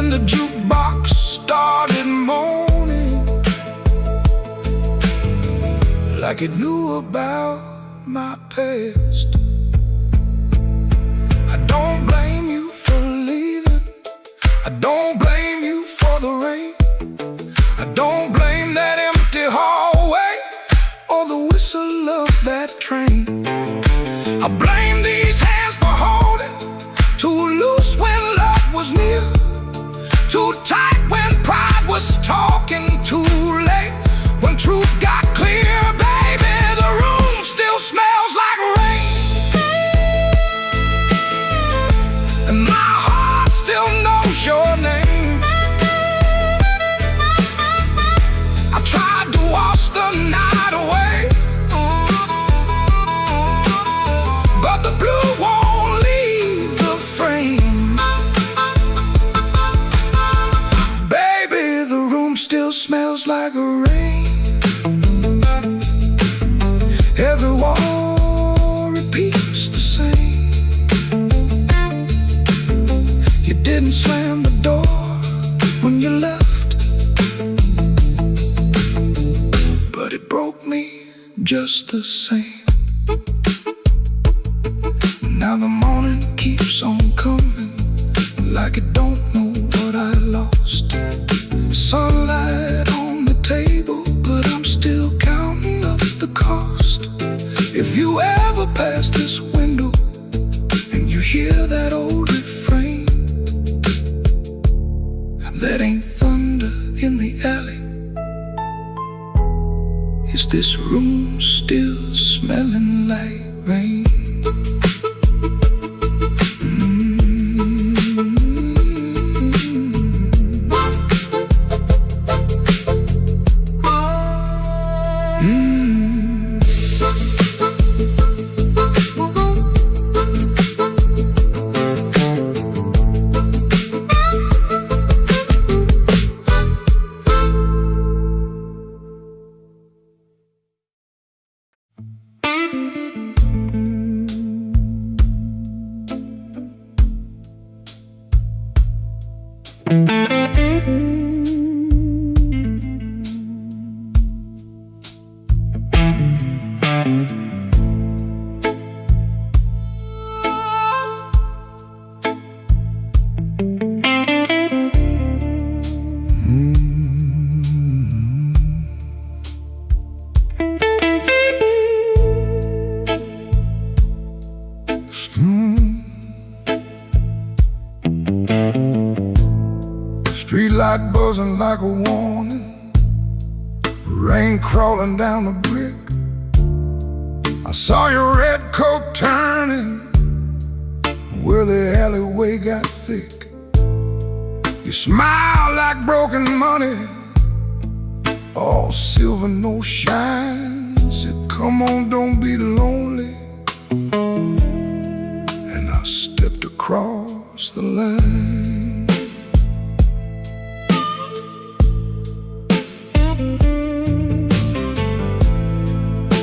Then the jukebox started moaning like it knew about my past. I don't blame you for leaving, I don't blame you for the rain, I don't blame that empty hallway or the whistle of that train. I blame these hands for holding too loose when love was near, too tight when pride was talking, too late when truth got clear. Baby, the room still smells like rain, and my heart still knows your name. I tried to wash the night away, but the blue won't leave the frame. Baby, the room still smells like rain. Every wall repeats the same. You didn't slam the door when you left, but it broke me just the same. Now the morning keeps on coming like it don't know what I lost. Sunlight on the table, but I'm still counting up the cost. If you ever pass this window and you hear that old refrain, that ain't thunder in the alley, is this room still smelling like rain? Streetlight buzzing like a warning, rain crawling down the brick. I saw your red coat turning where the alleyway got thick. You smiled like broken money, all silver, no shine. Said, come on, don't be lonely. And I stepped across the line.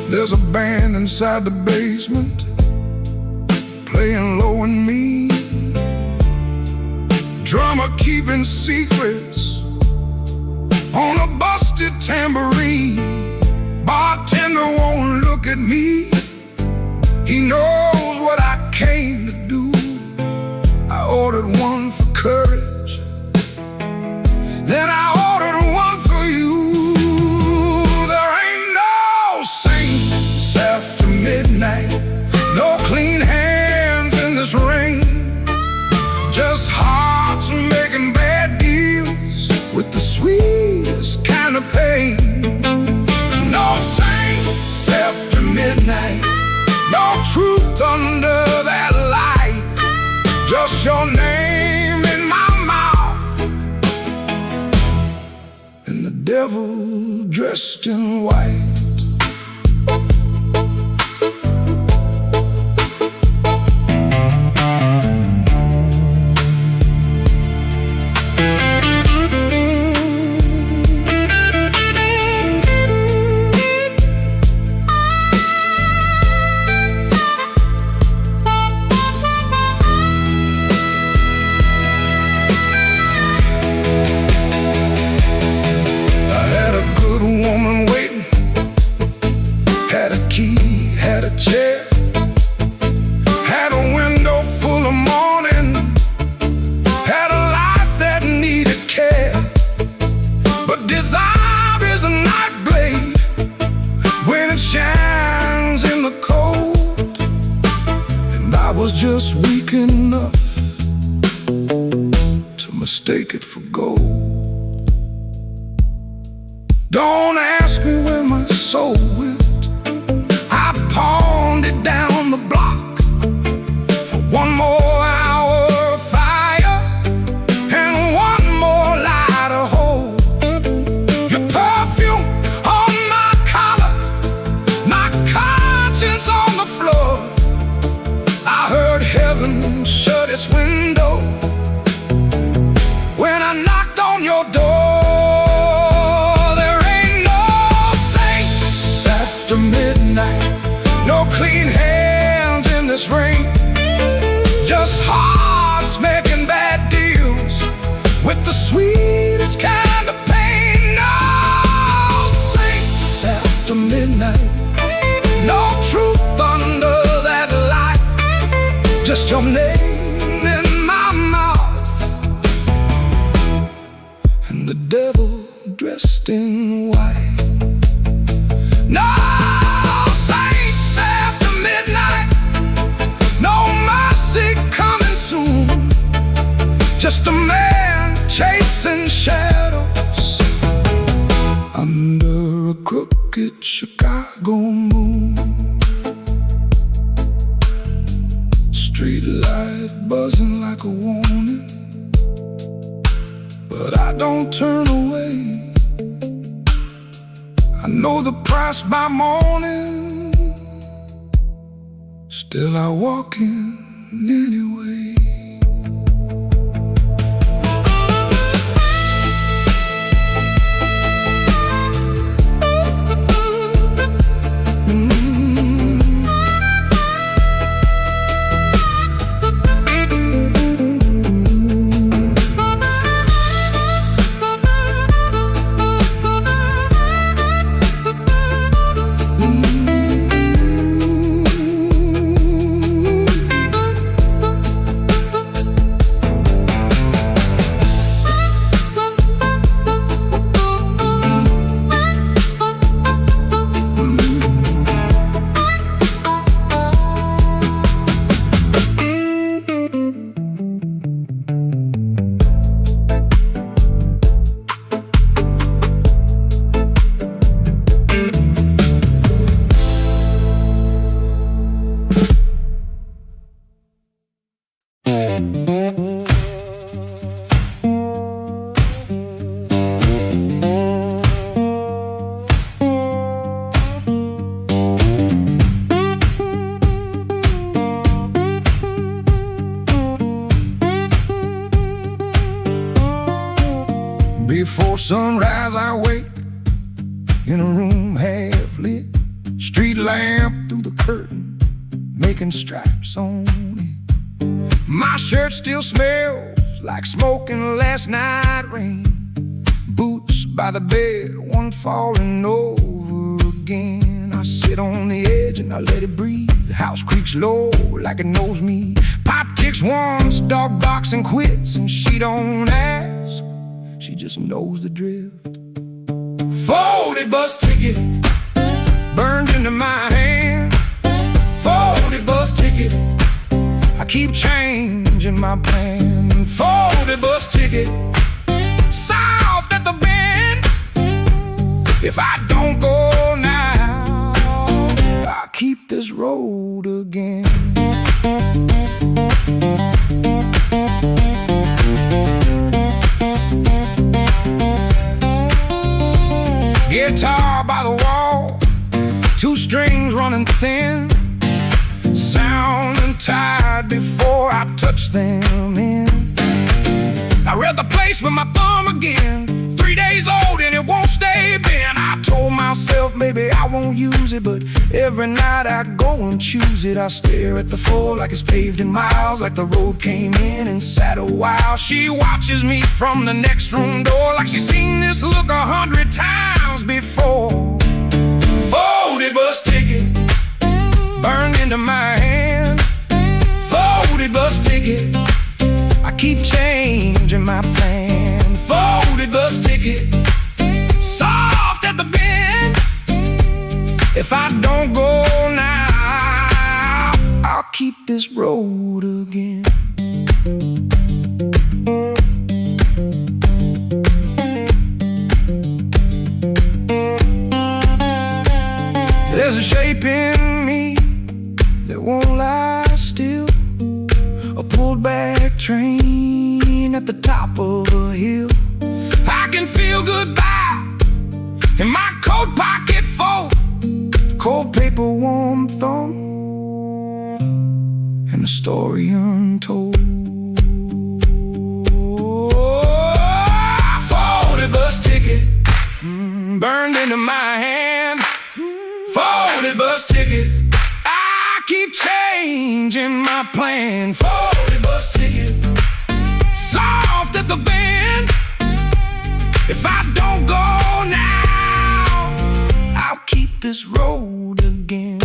There's a band inside the basement playing low and mean, drummer keeping secrets on a busted tambourine. Bartender won't look at me, he knows what I came to do. I ordered one for courage, then I ordered one for you. There ain't no saints after midnight, no clean hands in this rain, just hearts making bad deals with the sweetest kind of pain. No saints after midnight, no truth under that light, just your name in my mouth and the devil dressed in white. I was just weak enough to mistake it for gold. Don't ask me where my soul went. I pawned it down the block for one more hour of fire and one more light of hope. Your perfume on my collar, my conscience on the floor. I heard heaven shut its window when I knocked on your door. There ain't no saints after midnight, no clean hands in this rain, just hearts making bad deals with the sweetest kind of pain. No saints after midnight, no truth under that light, just your name in my mouth and the devil dressed in white. No saints after midnight, no mercy coming soon, just a man chasing shadows under a crooked Chicago moon. Street light buzzing like a warning, but I don't turn away. I know the price by morning, still I walk in anyway. Before sunrise I wake in a room half lit, street lamp through the curtain making stripes on it. My shirt still smells like smoking last night rain. Boots by the bed, one falling over again. I sit on the edge and I let it breathe. The house creaks low like it knows me. Pop ticks once, dog barks and quits, and she don't ask, she just knows the drift. Folded bus ticket burned into my hand. Folded bus ticket, I keep changing my plan. Folded bus ticket, soft at the bend. If I don't go now, I'll keep this road again. Guitar by the wall, two strings running thin, sounding tired before I touch them in. I read the place with my thumb again, 3 days old and it won't stay bent. I told myself maybe I won't use it, but every night I go and choose it. I stare at the floor like it's paved in miles, like the road came in and sat a while. She watches me from the next room door like she's seen this look 100 times before. Folded bus ticket burned into my hand. Folded bus ticket, I keep changing my plan. Folded bus ticket, soft at the bend. If I don't go now, I'll keep this road again. There's a shape in me that won't lie still, a pulled back train at the top of a hill. I can feel goodbye in my coat pocket full, cold paper, warm thumb, and a story untold. Folded bus ticket burned into my hand. Folded bus ticket, I keep changing my plan. Folded bus ticket, soft at the bend. If I don't go now, I'll keep this road again.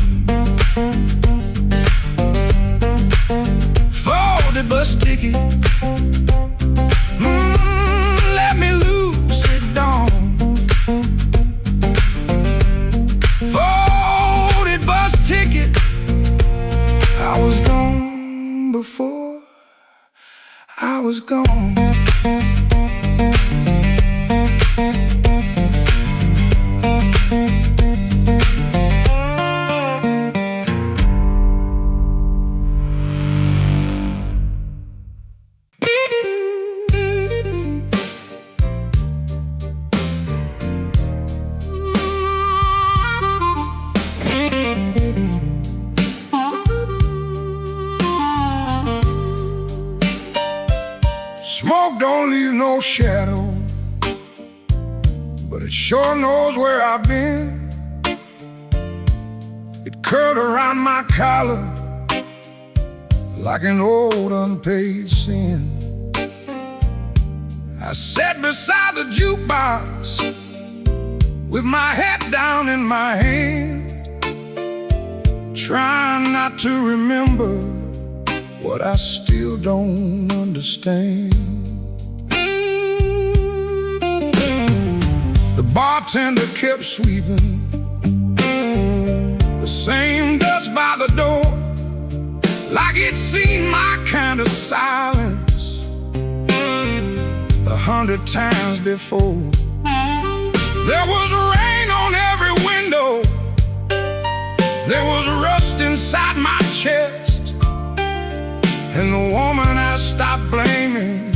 Folded bus ticket, let me lose it down. Folded bus ticket, I was gone before I was gone. Smoke don't leave no shadow, but it sure knows where I've been. It curled around my collar like an old unpaid sin. I sat beside the jukebox with my head down in my hand, trying not to remember what I still don't understand. The bartender kept sweeping the same dust by the door, like he'd seen my kind of silence 100 times before. There was rain on every window, there was rust inside my chest, and the woman I stopped blaming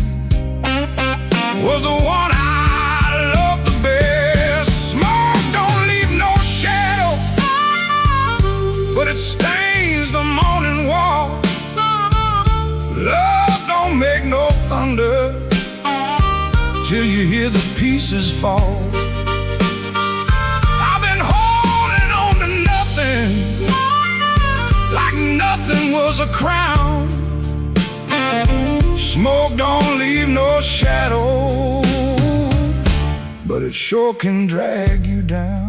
was the one I loved the best. Smoke don't leave no shadow, but it stains the morning wall. Love don't make no thunder till you hear the pieces fall. I've been holding on to nothing, like nothing was a crown. Smoke don't leave no shadow, but it sure can drag you down.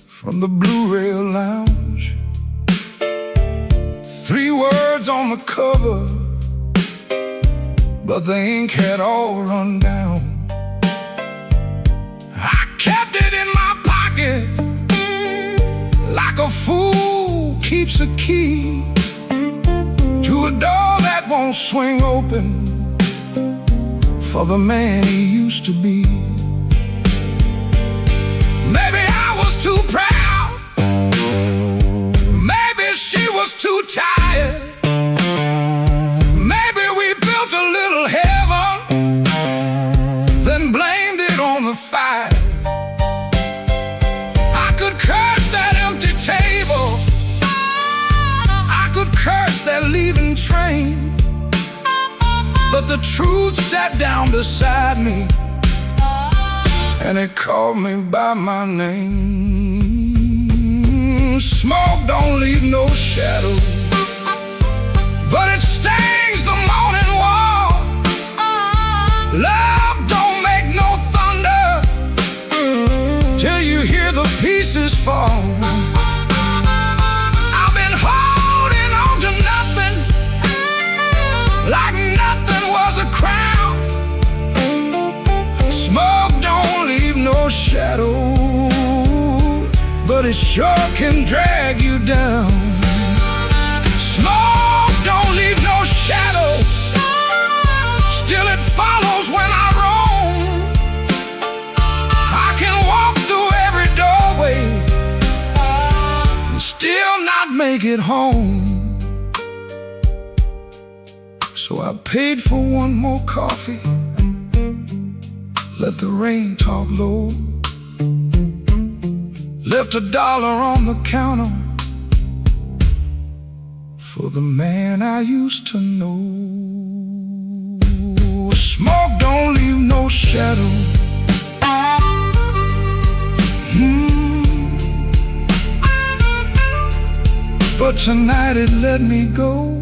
From the Blue Rail Lounge, 3 words on the cover, but the ink had all run down. I kept it in my pocket like a fool keeps a key to a door that won't swing open for the man he used to be. Maybe I was too proud, she was too tired. Maybe we built a little heaven, then blamed it on the fire. I could curse that empty table, I could curse that leaving train, but the truth sat down beside me and it called me by my name. Smoke don't leave no shadow, but it stains the morning warm. Love don't make no thunder till you hear the pieces fall. I've been holding on to nothing like nothing was a crown. Smoke don't leave no shadow, but it sure can drag you down. Smoke don't leave no shadows, still it follows when I roam. I can walk through every doorway and still not make it home. So I paid for one more coffee, let the rain talk low, left $1 on the counter for the man I used to know. Smoke don't leave no shadow. But tonight it let me go.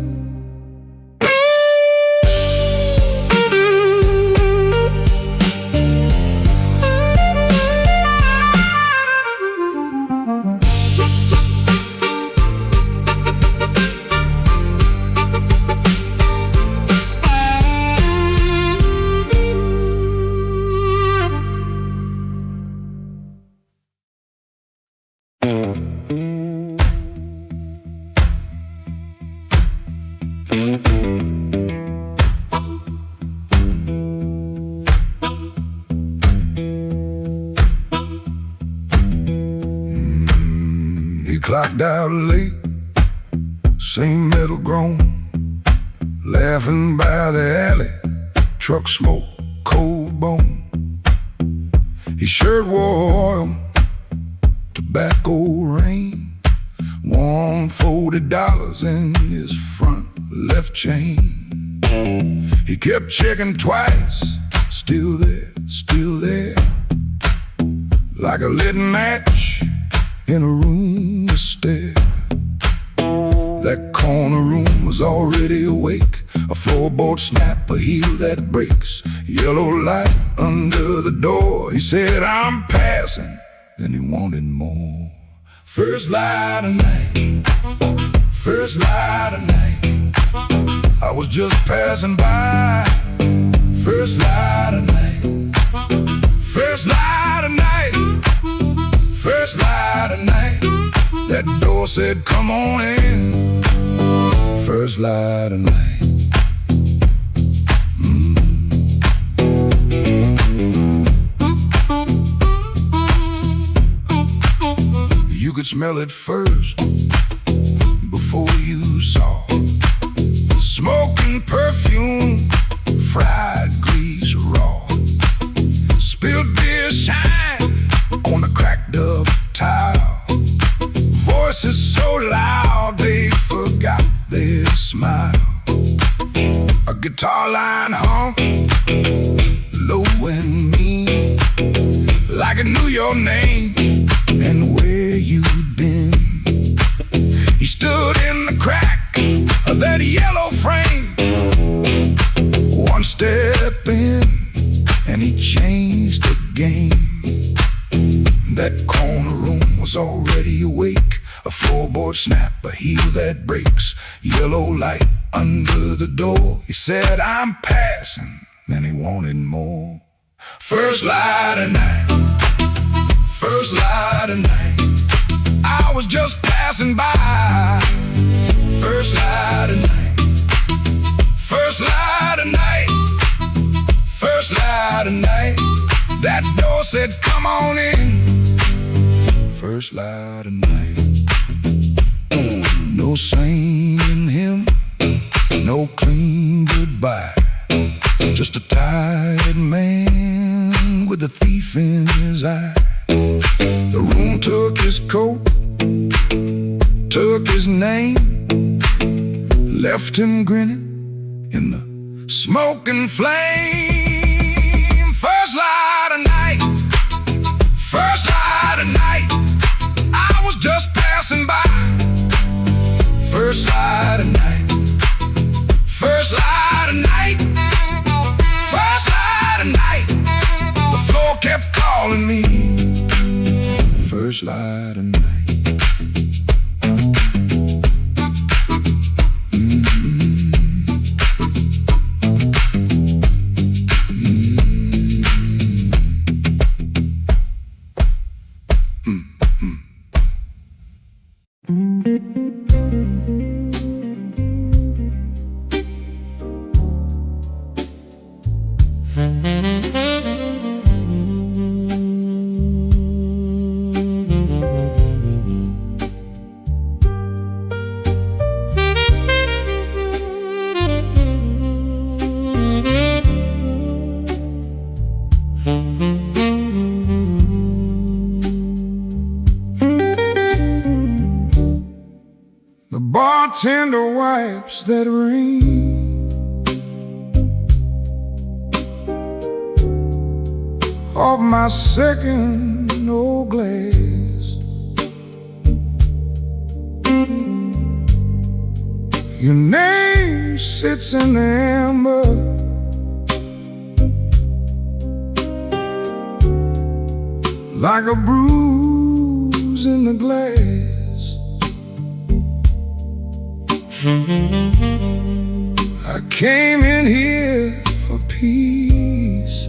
He clocked out late, same metal groan, laughing by the alley, truck smoke, cold bone. His shirt wore oil, tobacco rain, warm $40 in his front left chain. He kept checking twice, still there, like a lit match in a room of stare. That corner room was already awake, a floorboard snap, a heel that breaks, yellow light under the door. He said, I'm passing, then he wanted more. First light of night, first light of night, I was just passing by. First light of night, first light of night, first light of night. That door said, come on in. First light of night. You could smell it first before you saw. Smoking perfume, fried grease raw. Spilled beer shine on a cracked up tile. Voices so loud they forgot their smile. A guitar line hump, low and mean, like it knew your name and where you'd been. He stood in the crack of that yellow frame, one step in and he changed the game. That corner room was already awake, a floorboard snap, a heel that breaks, yellow light under the door. He said, I'm passing, then he wanted more. First light of night, first light of night, I was just passing by. First light of night, first light of night, first light of night. That door said, come on in. First light of night. No saint in him, no clean goodbye, just a tired man with a thief in his eye. The room took his coat, took his name, left him grinning in the smoking flame. First light of night, first light of night. The bartender wipes that rain off my second old glass. Your name sits in the amber, like a bruise in the glass. I came in here for peace,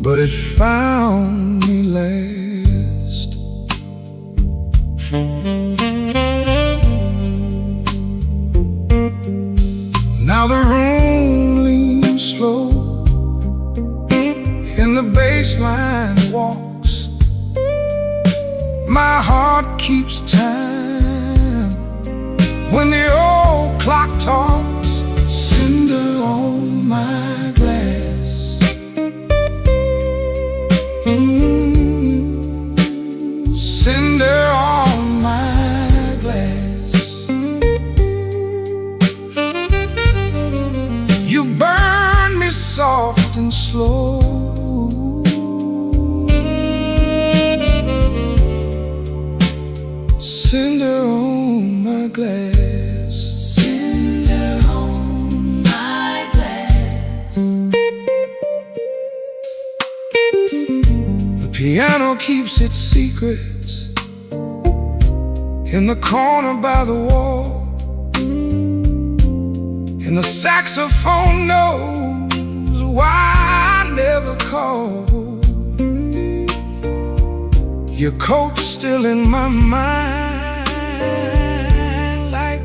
but it found me last. Now the room leans slow, and the bass line walks. My heart keeps time when the old clock talks. Cinder on my glass, cinder on my glass. You burn me soft and slow, cinder on my glass, cinder on my glass. The piano keeps its secrets in the corner by the wall, and the saxophone knows why I never called. Your coat's still in my mind, like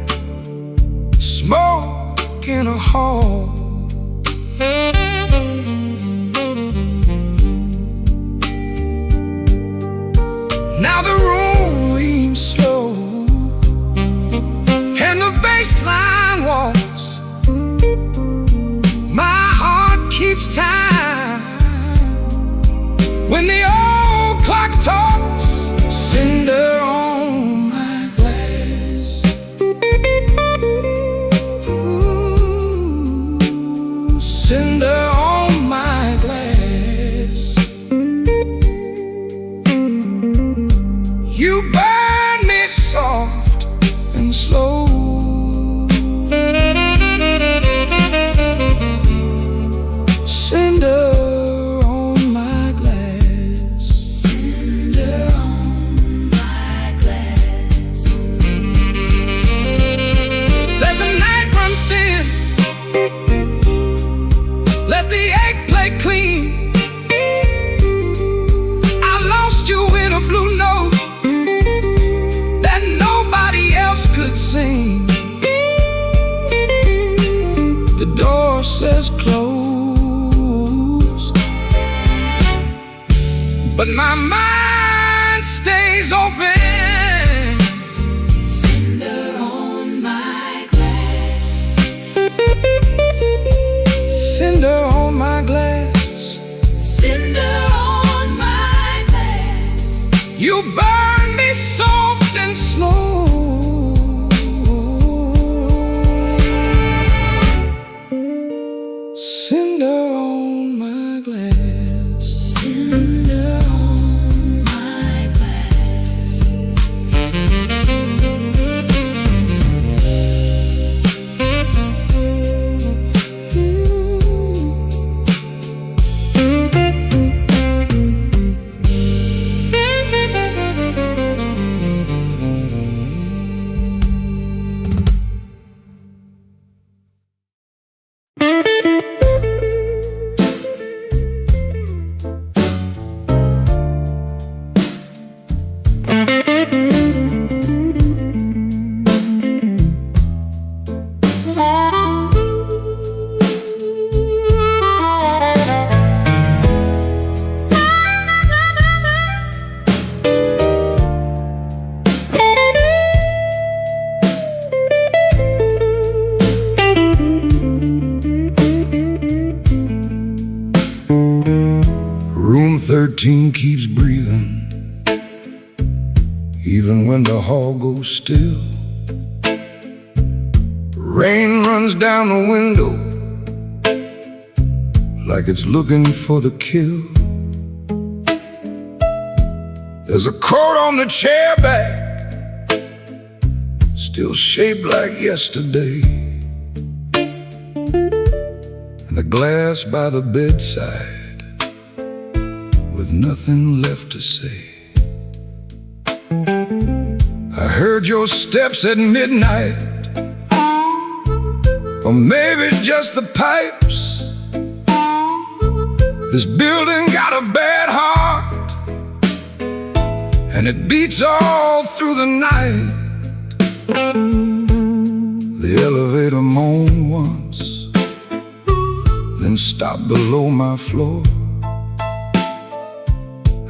smoke in a hall. Now the room leans slow, and the bass line walks. My heart keeps time when the old clock talks. Cinder on my glass, cinder on my glass. You burn me soft and slow, cinder on my glass, cinder on my glass. Let the night run thin, let the ache play clean. I lost you in a blue note that nobody else could sing. The door says closed, but my mind stays open. Cinder on my glass, cinder on my glass, cinder on my glass. You burn me soft and slow, cinder on my glass, cinder on my glass. Room 13 keeps breathing, even when the hall goes still. Rain runs down the window like it's looking for the kill. There's a coat on the chair back, still shaped like yesterday, and the glass by the bedside with nothing left to say. I heard your steps at midnight, or maybe just the pipes. This building got a bad heart, and it beats all through the night. The elevator moaned once, then stopped below my floor.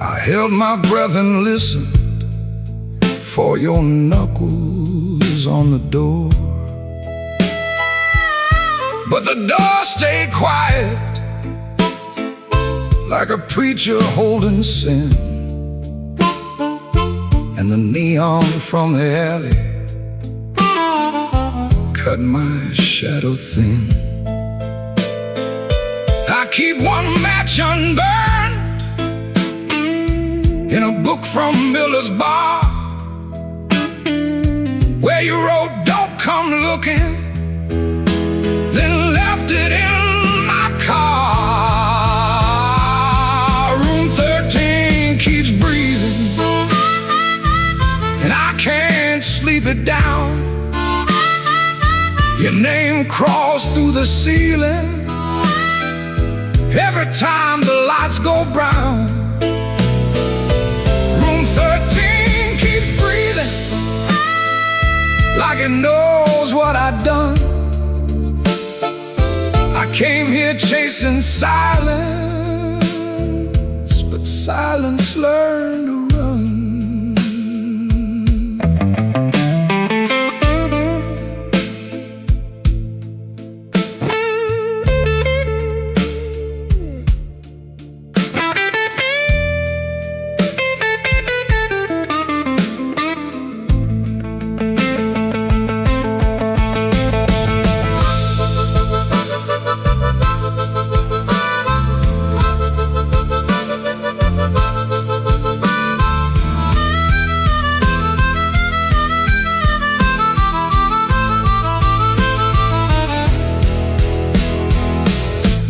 I held my breath and listened for your knuckles on the door. But the door stayed quiet, like a preacher holding sin. And the neon from the alley cut my shadow thin. I keep one match unburned in a book from Miller's Bar, where you wrote, "Don't come looking," then left it in my car. Room 13 keeps breathing, and I can't sleep it down. Your name crawls through the ceiling every time the lights go brown. Room 13 keeps breathing, like it knows what I've done. I came here chasing silence, but silence learned to run.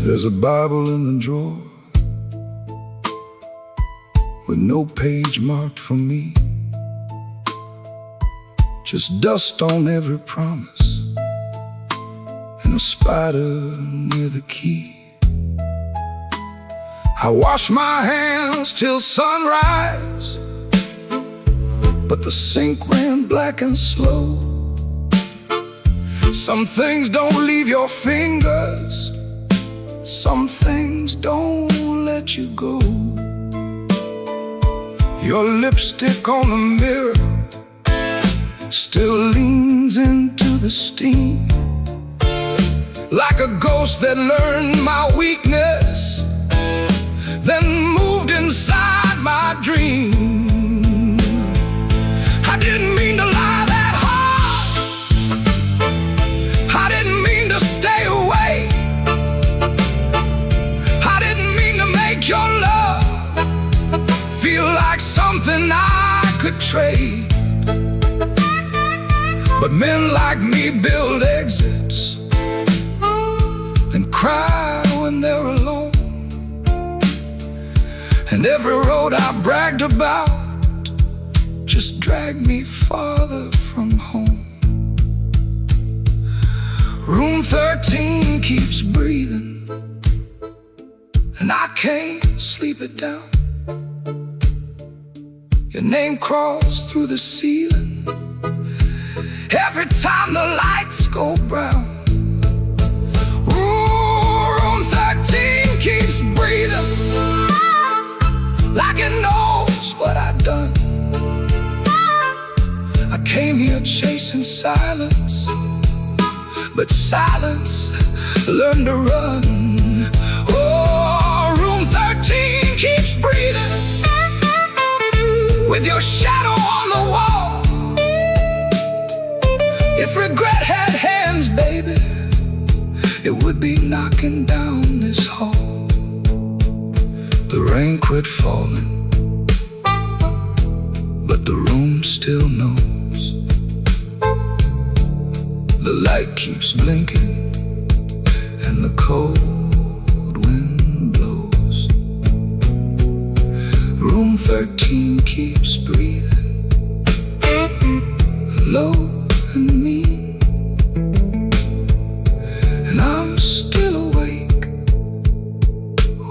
There's a Bible in the drawer with no page marked for me, just dust on every promise and a spider near the key. I wash my hands till sunrise, but the sink ran black and slow. Some things don't leave your fingers, some things don't let you go. Your lipstick on the mirror still leans into the steam, like a ghost that learned my weakness, then moved inside my dream. I didn't mean to lie that hard, I didn't mean to stay away, I didn't mean to make your love feel like something I could trade. But men like me build exits and cry when they're alone. And every road I bragged about just dragged me farther from home. Room 13 keeps breathing, and I can't sleep it down. Your name crawls through the ceiling every time the lights go brown. Ooh, room 13 keeps breathing, like it knows what I've done. I came here chasing silence, but silence learned to run. Oh, with your shadow on the wall. If regret had hands, baby, it would be knocking down this hall. The rain quit falling, but the room still knows. The light keeps blinking and the cold wind blows. Room 13 keeps breathing low and mean, and I'm still awake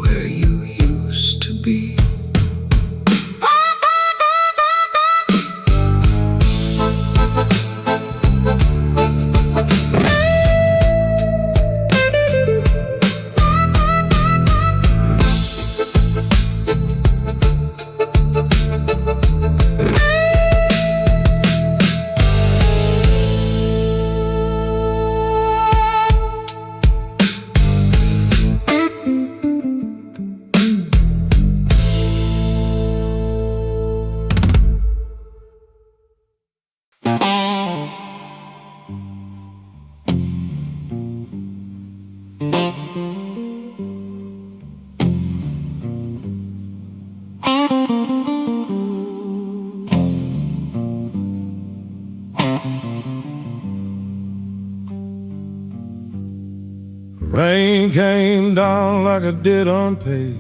where you used to be. Rain came down like it did unpaid.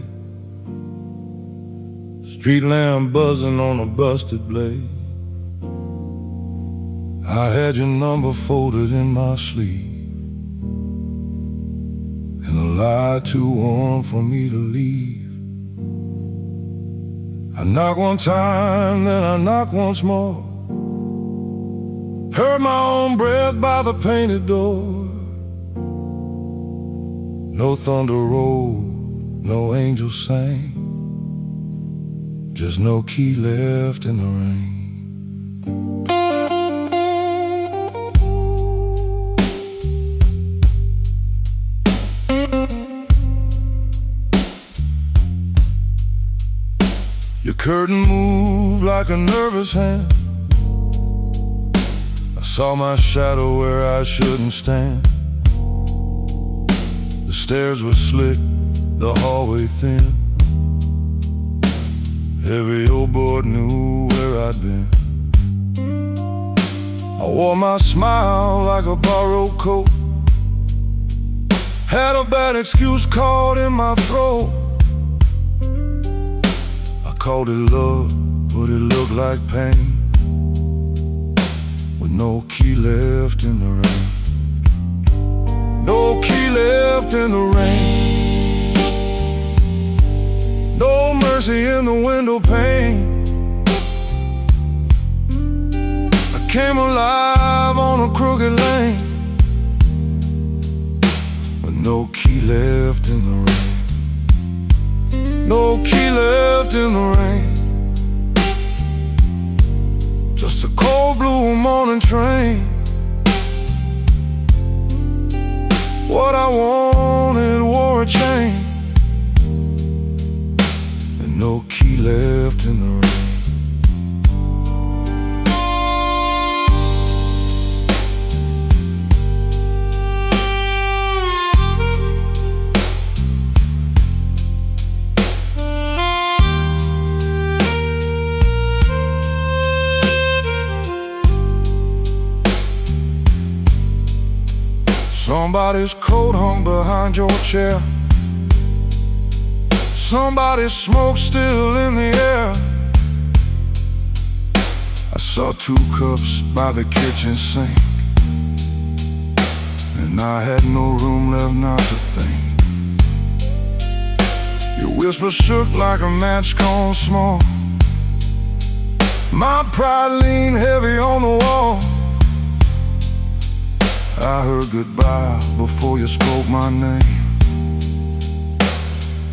Street lamp buzzing on a busted blade. I had your number folded in my sleeve, and a lie too warm for me to leave. I knock one time, then I knock once more. Heard my own breath by the painted door. No thunder rolled, no angel sang, just no key left in the rain. Your curtain moved like a nervous hand. I saw my shadow where I shouldn't stand. The stairs were slick, the hallway thin. Every old board knew where I'd been. I wore my smile like a borrowed coat. Had a bad excuse caught in my throat. I called it love, but it looked like pain, with no key left in the rain. No key left in the rain. No mercy in the window pane. I came alive on a crooked lane, with no key left in the rain. No key left in the rain. Just a cold blue morning train. What I wanted wore a chain, and no key left in the rain. Somebody's coat hung behind your chair. Somebody's smoke still in the air. I saw 2 cups by the kitchen sink, and I had no room left not to think. Your whisper shook like a match gone small. My pride leaned heavy on the wall. I heard goodbye before you spoke my name.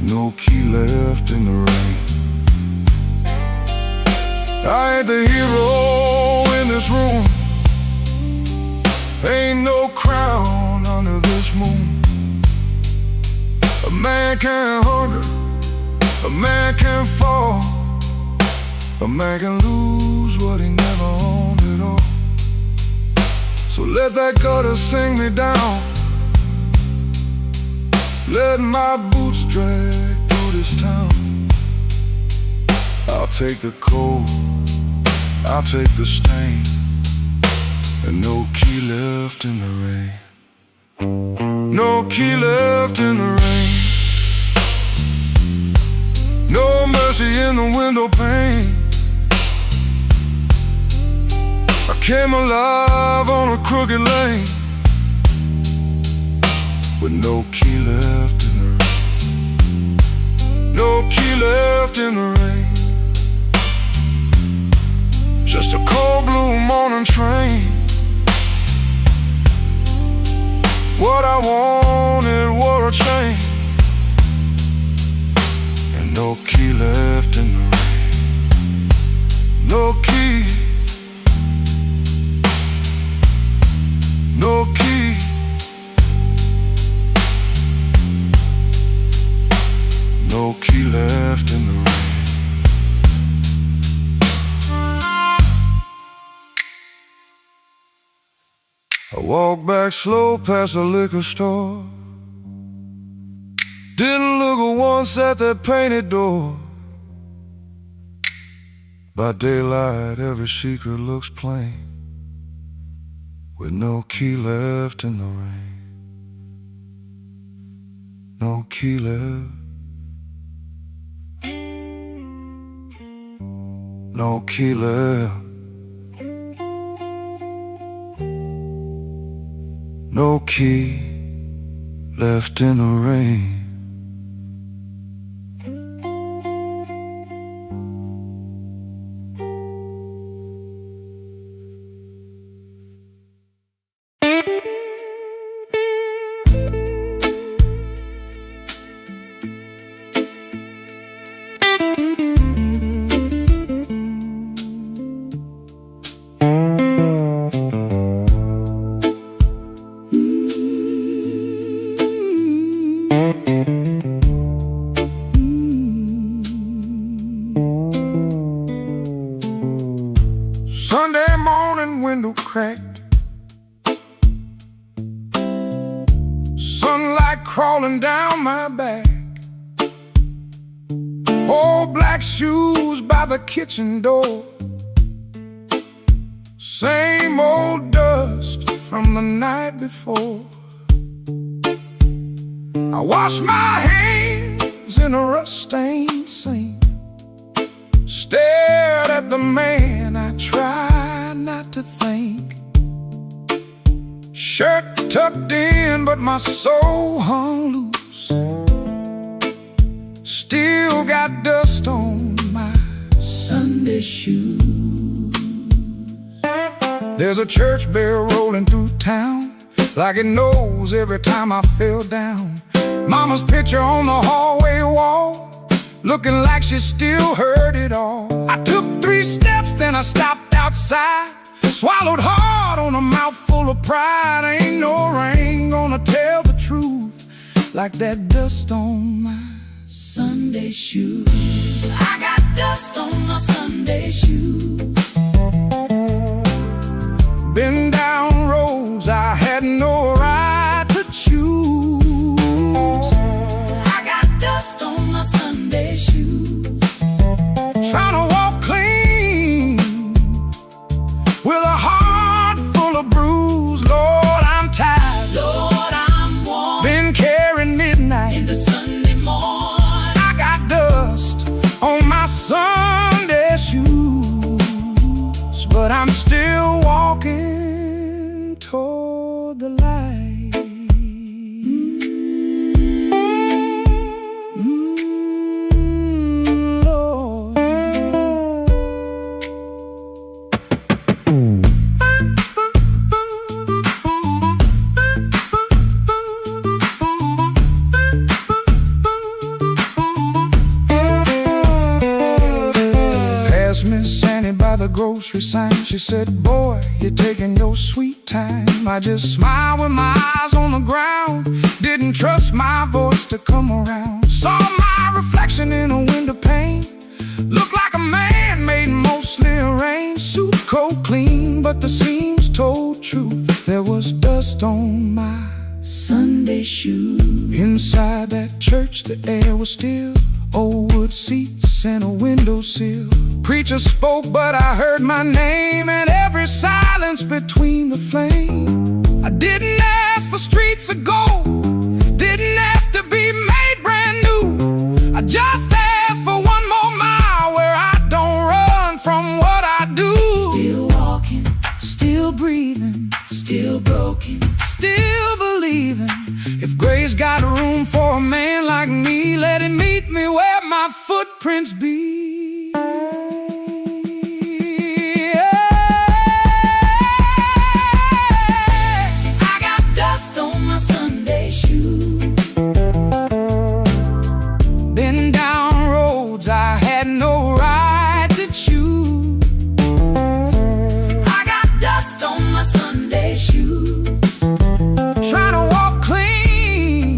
No key left in the rain. I ain't the hero in this room. Ain't no crown under this moon. A man can hunger, a man can fall, A man can lose what he never owned at all. So let that gutter sing me down. Let my boots drag through this town. I'll take the cold, I'll take the stain, and no key left in the rain. No key left in the rain. No mercy in the window pane. I came alive on a crooked lane with no key left in the rain. No key left in the rain. Just a cold blue morning train. What I wanted wore a chain, and no key left in the rain. No key. No key. No key left in the rain. I walked back slow past the liquor store. Didn't look once at that painted door. By daylight every secret looks plain, with no key left in the rain. No key left. No key left. No key left in the rain. Sunday morning, window cracked, sunlight crawling down my back. Old black shoes by the kitchen door, same old dust from the night before. I wash my hands in a rust-stained sink, stared at the man I tried not to think. Shirt tucked in, but my soul hung loose. Still got dust on my Sunday shoes. There's a church bell rolling through town, like it knows every time I fell down. Mama's picture on the hallway wall, looking like she still heard it all. I took 3 steps, then I stopped outside, swallowed hard on a mouthful of pride. Ain't no rain gonna tell the truth like that dust on my Sunday shoes. I got dust on my Sunday shoes. Been down roads I had no right to choose. I got dust on my Sunday shoes. Trying to walk clean with a heart full of bruise. Lord, I'm tired. Lord, I'm warm. Been carrying midnight In the Sunday morning, I got dust on my Sunday shoes, but I'm still walking toward the light. Lord. Passed Miss Annie by the grocery sign. She said, boy, you're taking your sweet time. I just smiled with my eyes on the ground, didn't trust my voice to come around. Saw my reflection in a window pane, looked like a man-made the seams told truth. There was dust on my Sunday shoes. inside that church, the air was still. Old wood seats and a windowsill. Preacher spoke, but I heard my name, and every silence between the flame. I didn't ask for streets of gold, didn't ask to be made brand new. I just asked for one more mile where I don't run from what I do. Still walking, Still breathing, still broken. still believing. If grace got room for a man like me, let it meet me where my footprints be. I got dust on my Sunday shoes. Been down roads I had no right to choose. I got dust on my Sunday shoes. Trying to walk clean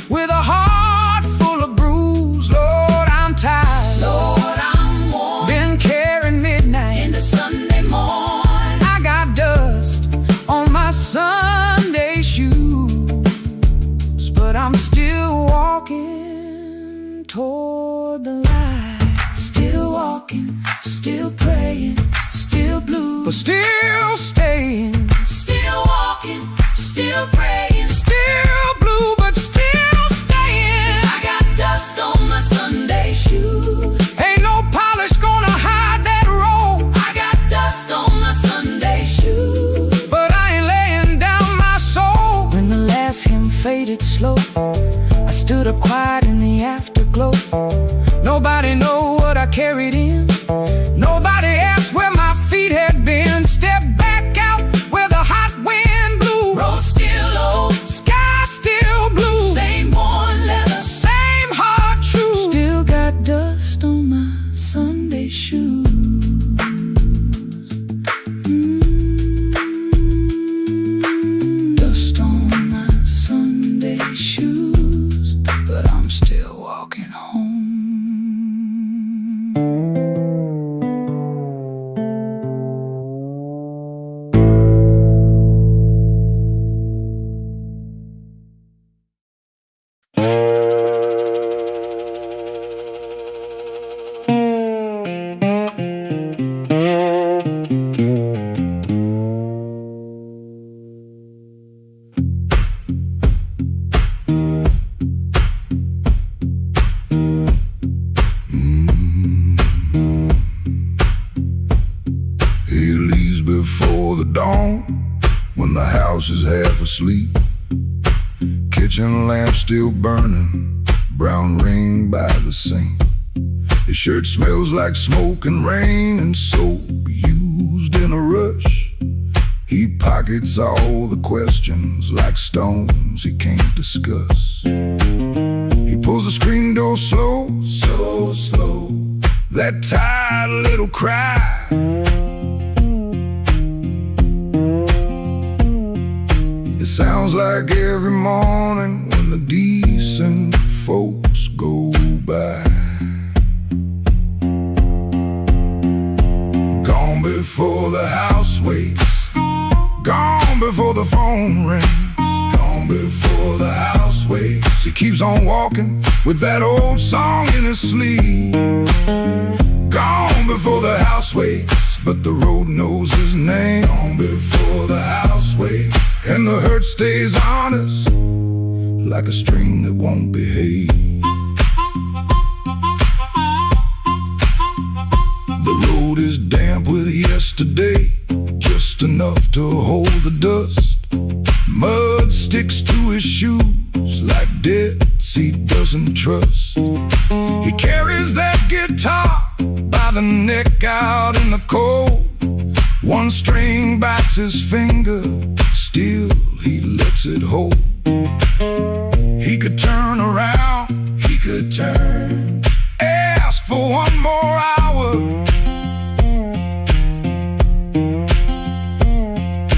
with a heart full of bruise. Lord, I'm tired. Lord, I'm worn. Been carrying midnight. In the Sunday morning. I got dust on my Sunday shoes, but I'm still walking toward the light. Still walking, still praying, still blue. But still staying, Still walking, still praying. still blue, but still staying. I got dust on my Sunday shoes. Ain't no polish gonna hide that road, I got dust on my Sunday shoes. but I ain't laying down my soul. When the last hymn faded slow, I stood up quiet in the afterglow. Nobody know what I carried in. Nobody asked where my feet had been. Stepped back out where the hot wind blew. Road still low, Sky still blue. same worn leather. Same heart true. Still got dust on my Sunday shoes. Dust on my Sunday shoes, but I'm still walking home. He leaves before the dawn, when the house is half asleep. Kitchen lamp still burning, brown ring by the sink. His shirt smells like smoke and rain and soap used in a rush. He pockets all the questions like stones he can't discuss. He pulls the screen door slow, so slow. That tired little cry. It sounds like every morning when the decent folks go by. Gone before the house wakes, gone before the phone rings, gone before the house wakes. He keeps on walking with that old song in his sleeve. Gone before the house wakes, but the road knows his name. Gone before the house wakes, and the hurt stays honest, like a string that won't behave. The road is damp with yesterday, just enough to hold the dust. Mud sticks to his shoes like debts he doesn't trust. He carries that guitar by the neck out in the cold. One string bites his finger, still he lets it hold. He could turn around, he could turn, ask for one more hour,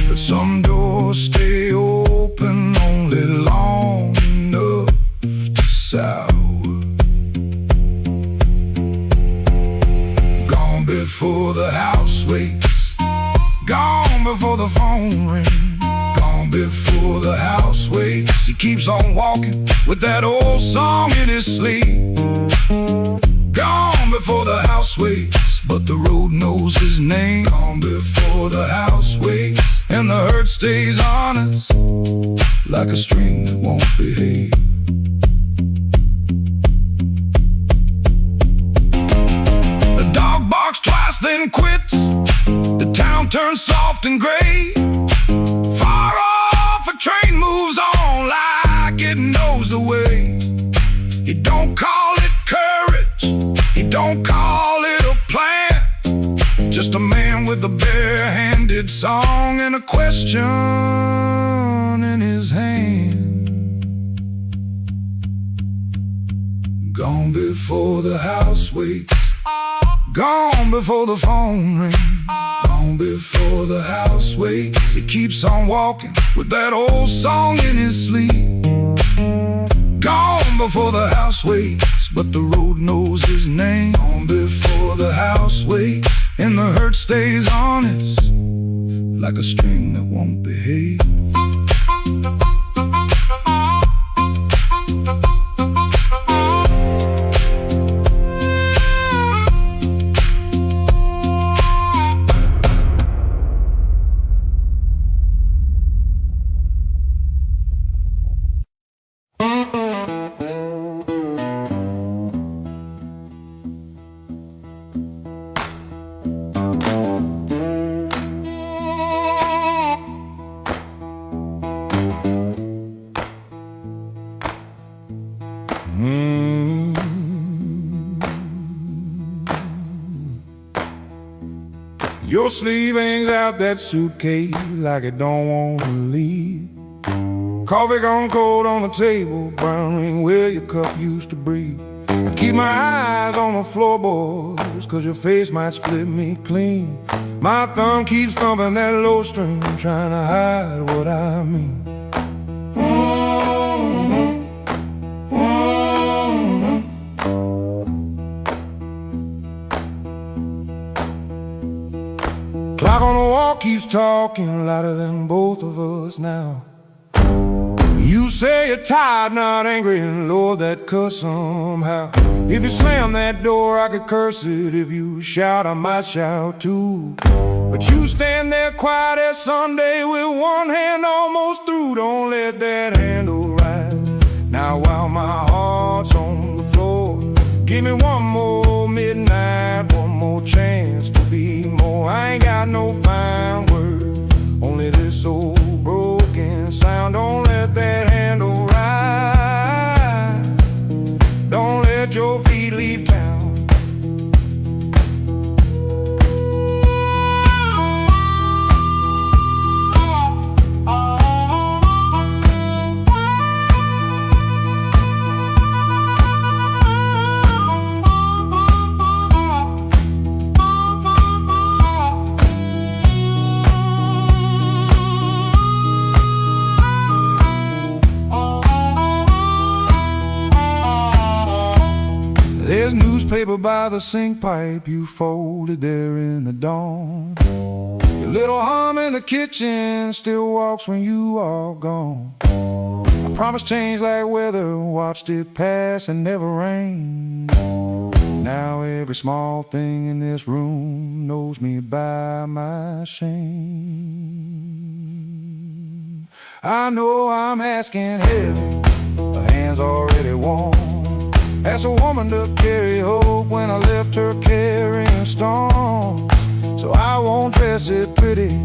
but some doors stay open only long enough to sour. Gone before the house wakes, Gone before the phone rings, gone before the house waits. He keeps on walking with that old song in his sleep. Gone before the house waits, but the road knows his name. Gone before the house waits, and the hurt stays honest, like a string that won't behave. The dog barks twice, then quits. The town turns soft and gray. Far off, a train moves on like it knows the way. He don't call it courage, he don't call it a plan. Just a man with a bare-handed song and a question in his hand. Gone before the house waits, gone before the phone rings, gone before the house waits. He keeps on walking with that old song in his sleep. Gone before the house waits, but the road knows his name. Gone before the house waits, and the hurt stays honest, like a string that won't behave. Your sleeve hangs out that suitcase like it don't want to leave. Coffee gone cold on the table, brown ring where your cup used to breathe. I keep my eyes on the floorboards, cause your face might split me clean. My thumb keeps thumping that low string, trying to hide what I mean. Clock on the wall keeps talking louder than both of us now. You say you're tired, not angry, and lower that cuss somehow. If you slam that door, I could curse it. If you shout, I might shout too. But you stand there quiet as Sunday with one hand almost through. Don't let that handle rise. Now while my heart's on the floor, give me one more midnight, one more chance to be more. I ain't got no fine words, only this old broken sound. Don't let that handle ride. Don't let your feet leave town. There's newspaper by the sink pipe you folded there in the dawn. Your little hum in the kitchen still walks when you are gone. I promised change like weather, watched it pass and never rain. Now every small thing in this room knows me by my shame. I know I'm asking heavy, the hand's already warm. Asked a woman to carry hope when I left her carrying storms. So I won't dress it pretty,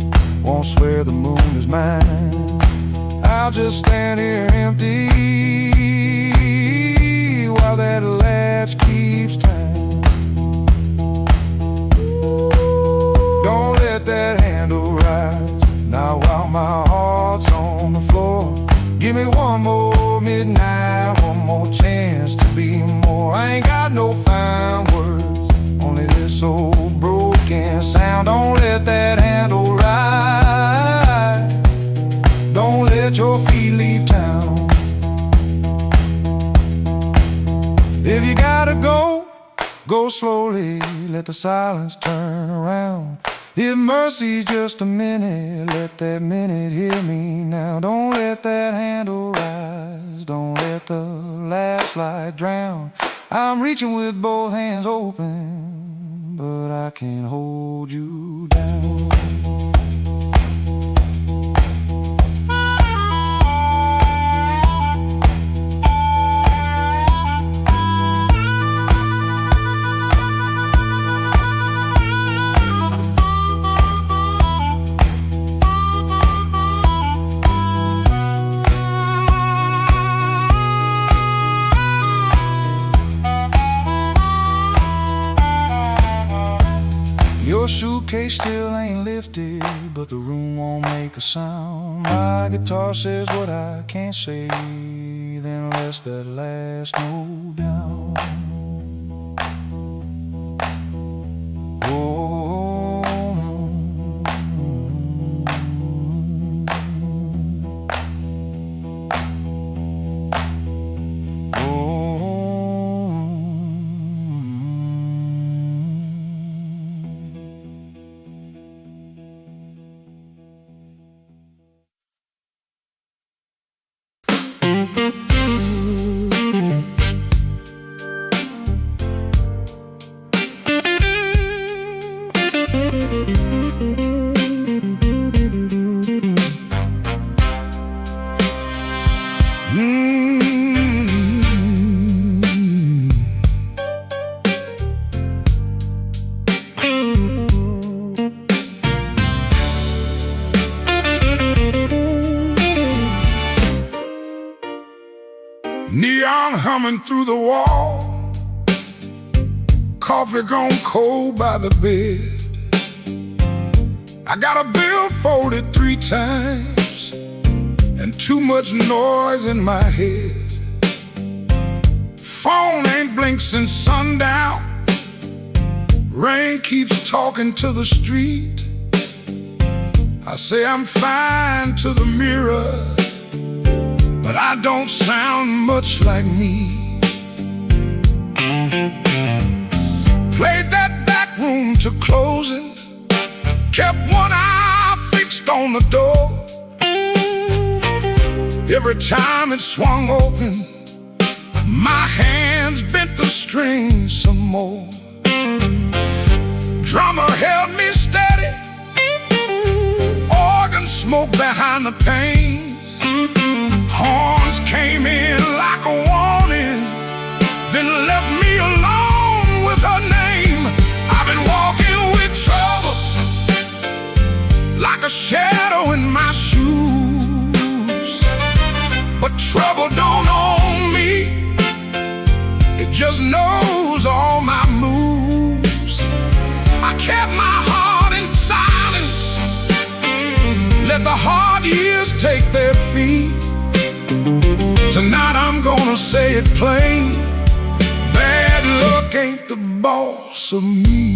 won't swear the moon is mine. I'll just stand here empty while that latch keeps time. Don't let that handle rise. Now while my heart's on the floor, give me one more midnight, one more chance to be more. I ain't got no fine words, only this old broken sound. Don't let that handle ride. Don't let your feet leave town. If you gotta go, go slowly, let the silence turn around. If mercy's just a minute, let that minute hear me now. Don't let that handle rise, don't let the last light drown. I'm reaching with both hands open, but I can't hold you down. Your suitcase still ain't lifted, but the room won't make a sound. My guitar says what I can't say, then lets that last note down. Oh, Neon humming through the wall, coffee gone cold by the bed. I got a bill folded 3 times and too much noise in my head. Phone ain't blinked since sundown, rain keeps talking to the street. I say I'm fine to the mirror, but I don't sound much like me. Played that back room to closing, kept one eye fixed on the door. Every time it swung open, my hands bent the strings some more. Drummer held me steady, organ smoke behind the pane. Horns came in like a warning, then left me alone with her name. I've been walking with trouble, like a shadow in my shoes. But trouble don't own me, it just knows all my moves. I kept my heart in silence, let the hard years take their feet. Tonight I'm gonna say it plain, bad luck ain't the boss of me.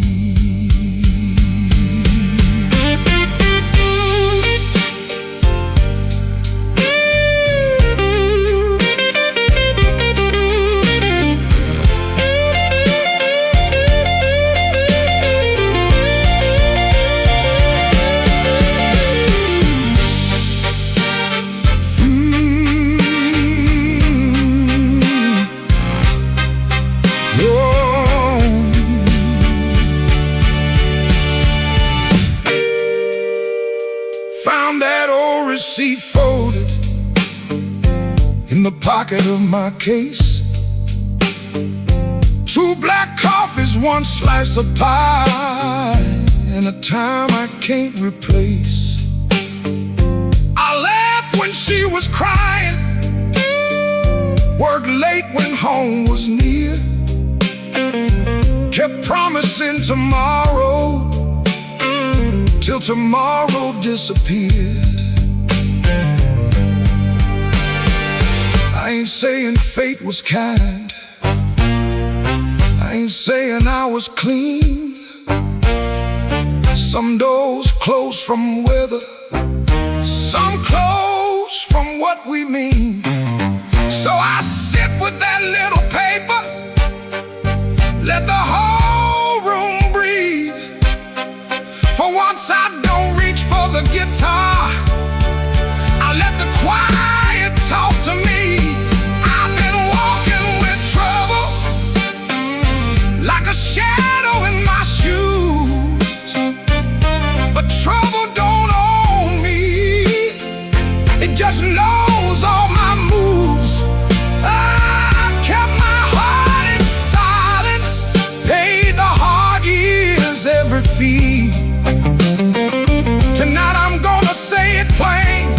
Found that old receipt folded in the pocket of my case. 2 black coffees, 1 slice of pie, and a time I can't replace. I laughed when she was crying, worked late when home was near, kept promising tomorrow till tomorrow disappeared. I ain't saying fate was kind, I ain't saying I was clean. Some doors close from weather, some close from what we mean. So I sit with that little paper, let the whole room breathe. For one like a shadow in my shoes. But trouble don't own me, it just knows all my moves. I kept my heart in silence, paid the hard years every fee. Tonight I'm gonna say it plain,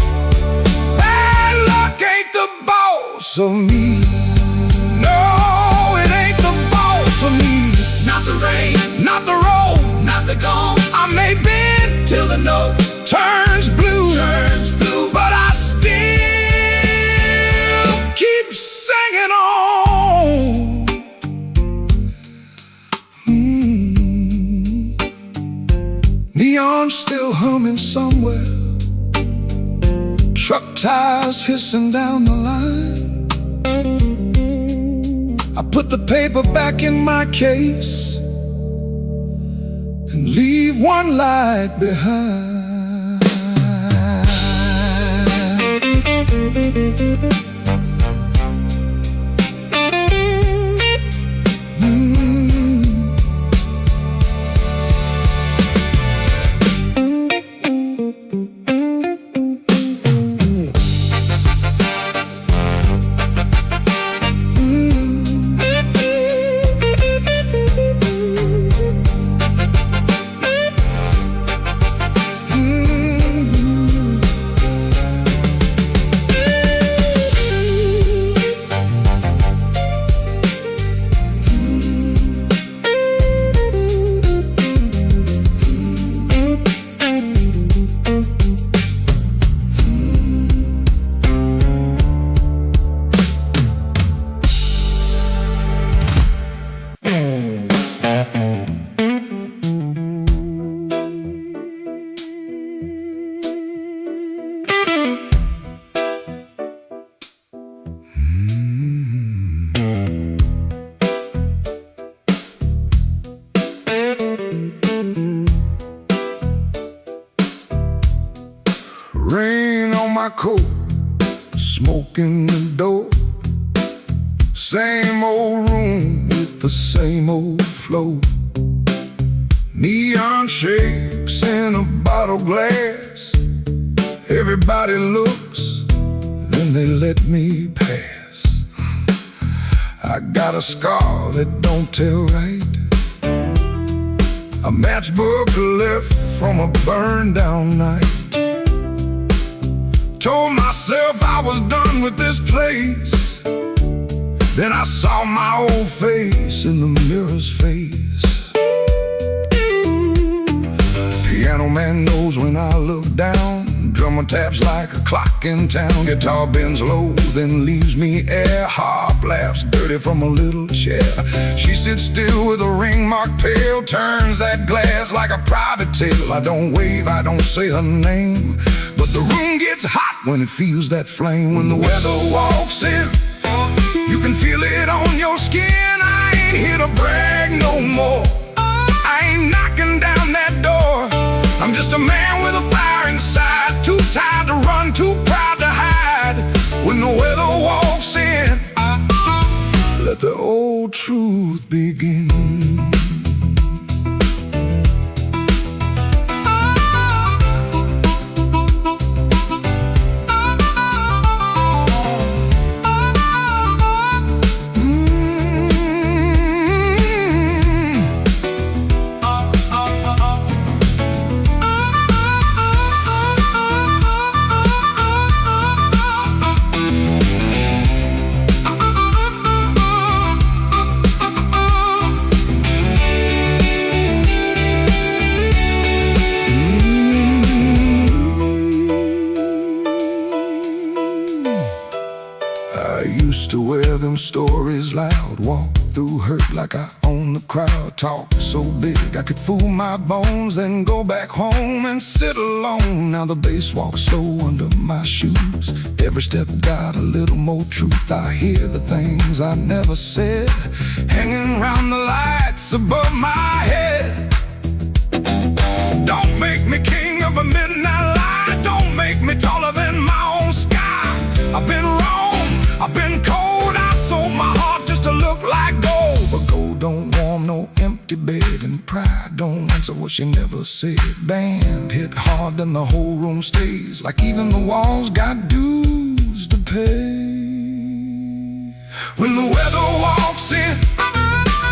bad luck ain't the boss of me. No, it ain't the boss of me. Not the rain, Not the road, not the gong, I may bend till the note turns blue, turns blue. but I still keep singing on. Neon still humming somewhere, truck tires hissing down the line. I put the paper back in my case and leave one light behind. Rain on my coat, smoke in the door. Same old room with the same old flow. Neon shakes in a bottle glass. Everybody looks, then they let me pass. I got a scar that don't tell right, a matchbook left from a burned down night. Told myself I was done with this place, then I saw my old face in the mirror's face. Piano man knows when I look down, drummer taps like a clock in town. Guitar bends low, then leaves me air. Harp laughs dirty from a little chair. She sits still with a ring marked pale, turns that glass like a private tale. I don't wave, I don't say her name, but the room gets hot when it feels that flame. When the weather walks in, you can feel it on your skin. I ain't here to brag no more, I ain't knocking down that door. I'm just a man with a fire inside, too tired to run, too proud to hide. When the weather walks in, let the old truth begin. I used to wear them stories loud, walk through hurt like I own the crowd. Talk so big I could fool my bones, then go back home and sit alone. Now the bass walks slow under my shoes, every step got a little more truth. I hear the things I never said, hanging round the lights above my head. Don't make me king of a midnight light, don't make me taller than my own sky. I've been wrong, I've been cold, I sold my heart just to look like gold. But gold don't warm no empty bed and pride don't answer what she never said. Band hit hard, then the whole room stays, like even the walls got dues to pay. When the weather walks in,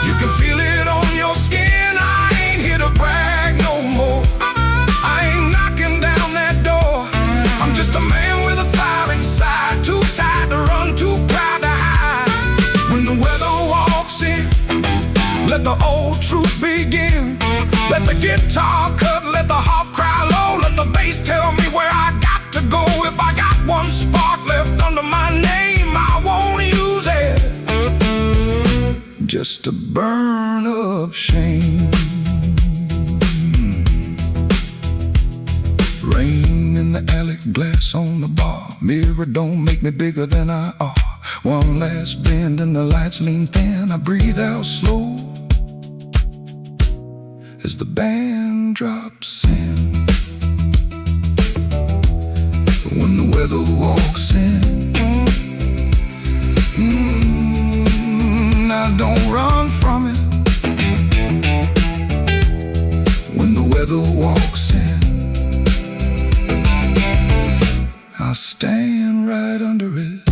you can feel it on your skin. I ain't here to brag no more. I ain't knocking down that door. I'm just a man with a fire inside, too tired to run, too proud to hide. When the weather walks in, let the old truth begin. Let the guitar cut, let the harp cry low. Let the bass tell me where I got to go. If I got one spark left under my name, I won't use it just to burn up shame. Rain in the alley, glass on the bar. Mirror don't make me bigger than I are. One last bend and the lights lean thin. I breathe out slow as the band drops in. When the weather walks in, I don't run from it. When the weather walks in, I stand right under it.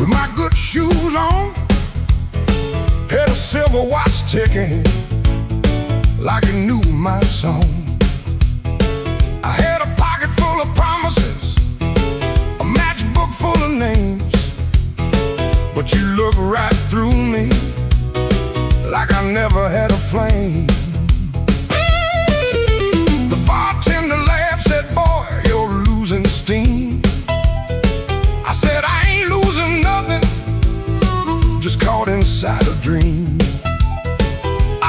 with my good shoes on, had a silver watch ticking like it knew my song. I had a pocket full of promises, a matchbook full of names, but you look right through me like I never had a flame. The bartender laughed, said, "Boy, you're losing steam." I said, "I ain't losing nothing, just caught inside a dream."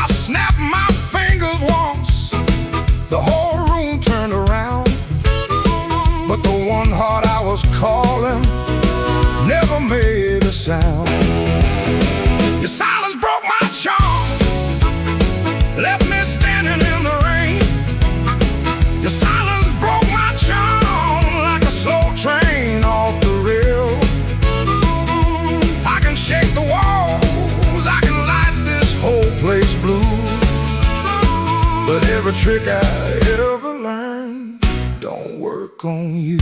I snapped my fingers once, the whole room turned around, but the one heart I was calling never made a sound. Your silence broke my charm, left me standing in the rain. Your silence broke my charm like a slow train off the rail. I can shake the walls, I can light this whole place blue, but every trick I ever learned don't work on you.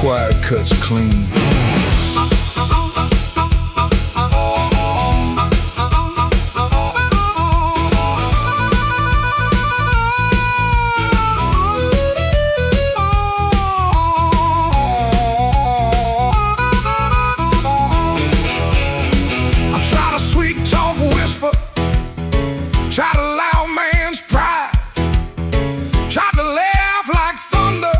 Quiet cuts clean. I try to sweet talk whisper, try to loud man's pride, try to laugh like thunder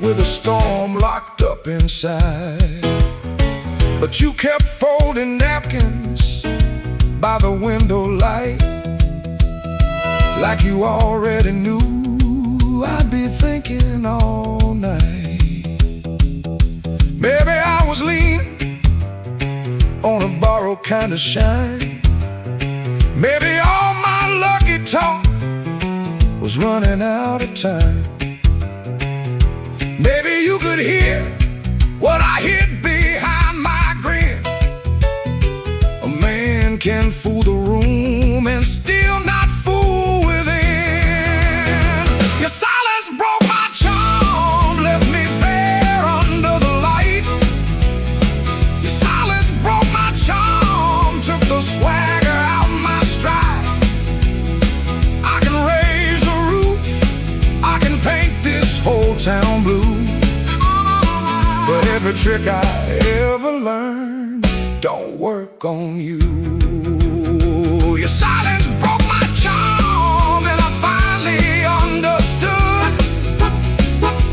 with a storm locked up inside. But you kept folding napkins by the window light, like you already knew I'd be thinking all night. Maybe I was leaning on a borrowed kind of shine. Maybe all my lucky talk was running out of time. Maybe you could hear what I hid behind my grin. A man can fool the room and still not fool within. every trick I ever learned don't work on you. Your silence broke my charm, and I finally understood.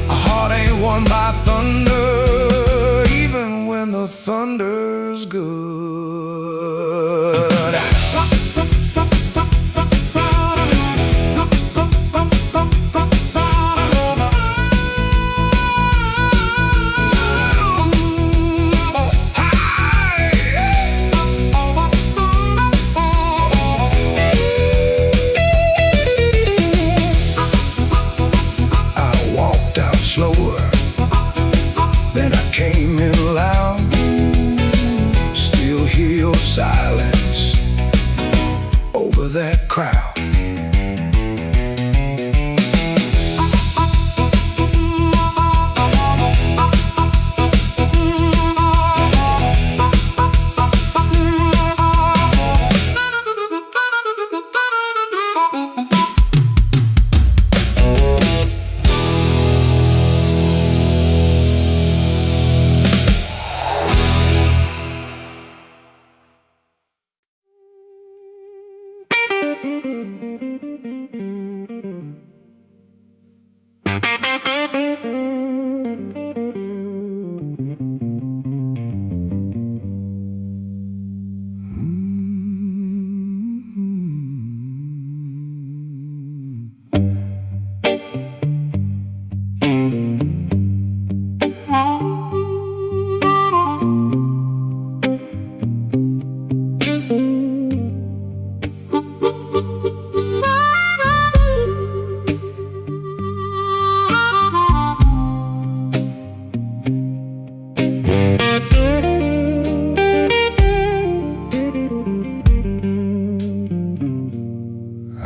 A heart ain't won by thunder, even when the thunder's good. Slower, then I came in loud. Still hear your silence over that crowd.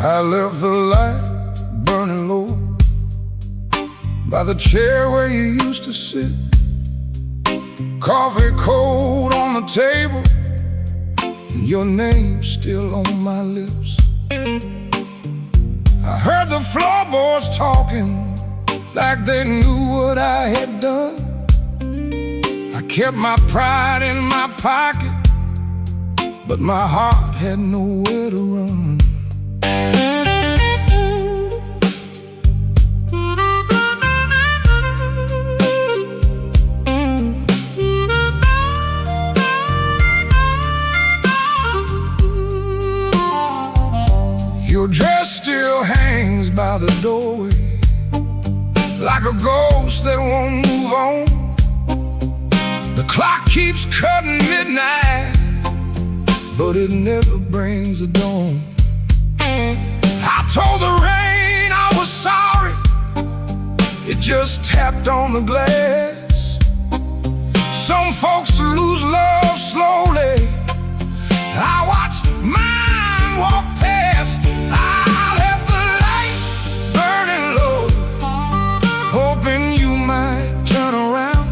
I left the light burning low by the chair where you used to sit. Coffee cold on the table, and your name still on my lips. I heard the floorboards talking like they knew what I had done. I kept my pride in my pocket, but my heart had nowhere to run. Your dress still hangs by the doorway like a ghost that won't move on. The clock keeps cutting midnight, but it never brings the dawn. I told the rain I was sorry, it just tapped on the glass. Some folks lose love slowly, I watched mine walk past. I left the light burning low, hoping you might turn around,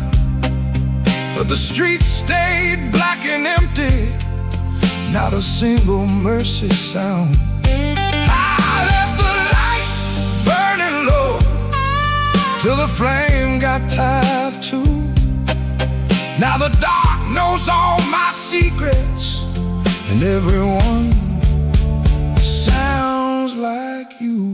but the streets stayed black and empty, not a single mercy sound. I left the light burning low till the flame got tired too. Now the dark knows all my secrets, and everyone sounds like you.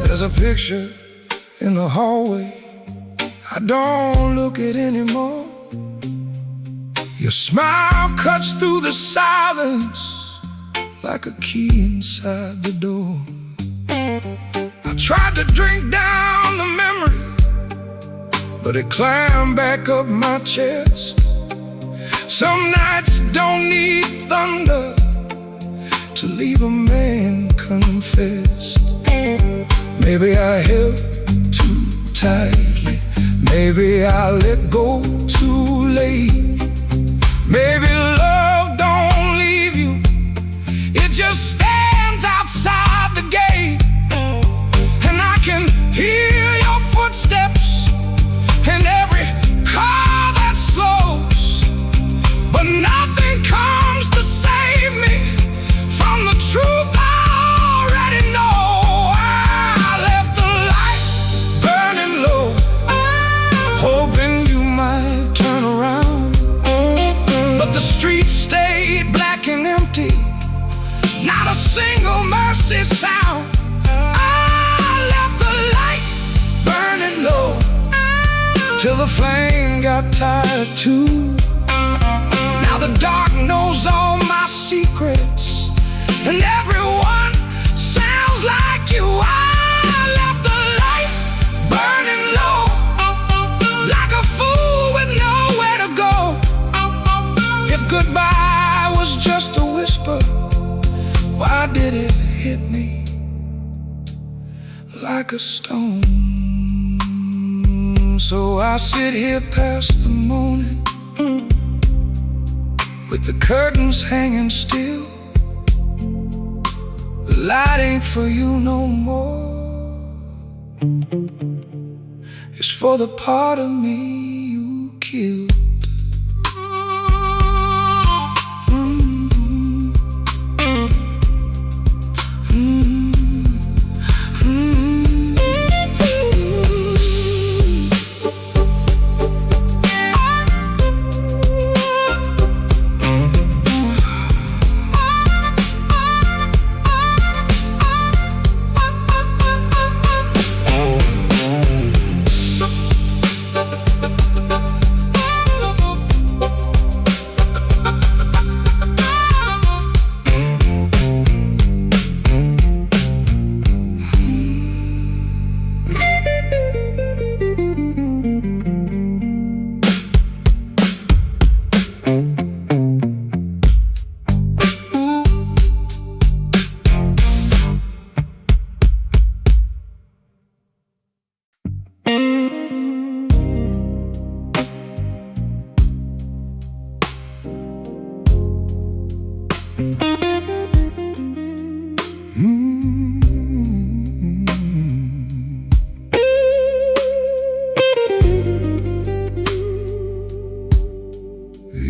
There's a picture in the hallway I don't look at anymore. Your smile cuts through the silence like a key inside the door. I tried to drink down the memory, but it climbed back up my chest. Some nights don't need thunder to leave a man confessed. Maybe I held too tightly, maybe I let go too late. Maybe love don't leave you, it just stands outside the gate. And I can hear your footsteps in every car that slows, but nothing comes to save me from the truth I already know. I left the light burning low, hoping you might turn around, but the streets stayed black and empty, not a single mercy sound. I left the light burning low till the flame got tired too. Now the dark knows all my secrets, and everyone sounds like you. I left the light burning low, like a fool with nowhere to go. If goodbye was just a whisper, why did it hit me like a stone? So I sit here past the morning, with the curtains hanging still. The light ain't for you no more, it's for the part of me you killed.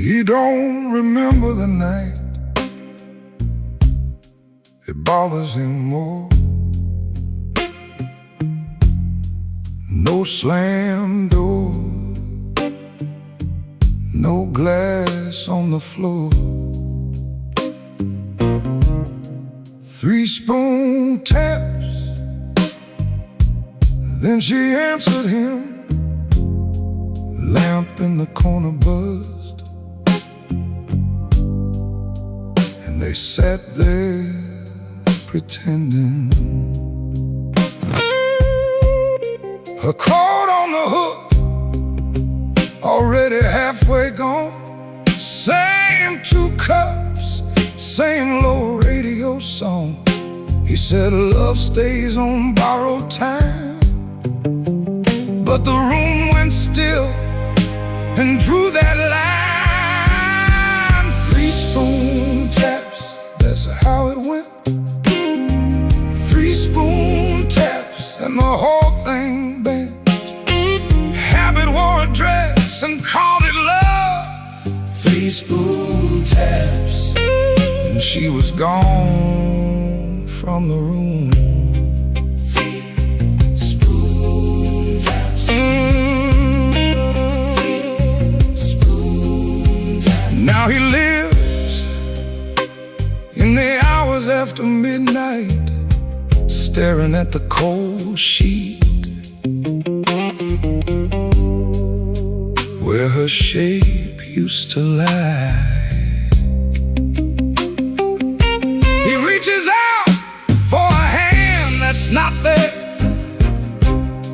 He don't remember the night, it bothers him more. No slam door, no glass on the floor. 3 spoon taps, then she answered him. Lamp in the corner buzzed, and they sat there pretending. Her coat on the hook, already halfway gone. Same 2 cups, same low radio song. He said love stays on borrowed time, but the room went still and drew that line. 3 spoon taps, that's how it went. 3 spoon taps and the whole thing bent. Habit wore a dress and called it love. 3 spoon taps, and she was gone from the room. 3 spoon taps, 3 spoon taps. Now he lives in the hours after midnight, staring at the cold sheet where her shape used to lie. He reaches out for a hand that's not there.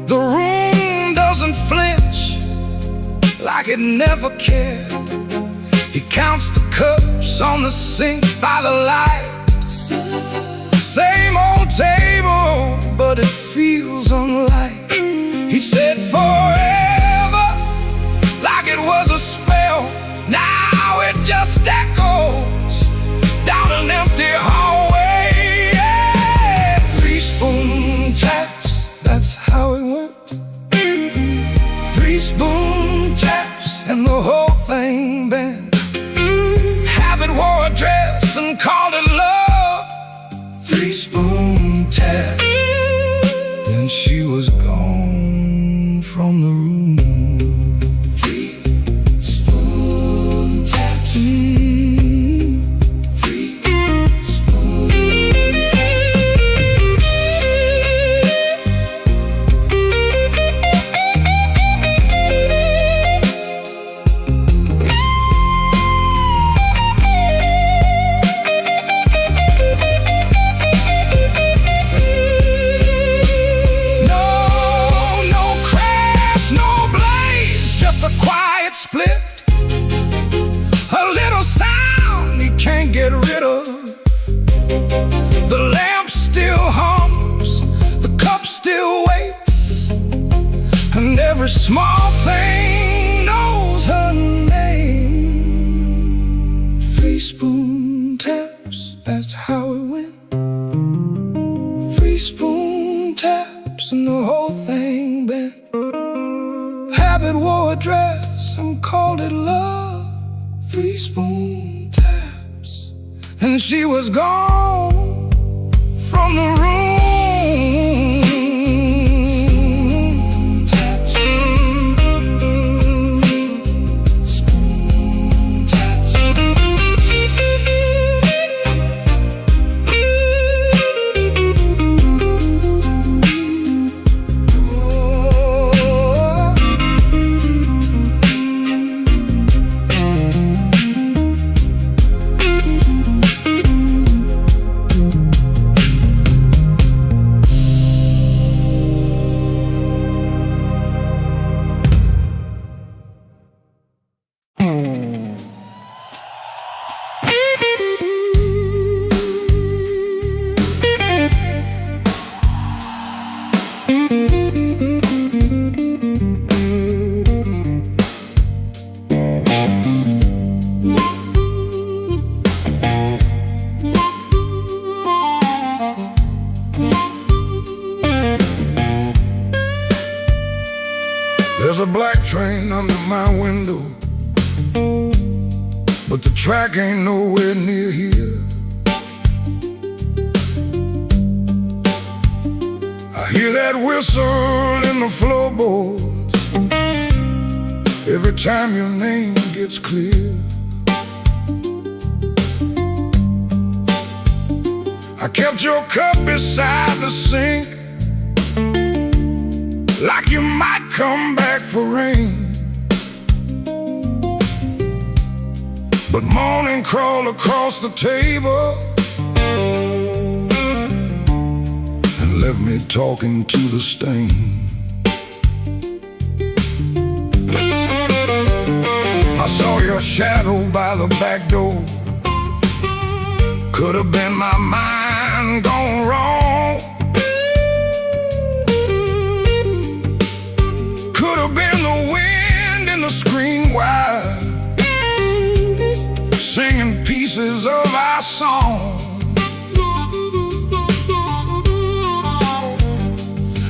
The room doesn't flinch like it never cared. He counts the cups on the sink by the light. Same old table, but it feels unlike. He said forever, like it was a spell. Now it just echoes down an empty hallway. Yeah. 3 spoon taps, that's how it went. 3 spoon taps and the whole thing bent. Habit wore a dress and called it love. 3 spoon taps, then she was gone from the room. 3 spoon taps. 3 spoon taps. A quiet split, a little sound he can't get rid of. The lamp still hums, the cup still waits, and every small thing knows her name. 3 spoon taps, that's how it went. 3 spoon taps and the whole thing bent. Habit wore a dress and called it love. 3 spoon taps, and she was gone from the room. Spoon taps. There's a black train under my window, but the track ain't nowhere near here. I hear that whistle in the floorboards every time your name gets clear. I kept your cup beside the sink, like you might come back for rain. But morning crawled across the table and left me talking to the stain. I saw your shadow by the back door. Could have been my mind gone wrong. Could have been the wind in the screen wire, singing pieces of our song.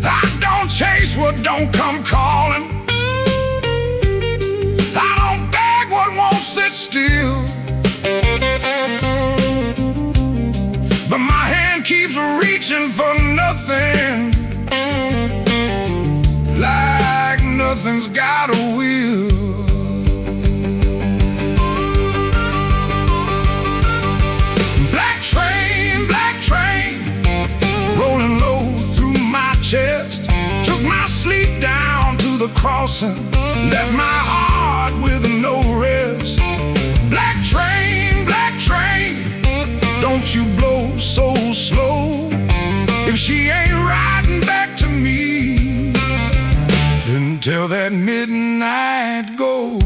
I don't chase what don't come calling. I don't beg what won't sit still. But my hand keeps reaching for nothing, like nothing's got a will. Black train, rolling low through my chest, took my sleep down to the crossing, left my heart with no rest. Black train, don't you blow so slow. If she ain't riding back to me, until that midnight goes.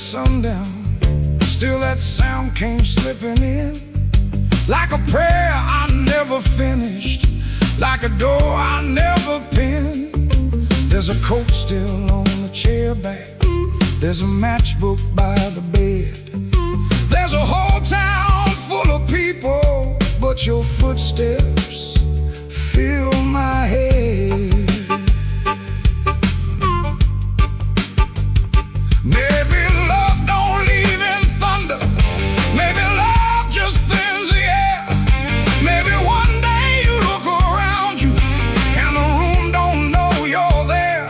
sundown, still that sound came slipping in, like a prayer I never finished, like a door I never pinned. There's a coat still on the chair back, there's a matchbook by the bed, there's a whole town full of people, but your footsteps fill my head. Maybe love don't leave in thunder, maybe love just thins the air. Maybe one day you look around you and the room don't know you're there.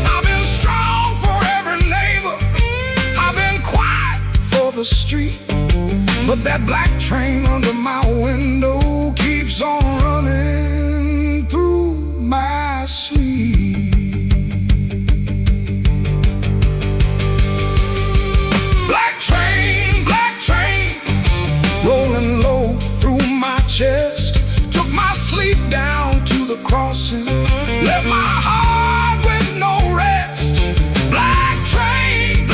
I've been strong for every neighbor, I've been quiet for the street, but that black train under my window keeps on running through my sleep. Rolling low through my chest, took my sleep down to the crossing, left my heart with no rest. Black train,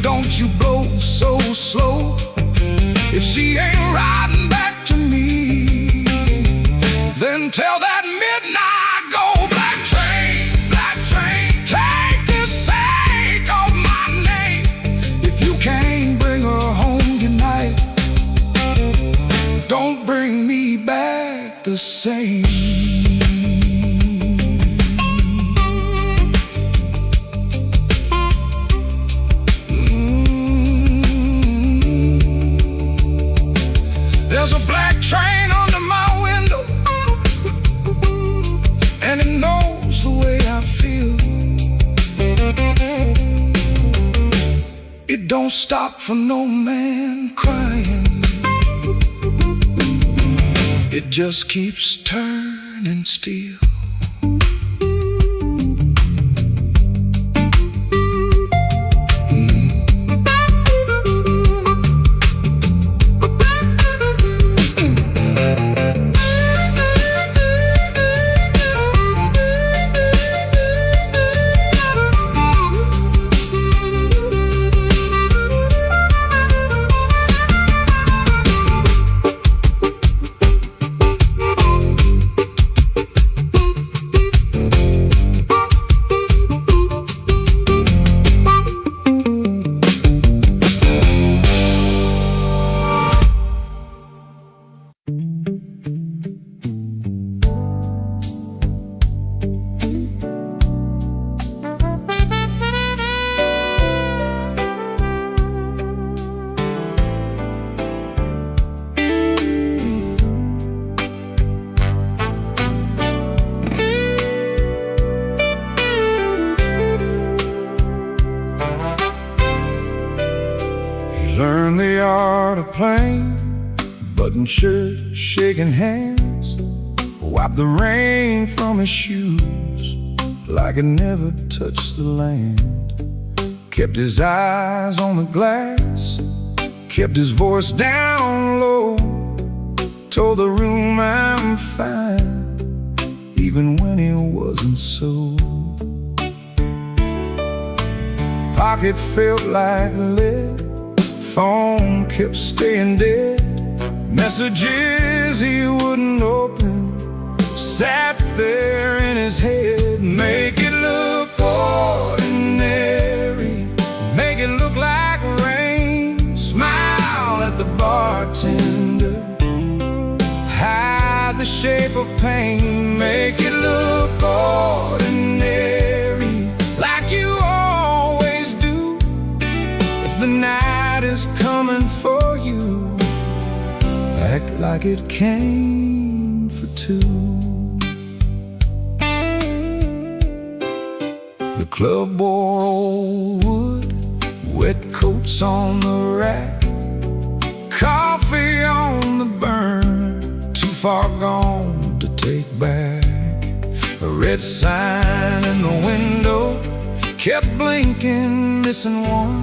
don't you blow so slow. If she ain't riding back to me, then tell that midnight go. Black train, take the sake of my name. If you can't bring her home tonight, don't bring me back the same. There's a black train under my window, and it knows the way I feel. It don't stop for no man crying, it just keeps turning steel. Learn the art of playing, button shirt, shaking hands, wipe the rain from his shoes like it never touched the land. Kept his eyes on the glass, kept his voice down low, told the room I'm fine, even when he wasn't so. Pocket felt like lead, phone kept staying dead, messages he wouldn't open sat there in his head. Make it look ordinary, make it look like rain, smile at the bartender, hide the shape of pain. Make it look ordinary, like you always do. If the night is coming for you, act like it came for two. The club wore old wood, wet coats on the rack, coffee on the burner, too far gone to take back. A red sign in the window kept blinking, missing one,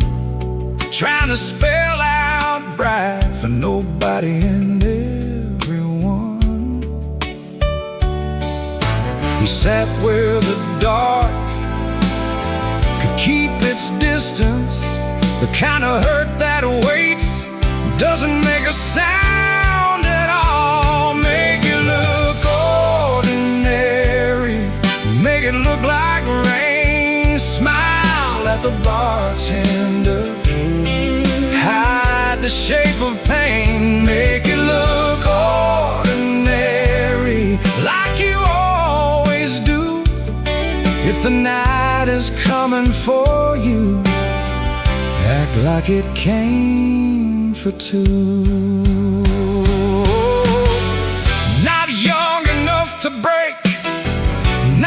trying to spell out bright for nobody and everyone. He sat where the dark could keep its distance. The kind of hurt that waits doesn't make a sound at all. Make it look ordinary, make it look like rain. Smile at the bartender, hide the shape of pain. Make it look ordinary, like you always do. If the night is coming for you, act like it came for two. Not young enough to break,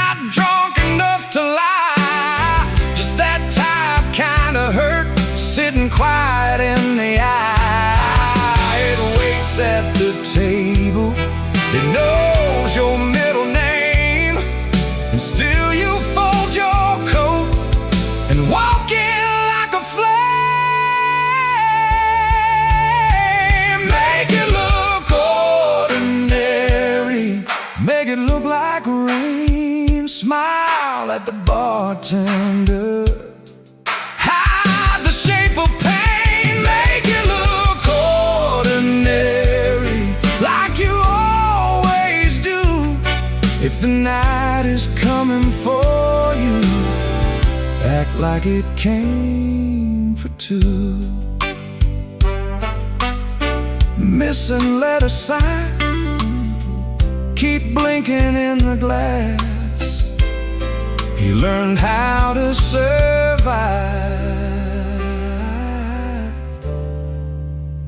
not drunk enough to lie, just that type kind of hurt, sitting quiet in the eye. It waits at the table, it knows your middle name, and still you fold your coat and walk in like a flame. Make it look ordinary, make it look like rain. Smile at the bartender, hide the shape of pain. Make it look ordinary, like you always do. If the night is coming for you, act like it came for two. Missing letter sign, keep blinking in the glass. He learned how to survive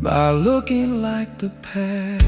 by looking like the past.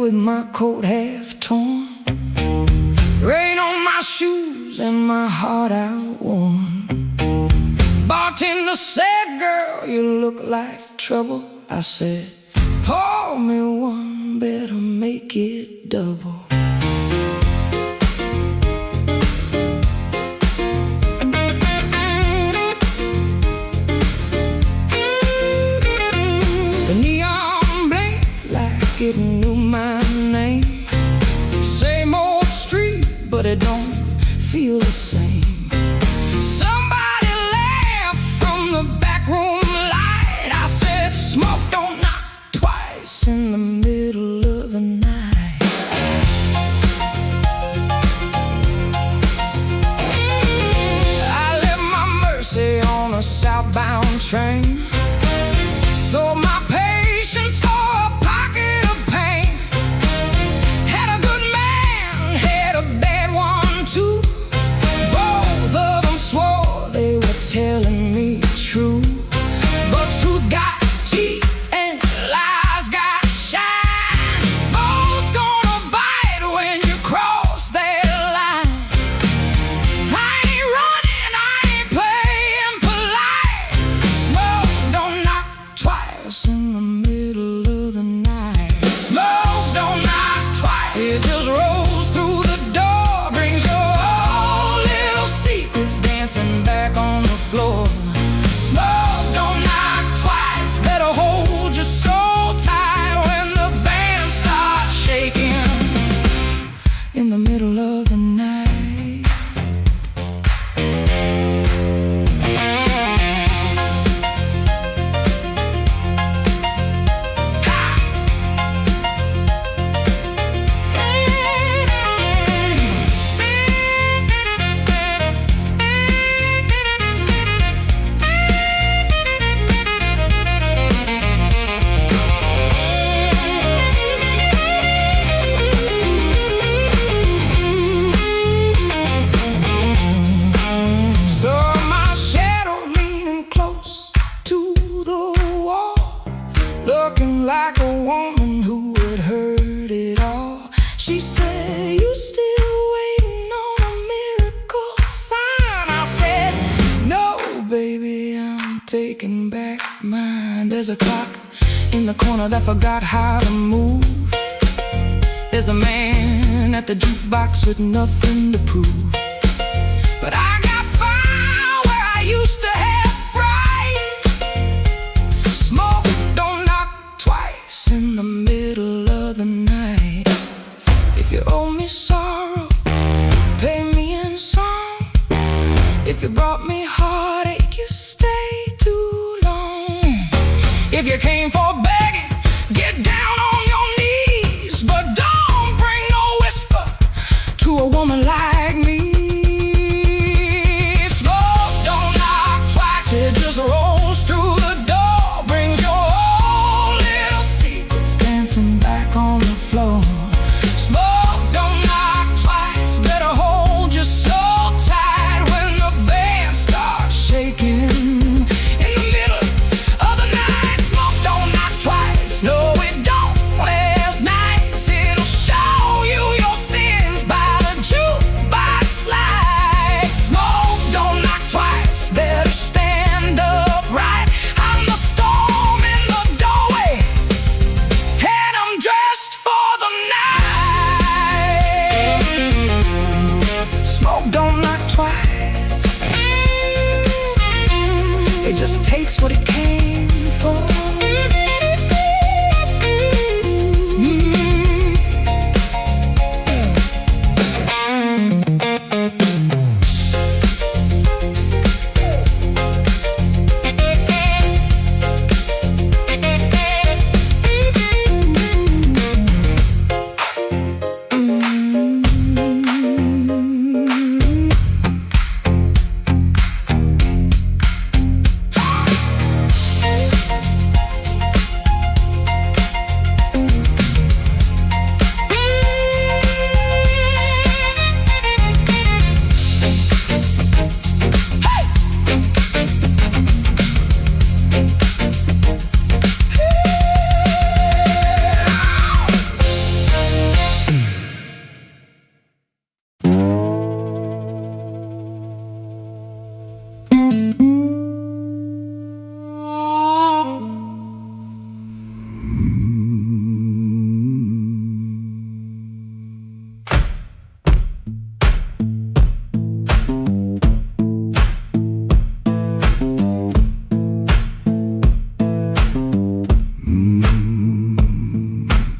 With my coat half torn, rain on my shoes and my heart outworn. Bartender said, girl, you look like trouble. I said, pour me one, better make it double. The neon blinked like it knew my name. Same old street, but it don't feel the same. Somebody laughed from the back room light. I said, smoke don't knock twice in the middle of the night. I left my Mercy on a southbound train, sold my patience for a pocket of pain. Had a good man, had a bad one too. Both of them swore they were telling me true, but truth got teeth and lies got shine. like a woman who had heard it all. She said, "You still waiting on a miracle sign?" I said, "No, baby, I'm taking back mine." There's a clock in the corner that forgot how to move. There's a man at the jukebox with nothing to prove. But I got fire where I used to have fright. Smoke don't knock twice in the middle of the night. If you owe me sorrow, pay me in song. If you brought me heartache, you stay too long. If you came for begging, get down on your knees. But don't bring no whisper to a woman like me. Smoke don't knock twice, it just rolls through the door. Brings your old little secrets dancing back on the floor. Smoke don't knock twice, better hold your soul tight when the band starts shaking. In the middle of the night, smoke don't knock twice, no it don't. Last night, it'll show you your sins by the jukebox light. Smoke don't knock twice, better stand upright. I'm the storm in the doorway, and I'm dressed for the night. Smoke don't knock twice, it just takes what it came for.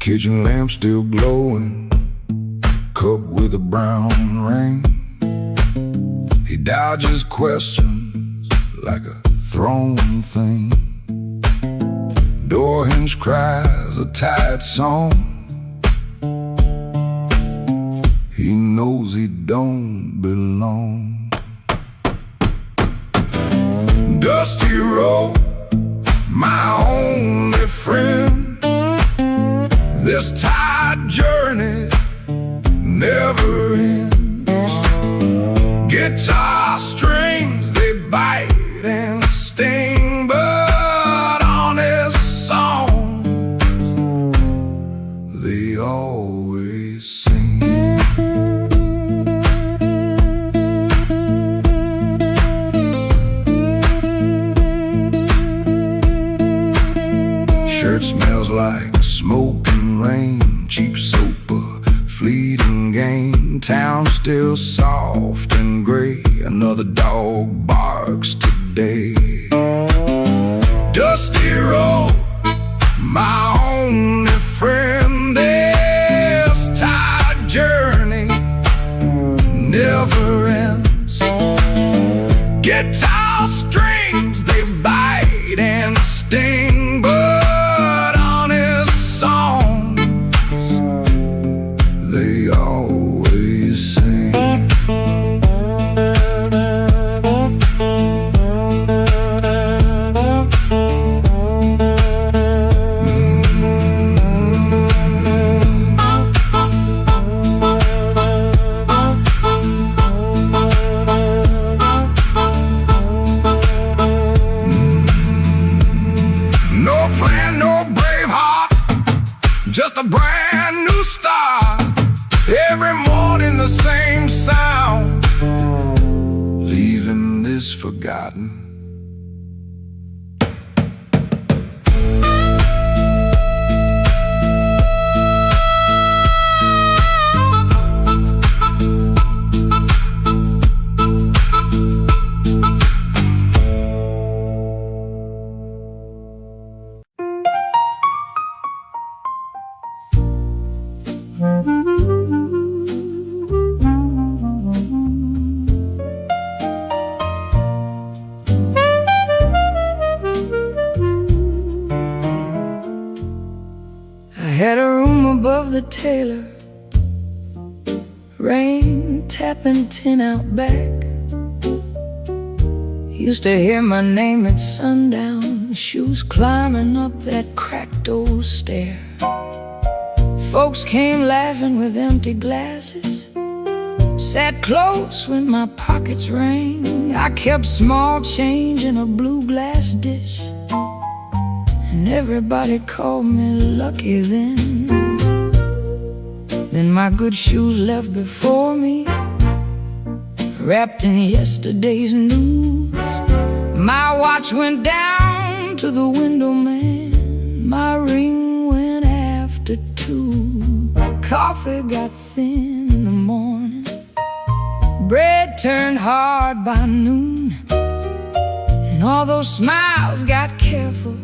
Kitchen lamp still glowing, cup with a brown ring. He dodges questions like a thrown thing. Door hinge cries a tired song. He knows he don't belong. Dusty road, my only friend. This tired journey never ends. Guitar strings, they bite and sting, but honest songs, they always sing. Shirt smells like smoke and rain, cheap soap, a fleeting game. Town still soft and gray, another dog barks today. Dusty road, my only friend. This tired journey never ends. Guitar strings, they bite and sting, but honest songs, they always sing. just a brand new start. Every morning the same sound, leaving this forgotten. Had a room above the tailor, rain tapping tin out back. Used to hear my name at sundown, shoes climbing up that cracked old stair. Folks came laughing with empty glasses, sat close when my pockets rang. I kept small change in a blue glass dish, and everybody called me lucky then. Then my good shoes left before me, wrapped in yesterday's news. My watch went down to the window man, my ring went after 2. Coffee got thin in the morning, bread turned hard by noon, and all those smiles got careful,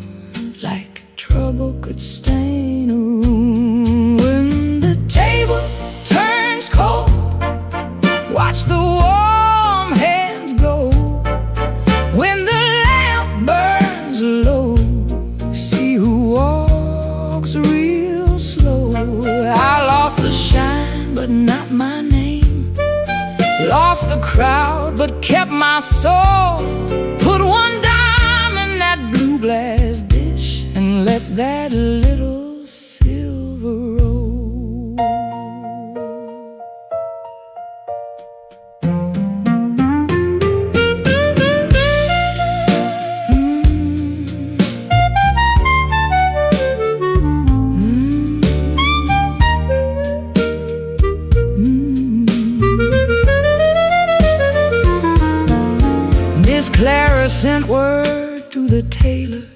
like trouble could stain a room. When the table turns cold, watch the warm hands go. When the lamp burns low, see who walks real slow. I lost the shine, but not my name. Lost the crowd, but kept my soul. Put one dime in that blue glass dish, and let that little silver roll. Miss Clara sent word to the tailor,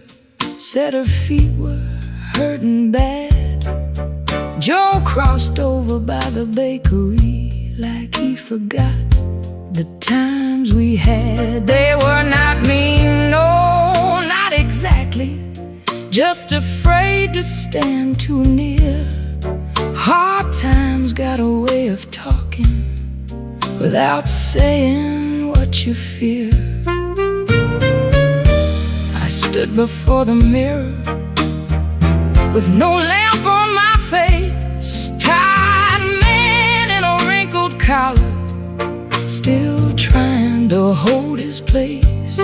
said her feet were hurting bad. Joe crossed over by the bakery like he forgot the times we had. They were not mean, no, not exactly, just afraid to stand too near. Hard times got a way of talking without saying what you fear. I stood before the mirror with no lamp on my face, tired man in a wrinkled collar, still trying to hold his place.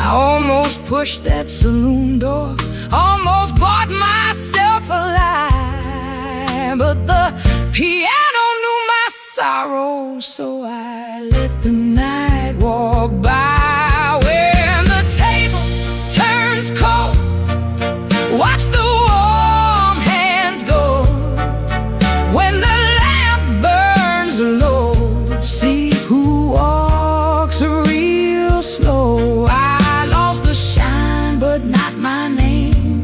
I almost pushed that saloon door, almost bought myself a lie, but the piano knew my sorrow, so I let the night walk by. When the table turns cold, watch the warm hands go. When the lamp burns low, see who walks real slow. I lost the shine, but not my name.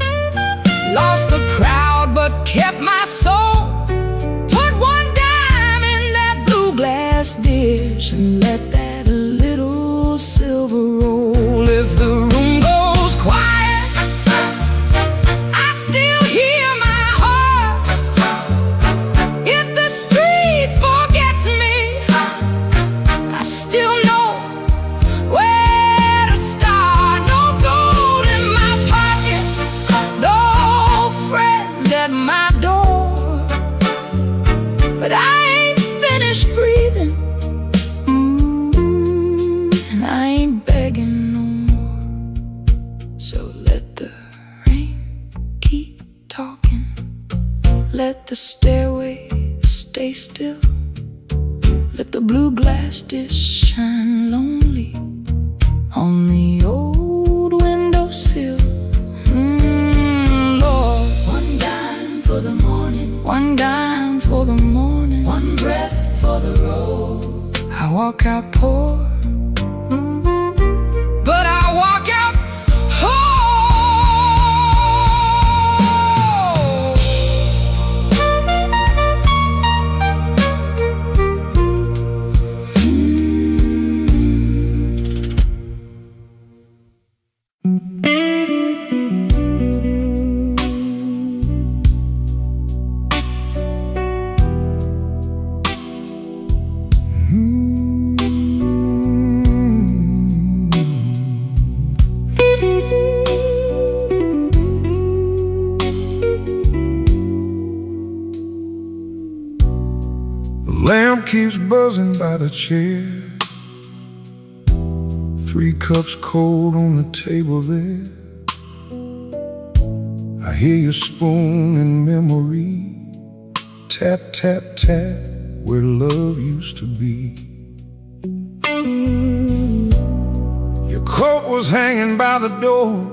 Lost the crowd, but kept my soul. Put one dime in that blue glass dish, and let that little silver roll. If the room goes quiet, I still hear my heart. If the street forgets me, I still know where to start. No gold in my pocket, no friend at my door, but I ain't finished breathing, and I ain't begging no more. So let the rain keep talking, let the stairway stay still, let the blue glass dish shine lonely on the old windowsill. Lord, one walk out poor, but I walk out whole. Lamp keeps buzzing by the chair, 3 cups cold on the table there. I hear your spoon in memory, tap, tap, tap, where love used to be. Your coat was hanging by the door.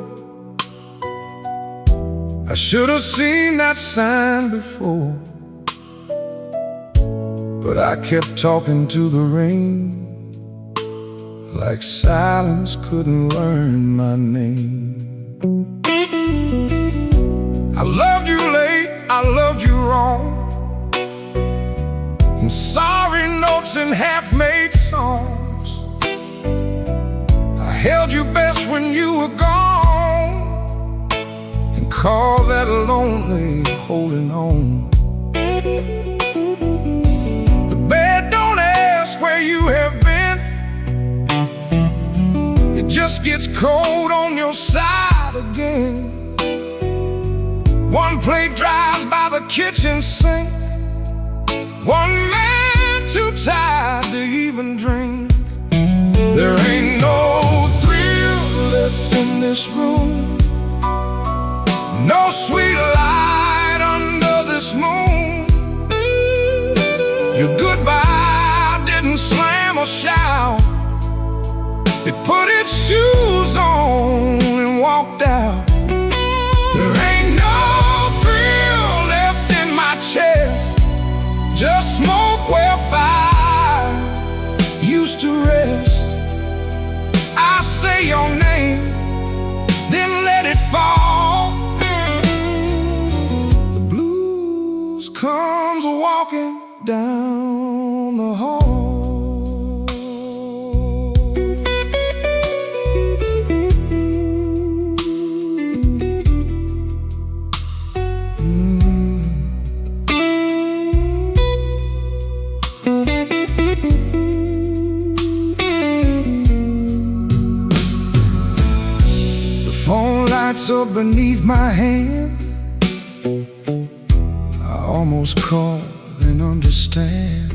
I should have seen that sign before, but I kept talking to the rain, like silence couldn't learn my name. I loved you late, I loved you wrong, in sorry notes and half-made songs. I held you best when you were gone, and called that lonely holding on. Where you have been, it just gets cold on your side again. One plate dries by the kitchen sink, one man too tired to even drink. There ain't no thrill left in this room, no sweet light under this moon. Your goodbye slam or shout, it put its shoes on and walked out. There ain't no thrill left in my chest, just smoke where fire used to rest. I say your name, then let it fall. The blues comes walking down the hall. Up beneath my hand, I almost call then understand.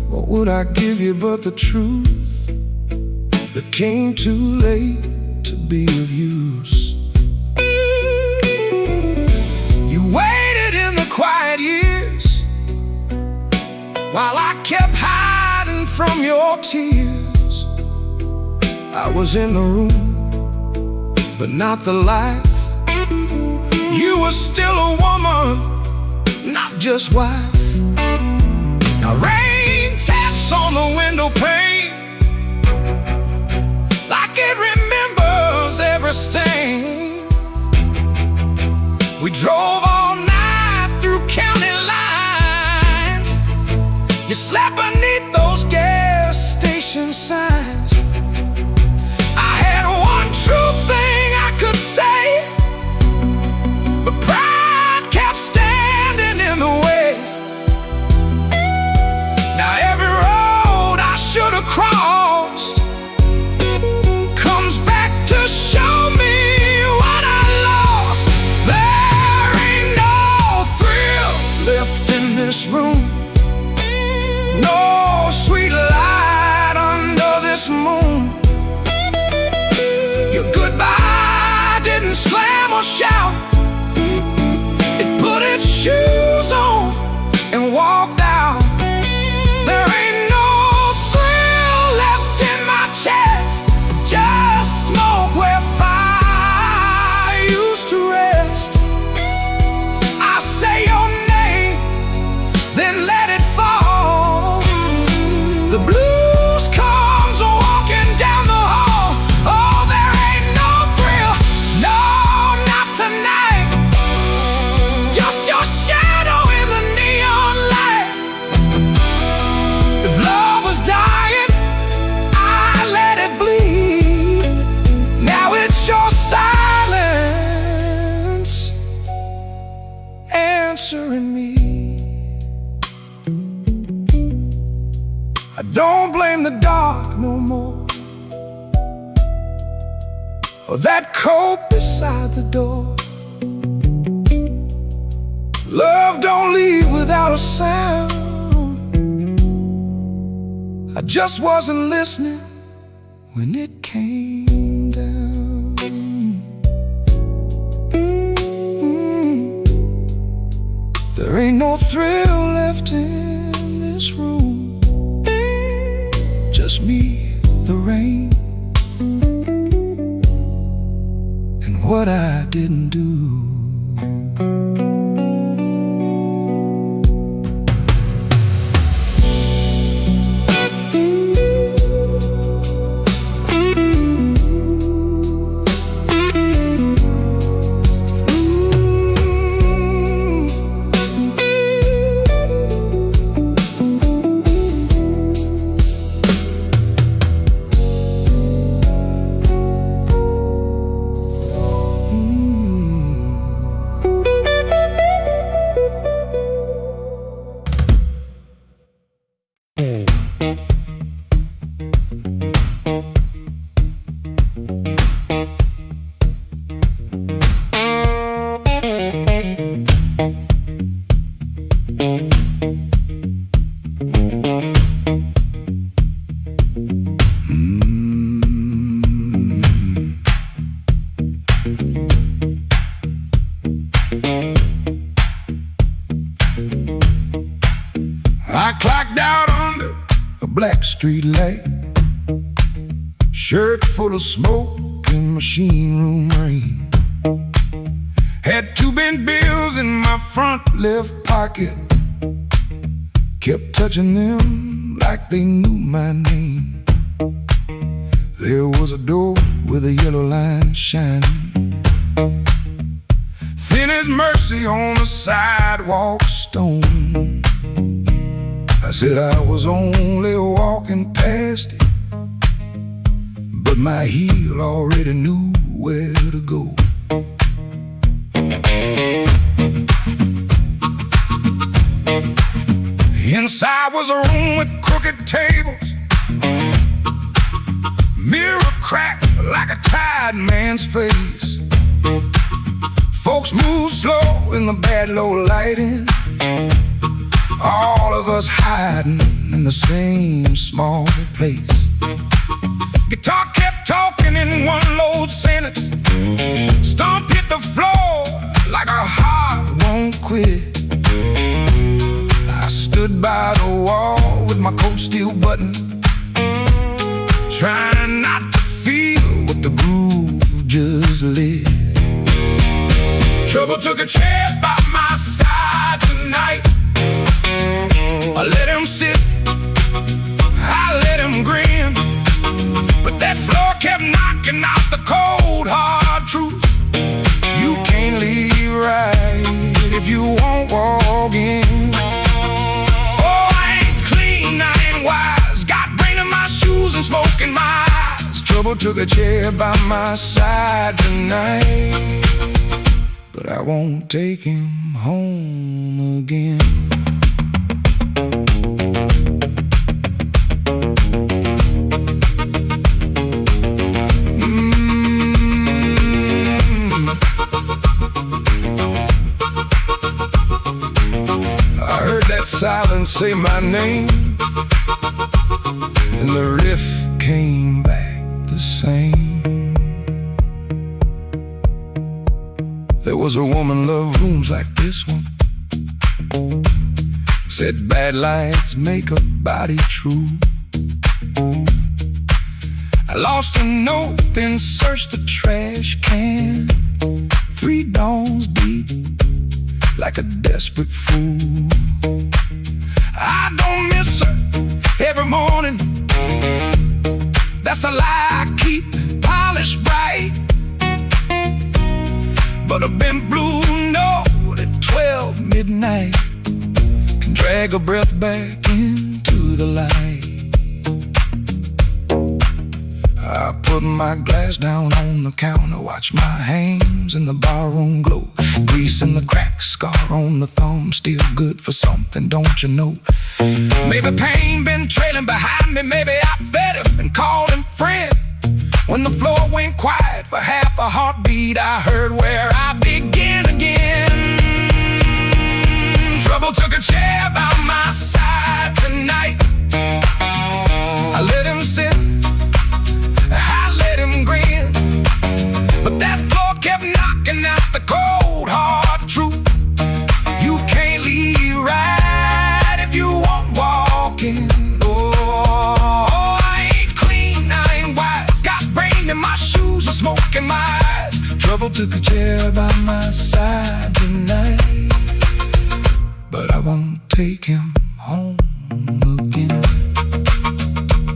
What would I give you but the truth that came too late to be of use? You waited in the quiet years while I kept hiding from your tears. I was in the room, but not the life. You were still a woman, not just wife. Now rain taps on the window pane, like it remembers every stain. We drove all night through county lines. You slept beneath those gas station signs. I had one true thing I could say, but pride kept standing in the way. Now every road I should have crossed comes back to show me what I lost. There ain't no thrill left in this room, no sweet light under this moon. Your goodbye didn't slam or shout, it put its shoes on and walked out. There ain't no thrill left in my chest, just smoke where fire used to rest. I say your name, then let it fall. answering me. I don't blame the dark no more, or that coat beside the door. Love don't leave without a sound. I just wasn't listening when it came down. There ain't no thrill left in this room, just me, the rain, and what I didn't do. I clocked out under a black street light, shirt full of smoke and machine room rain. Had 2 bent bills in my front left pocket, kept touching them like they knew my name. There was a door with a yellow line shining, thin as mercy on the sidewalk stone. I said I was only walking past it, but my heel already knew where to go. Inside was a room with crooked tables, mirror cracked like a tired man's face. Folks moved slow in the bad low lighting, all of us hiding in the same small place. Guitar kept talking in one load sentence, stomp hit the floor like a heart won't quit. I stood by the wall with my coat still buttoned, trying not to feel what the groove just lit. Trouble took a chair by my side tonight. I let him sit, I let him grin, but that floor kept knocking out the cold hard truth. You can't leave right if you won't walk in. Oh, I ain't clean, I ain't wise, got brain in my shoes and smoke in my eyes. Trouble took a chair by my side tonight, but I won't take him home again. Silence say my name, and the riff came back the same. There was a woman loved rooms like this one, said bad lights make a body true. I lost a note, then searched the trash can, 3 dawns deep like a desperate fool. I don't miss her every morning, that's the lie I keep polished bright. But a bent blue note at 12 midnight can drag a breath back into the light. I put my glass down on the counter, watch my hands in the barroom glow, Grease in the crack, scar on the thumb, still good for something, don't you know? Maybe pain been trailing behind me, maybe I fed him and called him friend. When the floor went quiet for half a heartbeat, I heard where I begin again. Trouble took a chair by my side tonight. I let him sit, I let him grin, but that floor kept knocking out the cold hard truth. You can't leave right if you won't walk in. My shoes are smoking my eyes. Trouble took a chair by my side tonight, but I won't take him home again.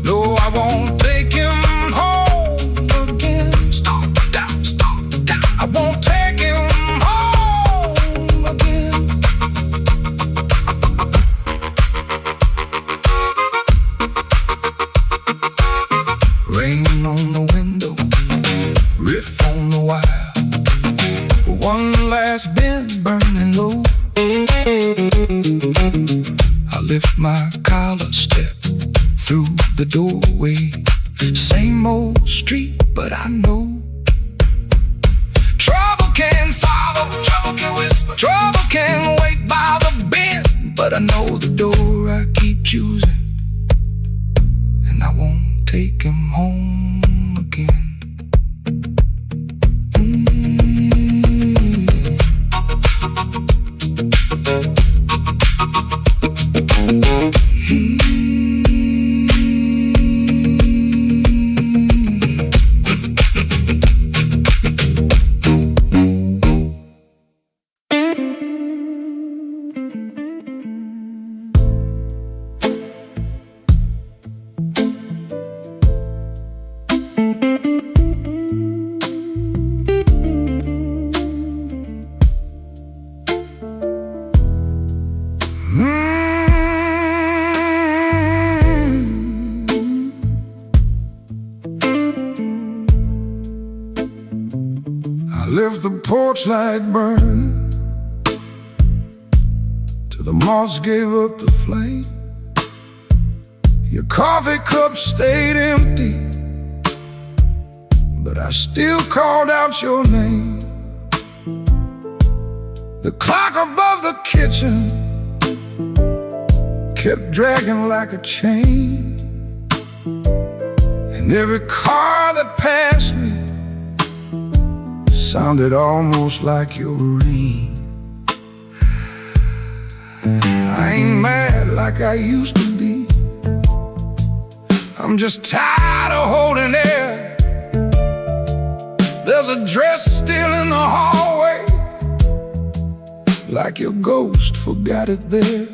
No, I won't take him home again. Stop, down, I won't take him home again. Rain on the window, riff on the wire, one last bend burning low. I lift my collar, step through the doorway. Same old street, but I know trouble can follow, trouble can whisper, trouble can wait by the bend. But I know the door I keep choosing, and I won't take him home again. Left the porch light burning till the moss gave up the flame. Your coffee cup stayed empty, but I still called out your name. The clock above the kitchen kept dragging like a chain, and every car that passed me sounded almost like your ring. I ain't mad like I used to be, I'm just tired of holding air. There's a dress still in the hallway, like your ghost forgot it there.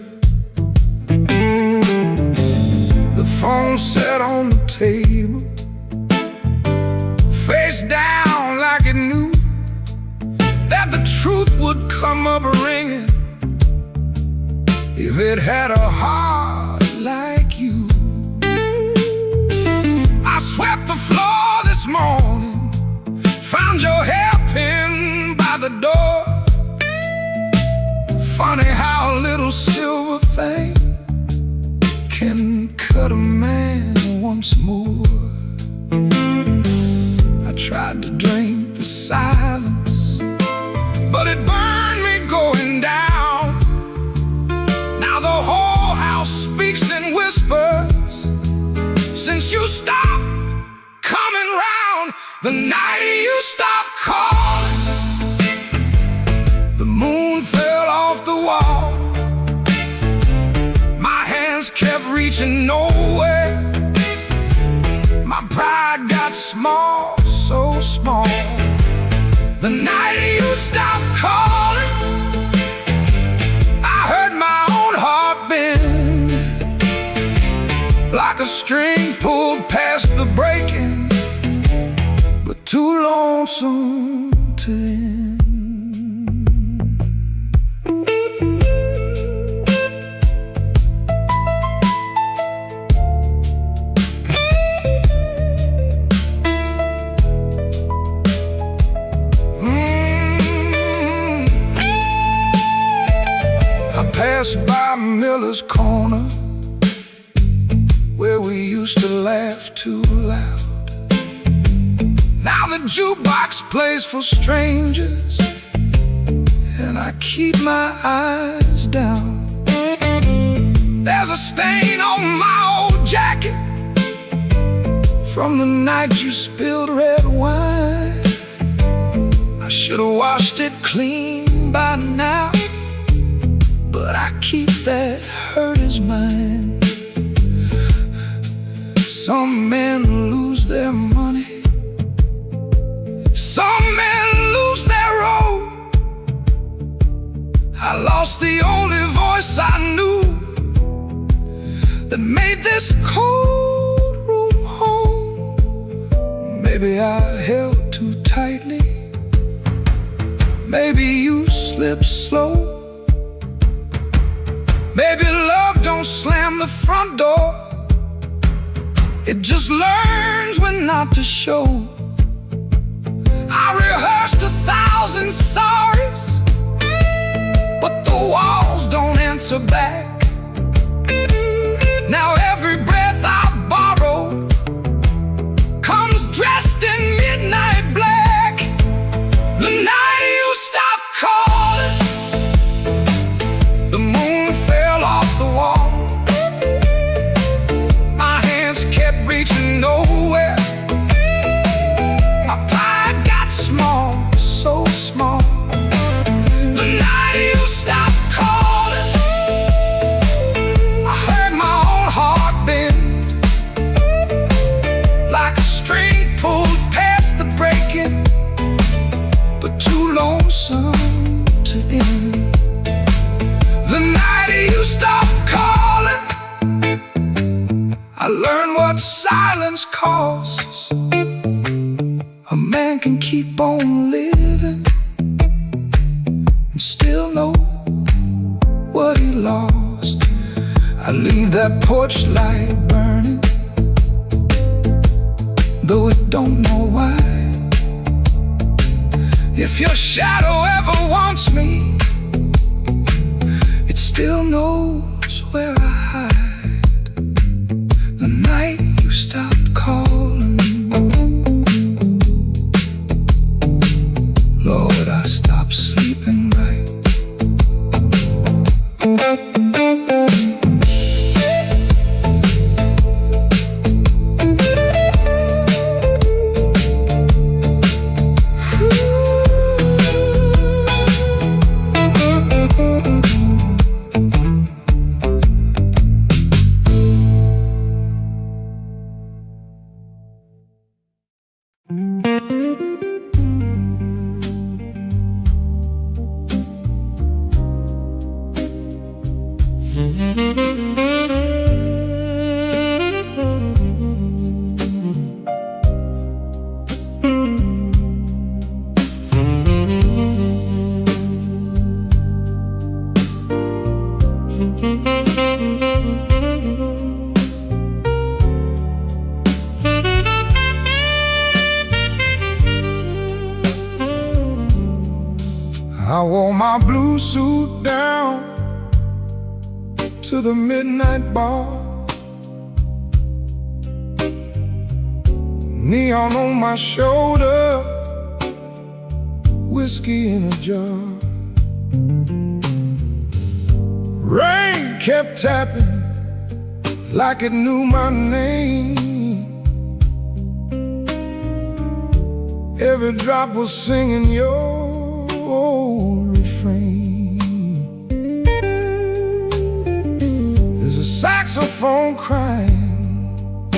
The phone sat on the table, face down like it knew that the truth would come up ringing if it had a heart like you. I swept the floor this morning, found your hairpin by the door. Funny how a little silver thing can cut a man once more. I tried to drink the silence, but it burned me going down. Now the whole house speaks in whispers since you stopped coming round. The night you stopped calling, the moon fell off the wall. My hands kept reaching nowhere, my pride got small, so small. The night you stopped calling, I heard my own heart bend, like a string pulled past the breaking, but too lonesome to end. desk by Miller's Corner, where we used to laugh too loud. Now the jukebox plays for strangers, and I keep my eyes down. There's a stain on my old jacket from the night you spilled red wine. I should have washed it clean by now, but I keep that hurt as mine. Some men lose their money, some men lose their road. I lost the only voice I knew that made this cold room home. Maybe I held too tightly, maybe you slipped slow. Maybe love don't slam the front door, it just learns when not to show. I rehearsed 1,000 sorries, but the walls don't answer back. Now every breath I borrow comes dressed in midnight black. The night you stopped calling, the moon fell off the wall. My hands kept reaching nowhere. My pride got small, so small. The night you stopped calling, I heard my own heart bend, like a string pulled past the breaking, but too lonesome to end. The night you stopped calling, I learned what silence costs. A man can keep on living and still know what he lost. I leave that porch light burning, though it don't know why. If your shadow ever wants me, it still knows where I hide. The night you stopped calling, Lord, I stopped sleeping right. I wore my blue suit down to the midnight bar, neon on my shoulder, whiskey in a jar. Rain kept tapping like it knew my name. Every drop was singing your refrain. There's a saxophone crying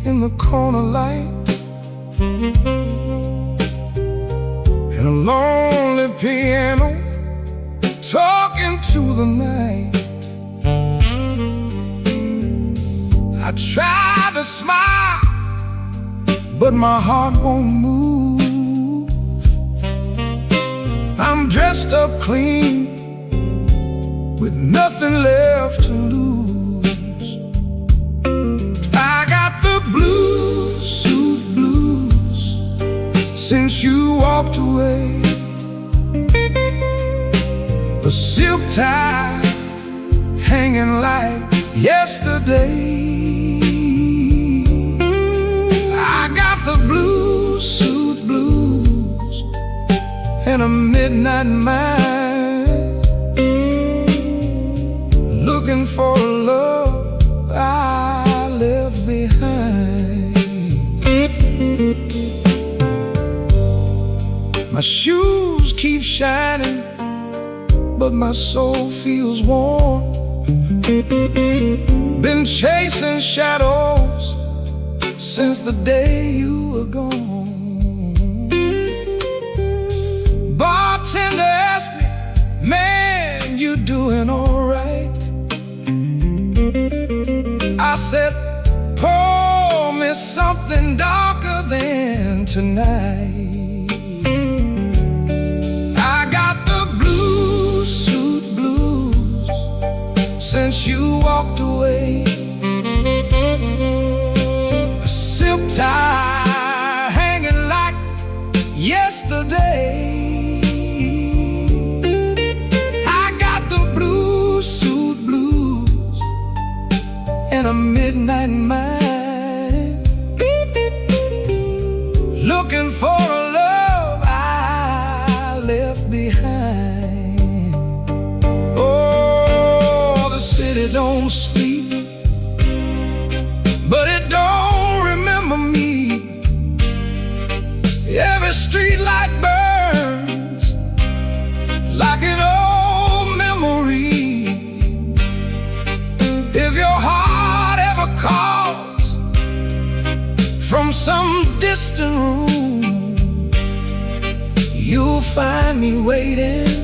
in the corner light, and a lonely piano talking to the night. I try to smile, but my heart won't move. I'm dressed up clean, with nothing left to lose. I got the blue suit blues since you walked away. A silk tie hanging like yesterday. I got the blue suit blues and a midnight mind, looking for a love I left behind. My shoes keep shining, but my soul feels warm. Been chasing shadows since the day you were gone. Bartender asked me, man, you doing alright? I said, pour me something darker than tonight. Since you walked away, a silk tie hanging like yesterday. I got the blue suit blues and a midnight mind, looking for a love I left behind. It don't sleep, but it don't remember me. Every street light burns like an old memory. If your heart ever calls from some distant room, you'll find me waiting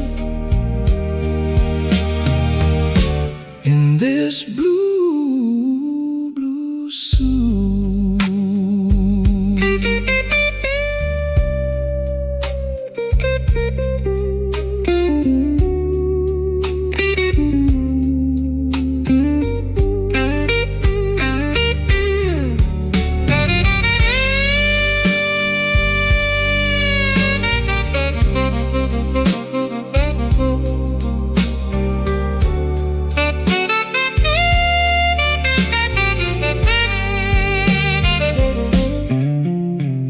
in this blue, blue suit.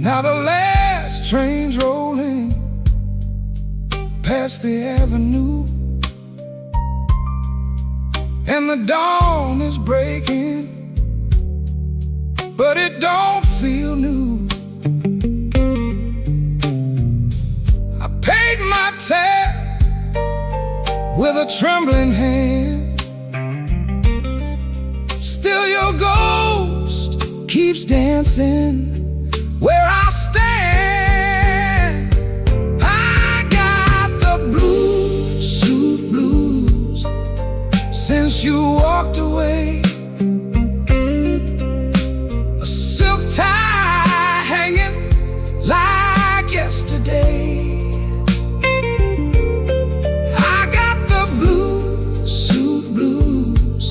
Now the last train's rolling past the avenue, and the dawn is breaking, but it don't feel new. I paid my tab with a trembling hand. Still your ghost keeps dancing where I stand. I got the blue suit blues since you walked away. A silk tie hanging like yesterday. I got the blue suit blues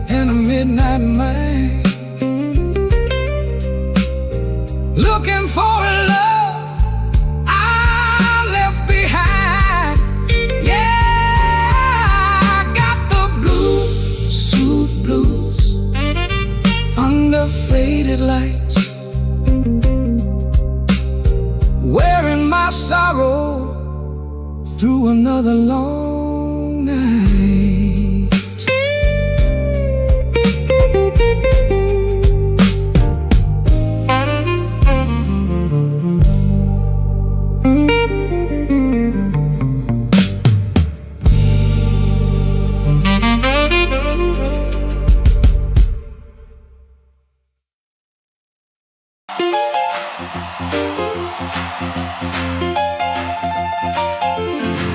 and a midnight mind, looking for a love I left behind. Yeah, I got the blue suit blues under faded lights, wearing my sorrow through another long night.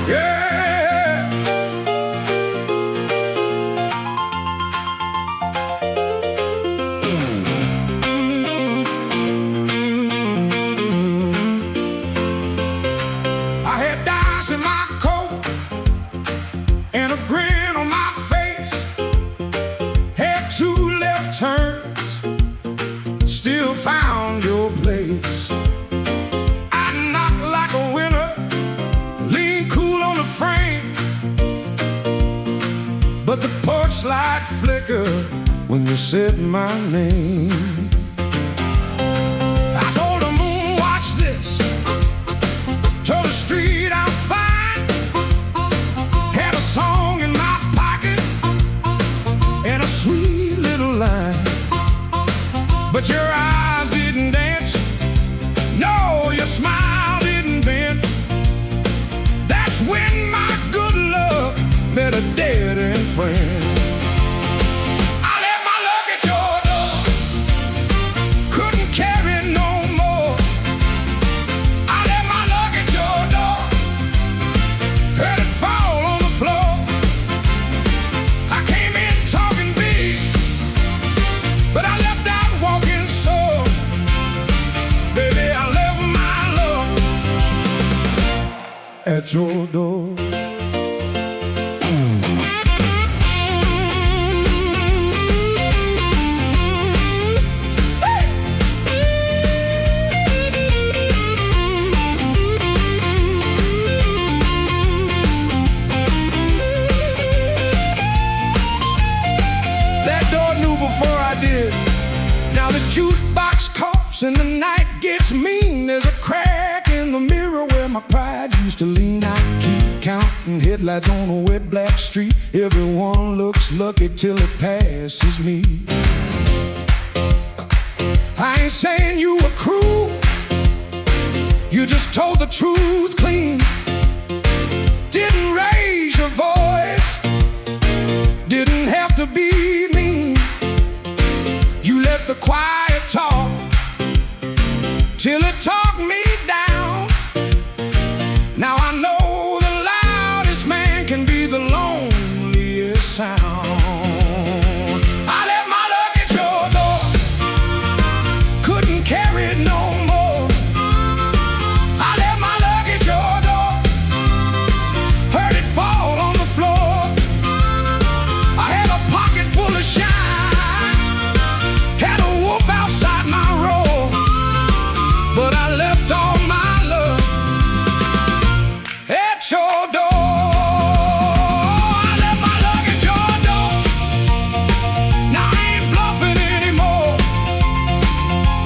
Yeah, but the porch light flicker when you said my name. I told the moon, watch this. Told the street I'm fine. Had a song in my pocket and a sweet little line. But your eyes didn't dance. No, your smile didn't bend. That's when my good luck met a dead-end friend. I left my luck at your door. Couldn't carry no more. I left my luck at your door. Heard it fall on the floor. I came in talking big, but I left out walking slow. Baby, I left my luck at your door. Now the jukebox coughs and the night gets mean. There's a crack in the mirror where my pride used to lean. I keep counting headlights on a wet black street. Everyone looks lucky till it passes me. I ain't saying you were cruel, you just told the truth clean. Didn't raise your voice, didn't have to be mean. You let the quiet talk till it talked me down. Now I know the loudest man can be the loneliest sound. I left my luck at your door. Couldn't carry it no more. I left my luck at your door. Heard it fall on the floor. I had a pocket full of shine. Had a wolf outside my roar, but I left all my love at your door. I left my luck at your door. Now I ain't bluffing anymore.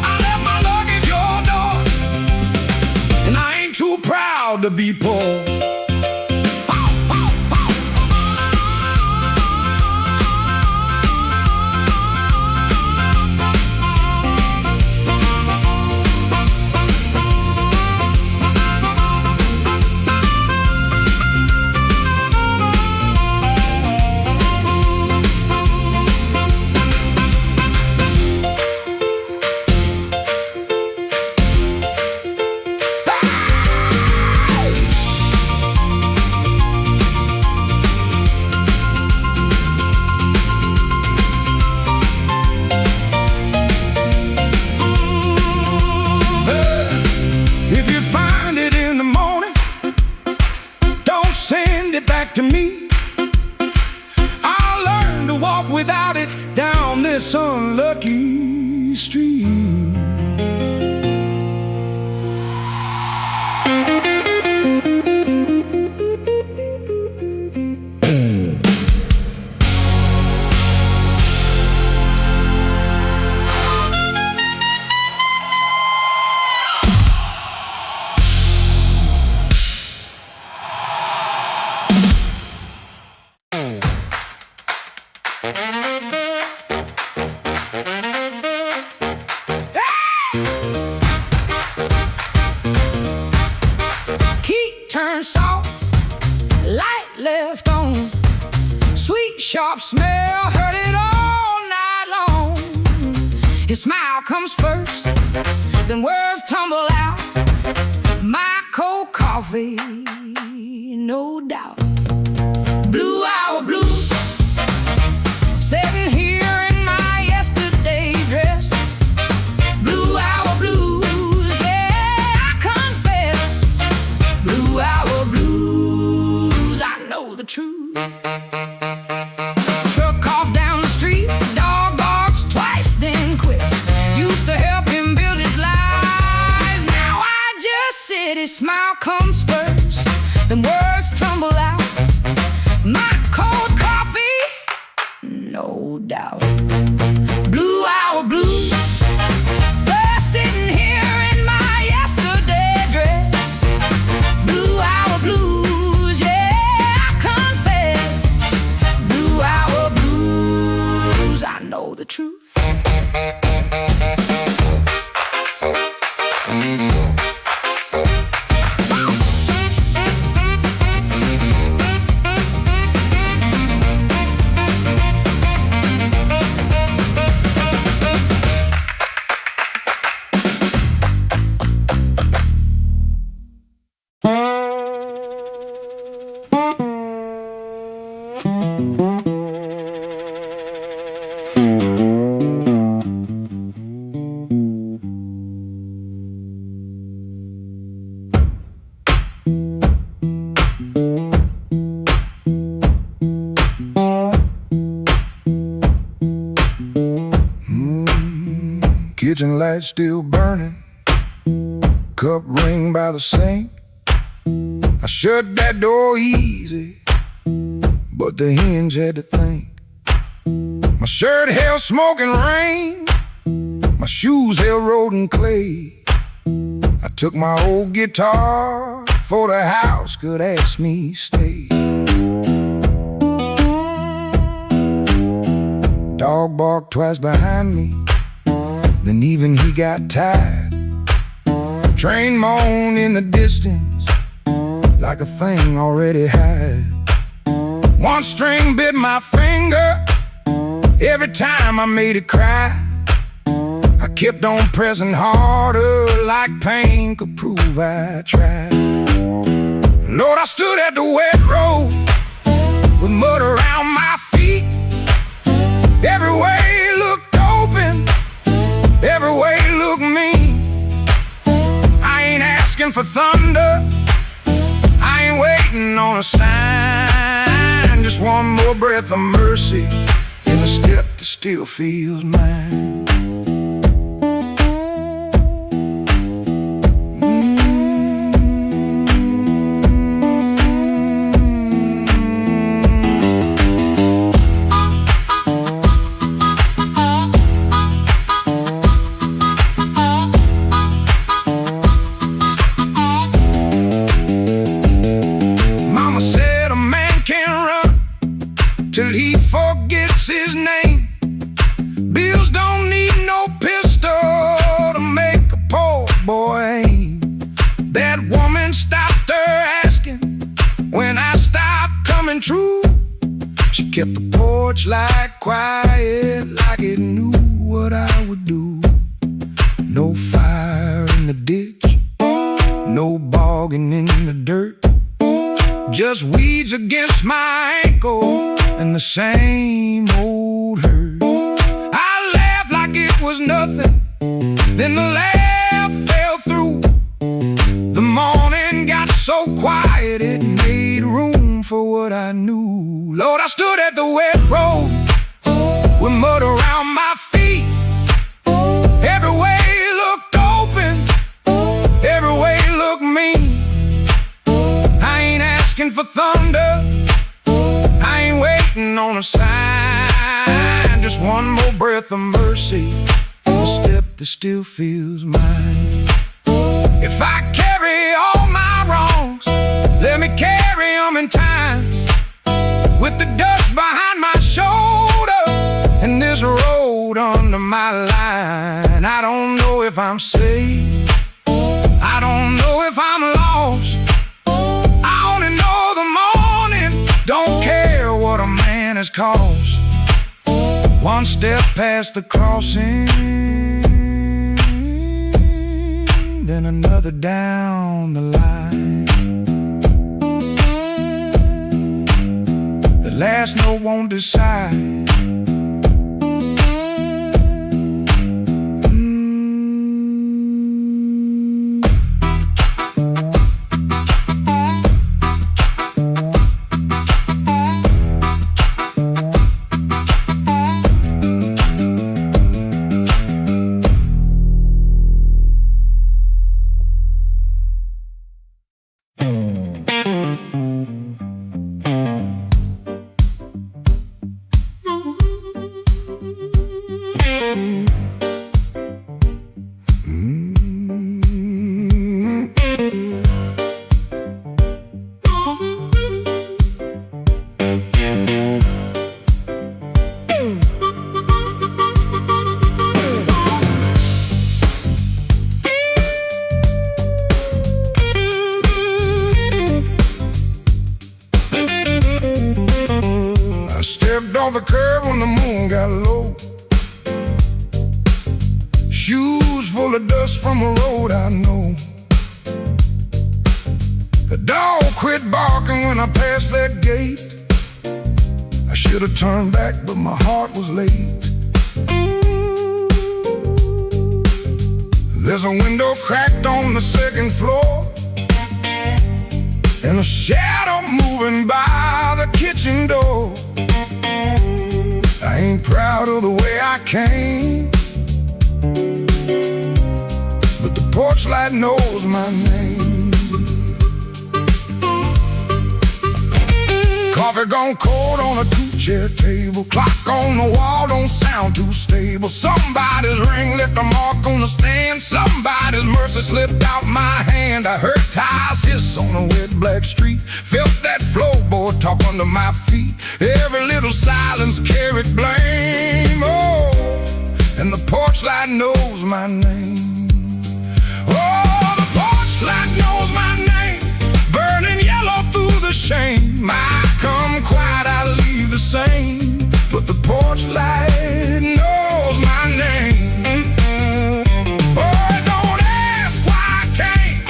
I left my luck at your door, and I ain't too proud to be poor. Back to me. I'll learn to walk without it down this unlucky street. Turned soft, light left on. Sweet, sharp smell, heard it all night long. His smile comes first, then words tumble out. My cold coffee, no doubt. Blue hour blues, sitting here in my yesterday dress. Blue hour blues, yeah, I confess. Blue hour blues, I know the truth. Truck off down the street, dog barks twice, then quits. Used to help him build his lies. Now I just sit, his smile comes first, then words tumble out. My cold coffee, Kitchen light still burning, cup ring by the sink. I shut that door easy, but the hinge had to think. My shirt held smoke and rain, my shoes held road and clay. I took my old guitar, for the house could ask me stay. Dog barked twice behind me, then even he got tired. Train moaned in the distance like a thing already had. One string bit my finger every time I made it cry. I kept on pressing harder like pain could prove I tried. Lord, I stood at the wet road with mud around my feet. Every way looked open, every way looked mean. I ain't asking for thunder, I ain't waiting on a sign. Just one more breath of mercy in a step that still feels mine. Till he forgets his name. Bills don't need no pistol to make a poor boy aim. That woman stopped her asking when I stopped coming true. She kept the porch light quiet like it knew what I would do. No fire in the ditch, no bogging in the dirt, just weeds against my ankle and the same old hurt. I laughed like it was nothing, then the laugh fell through. The morning got so quiet it made room for what I knew. Lord, I stood at the wet road with mud around my feet. Every way looked open, every way looked mean. I ain't asking for thunder, I ain't waiting on a sign. Just one more breath of mercy, a step that still feels mine. If I carry all my wrongs, let me carry them in time. With the dust behind my shoulder and this road under my line. I don't know if I'm safe, I don't know if I'm lost. I only know the morning don't care what a man has cost. One step past the crossing, then another down the line. The last note won't decide. On the curb when the moon got low, shoes full of dust from a road I know. The dog quit barking when I passed that gate. I should have turned back, but my heart was late. There's a window cracked on the second floor, and a shadow moving by the kitchen door. I ain't proud of the way I came, but the porch light knows my name. Coffee gone cold on a two-chair table. Clock on the wall don't sound too stable. Somebody's ring left a mark on the stand. Somebody's mercy slipped out my hand. I heard tires hiss on a wet black street. Felt that floorboard talk under my feet. Every little silence carried blame. Oh, and the porch light knows my name. Oh, the porch light knows my name. Burning yellow through the shame. I come quiet, I leave the same, but the porch light knows my name. Oh, it don't ask why I came.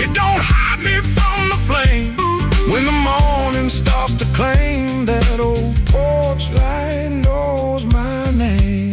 It don't hide me from the flame. When the morning starts to claim, that old porch light knows my name.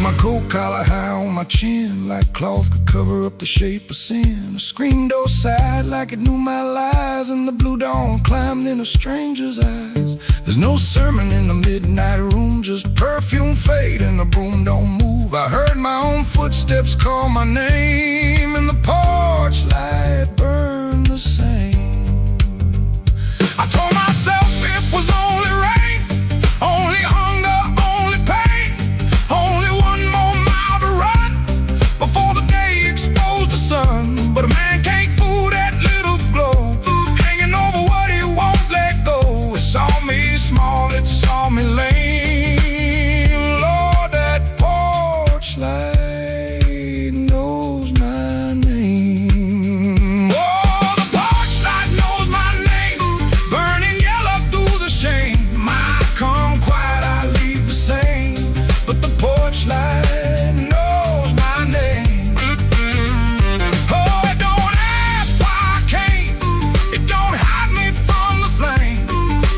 My coat collar high on my chin, like cloth could cover up the shape of sin. A screen door sighed like it knew my lies, and the blue dawn climbed in a stranger's eyes. There's no sermon in the midnight room, just perfume fade and the broom don't move. I heard my own footsteps call my name, and the porch light burned the same. I told myself it was only rain, only hunger, only pain, only one more mile to run before the day exposed the sun. But a man can't fool that little glow, hanging over what he won't let go. It saw me small, it saw me lame. Lord, that porch light knows my name. Oh, the porch light knows my name, burning yellow through the shame. I come quiet, I leave the same, but the porch light knows my name. Oh, it don't ask why I came. It don't hide me from the flame.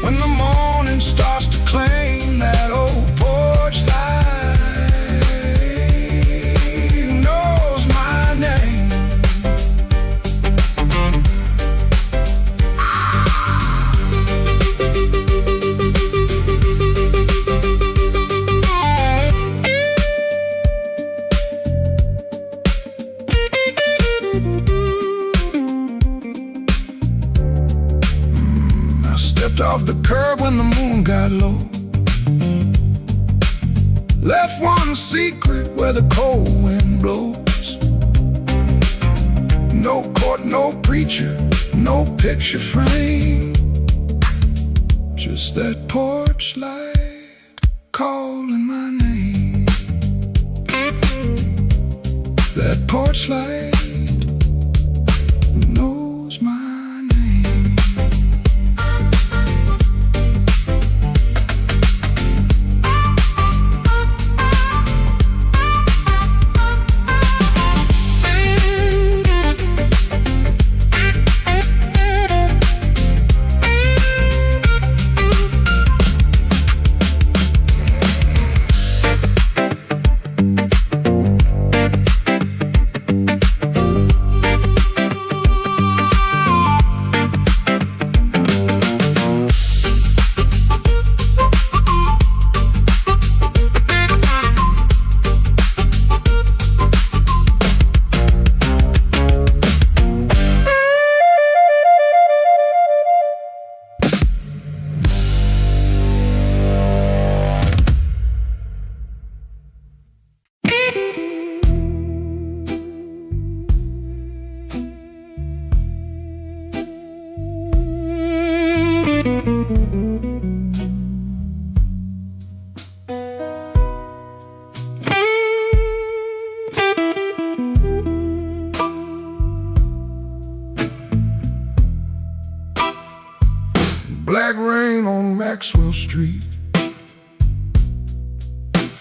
When the morning starts to claim, that old porch light knows my name. I stepped off the curb when the moon got low, left one secret where the cold wind blows. No court, no preacher, no picture frame, just that porch light calling my name. That porch light knows my name.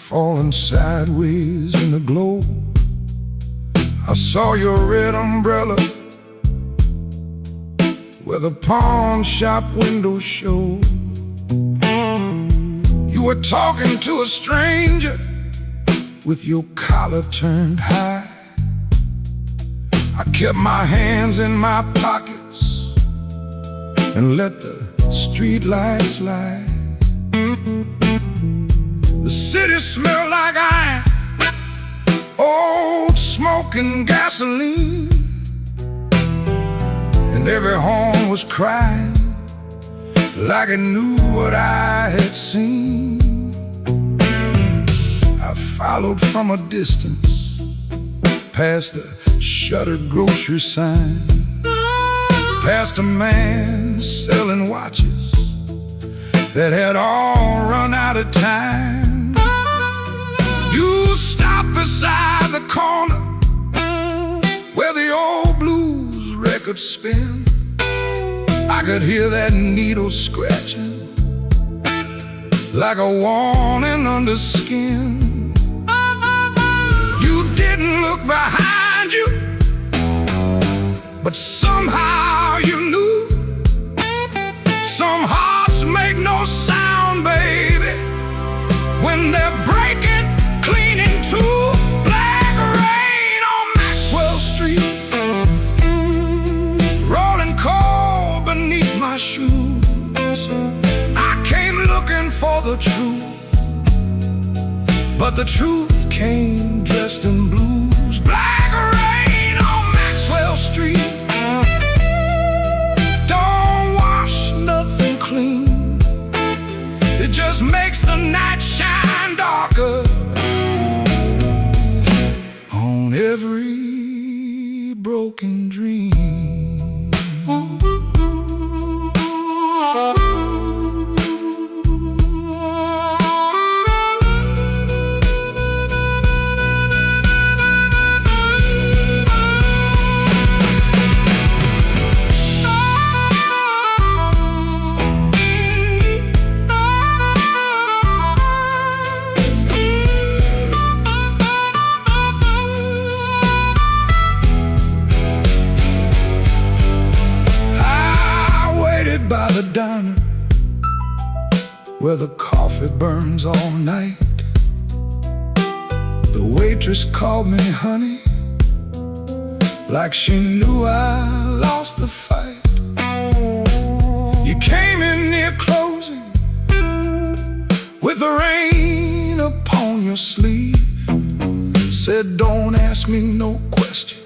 falling sideways in the glow. I saw your red umbrella where the pawn shop window showed. You were talking to a stranger with your collar turned high. I kept my hands in my pockets and let the street lights lie. The city smelled like iron, old smoke and gasoline, and every horn was crying like it knew what I had seen. I followed from a distance past the shuttered grocery sign, past a man selling watches that had all run out of time. You stopped beside the corner where the old blues records spin. I could hear that needle scratching like a warning under skin. You didn't look behind you, but somehow you knew. Some hearts make no sound, baby, when they're breaking clean in two. Black rain on Maxwell Street, rolling cold beneath my shoes. I came looking for the truth, but the truth came dressed in blues. Black rain on Maxwell Street don't wash nothing clean. It just makes the night shine darker on every broken dream. By the diner where the coffee burns all night, the waitress called me honey like she knew I lost the fight. You came in near closing with the rain upon your sleeve, said don't ask me no question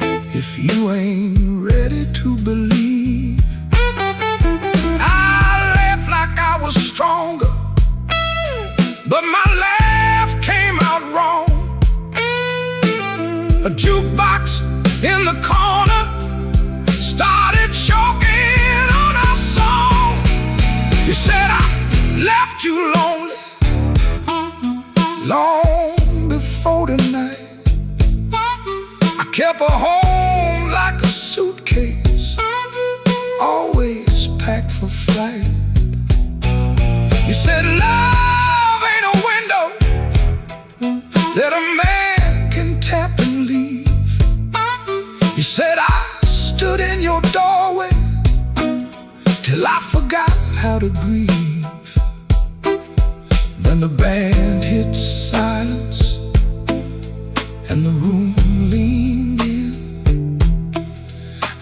if you ain't ready to believe. I was stronger, but my laugh came out wrong. A jukebox in the corner started choking on our song. You said I left you lonely long before the night. I kept her home like a suitcase, always packed for flight. You said love ain't a window that a man can tap and leave. You said I stood in your doorway till I forgot how to grieve. Then the band hit silence and the room leaned in.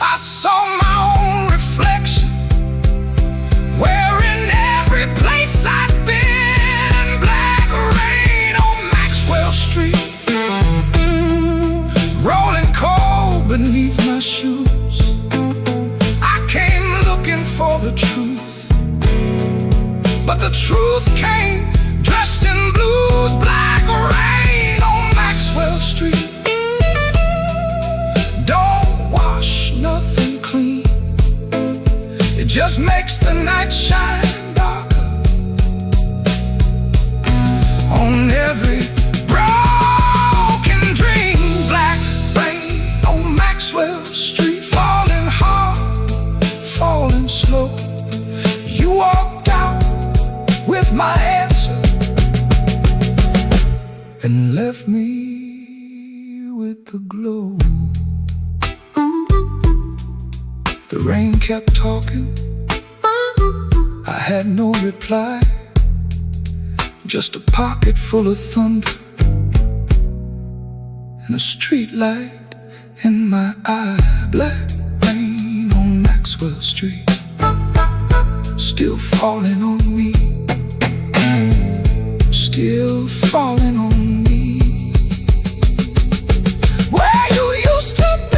I saw my own reflection wearing every place I'd been. Black rain on Maxwell Street, rolling cold beneath my shoes. I came looking for the truth, but the truth came dressed in blues. Black rain on Maxwell Street don't wash nothing clean. It just makes the night shine on every broken dream. Black rain on Maxwell Street, falling hard, falling slow. You walked out with my answer, and left me with the glow. The rain kept talking, I had no reply, just a pocket full of thunder and a street light in my eye. Black rain on Maxwell Street, still falling on me, still falling on me. Where you used to be,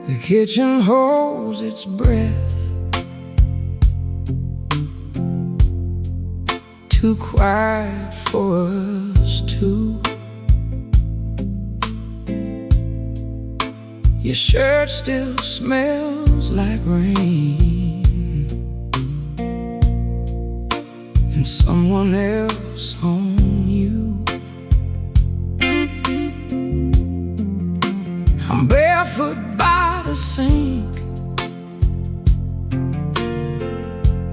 the kitchen holds its breath, too quiet for us two. Your shirt still smells like rain, and someone else on you. I'm barefoot by the sink,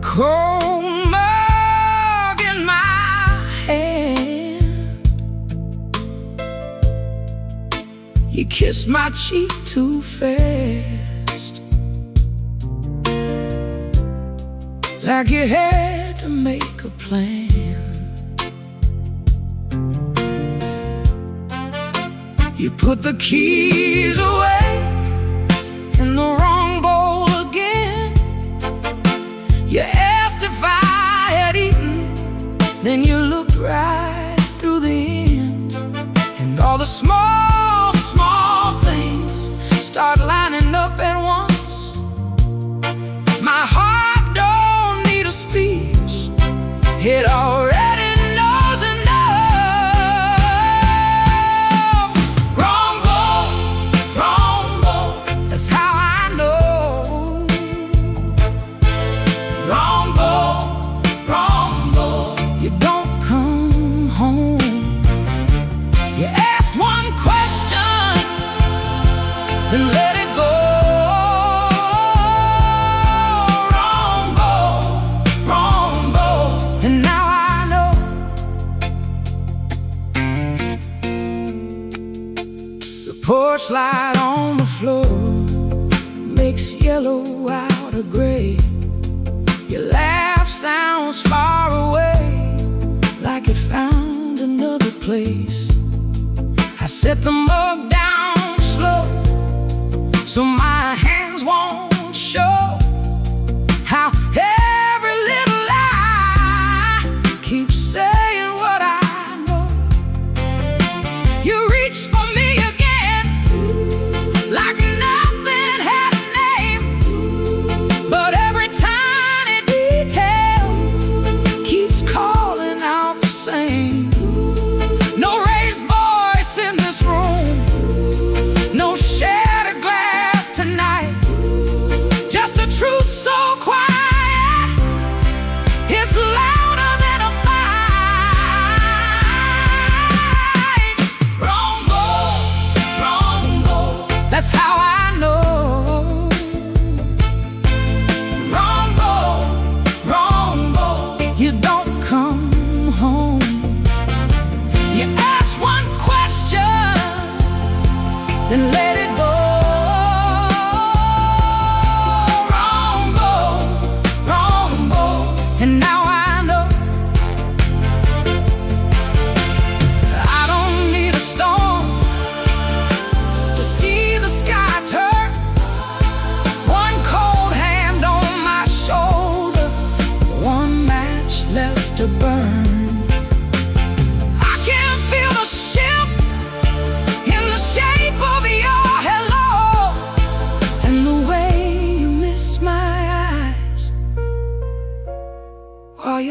cold mug in my hand. You kissed my cheek too fast, like you had to make a plan. You put the keys away in the wrong bowl again. You asked if I had eaten, then you looked right through the end. And all the small, small things start lining up at once. My heart don't need a speech, it already knows enough. Wrong bowl, that's how I know. Wrong bowl, you don't come home. You asked one question, then let it go. Wrong bowl, and now I know. The porch light on the floor makes yellow out of gray. Your laugh sounds far away, like it found another place. I set the mug down slow, so my hands won't show how every little lie keeps saying what I know. You reach for me again, like nothing had a name, but every tiny detail keeps calling out the same. No raised voice in this room, no shattered glass tonight.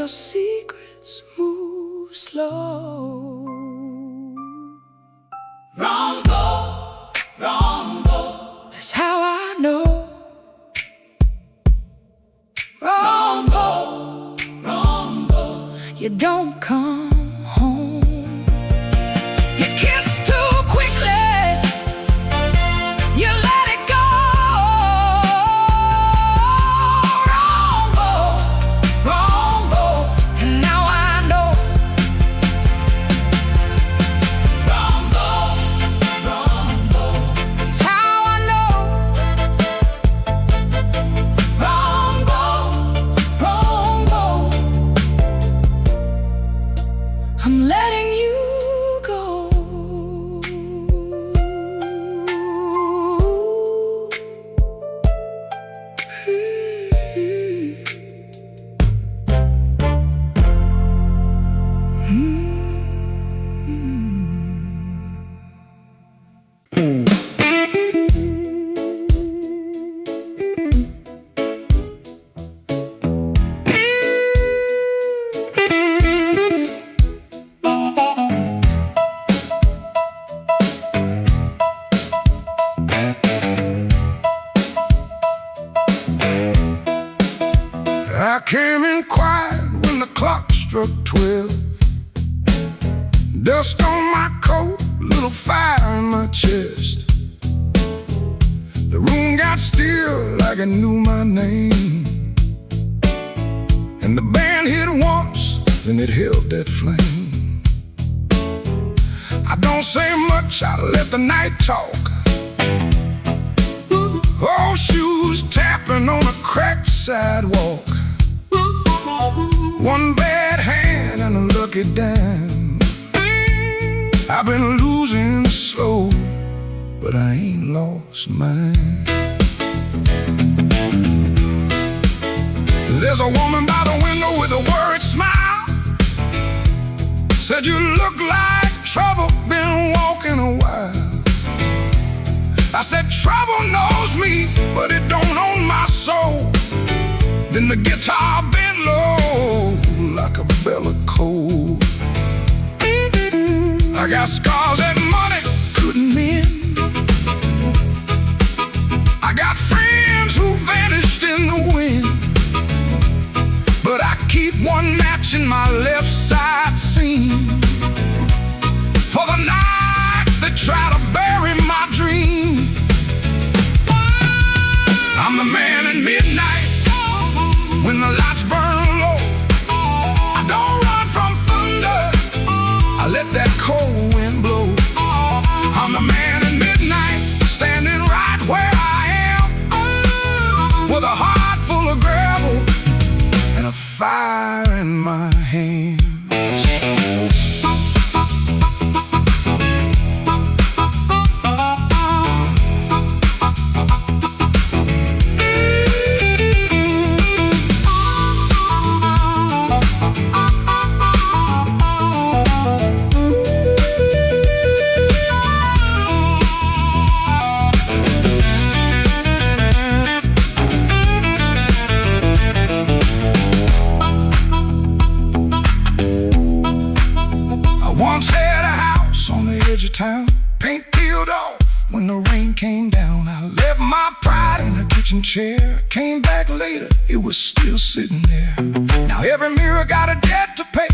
your secrets move slow. Rumble, rumble, that's how I know. Rumble, rumble, you don't come home. You kiss too quickly, you let it go. Rumble, rumble, and now I know. Rumble, rumble, that's how I know. Rumble, rumble, I'm letting you go. I came in quiet when the clock struck 12. Dust on my coat, little fire in my chest. The room got still like it knew my name. And the band hit once, then it held that flame. I don't say much, I let the night talk. Old shoes tapping on a cracked sidewalk. One bad hand and a lucky dime. I've been losing slow, but I ain't lost mine. There's a woman by the window with a worried smile. Said you look like trouble, been walking a while. I said trouble knows me, but it don't own my soul. Then the guitar bent low like a bell of coal. I got scars that money couldn't mend. I got friends who vanished in the wind. But I keep one match in my left side seam for the nights that try to bury my dream. I'm the man at midnight when the lights burn low. I don't run from thunder, I let that cold wind blow. I'm the man at midnight, standing right where I am, with a heart full of gravel and a fire in my hands. Once had a house on the edge of town, paint peeled off when the rain came down. I left my pride in a kitchen chair, came back later, it was still sitting there. Now every mirror got a debt to pay,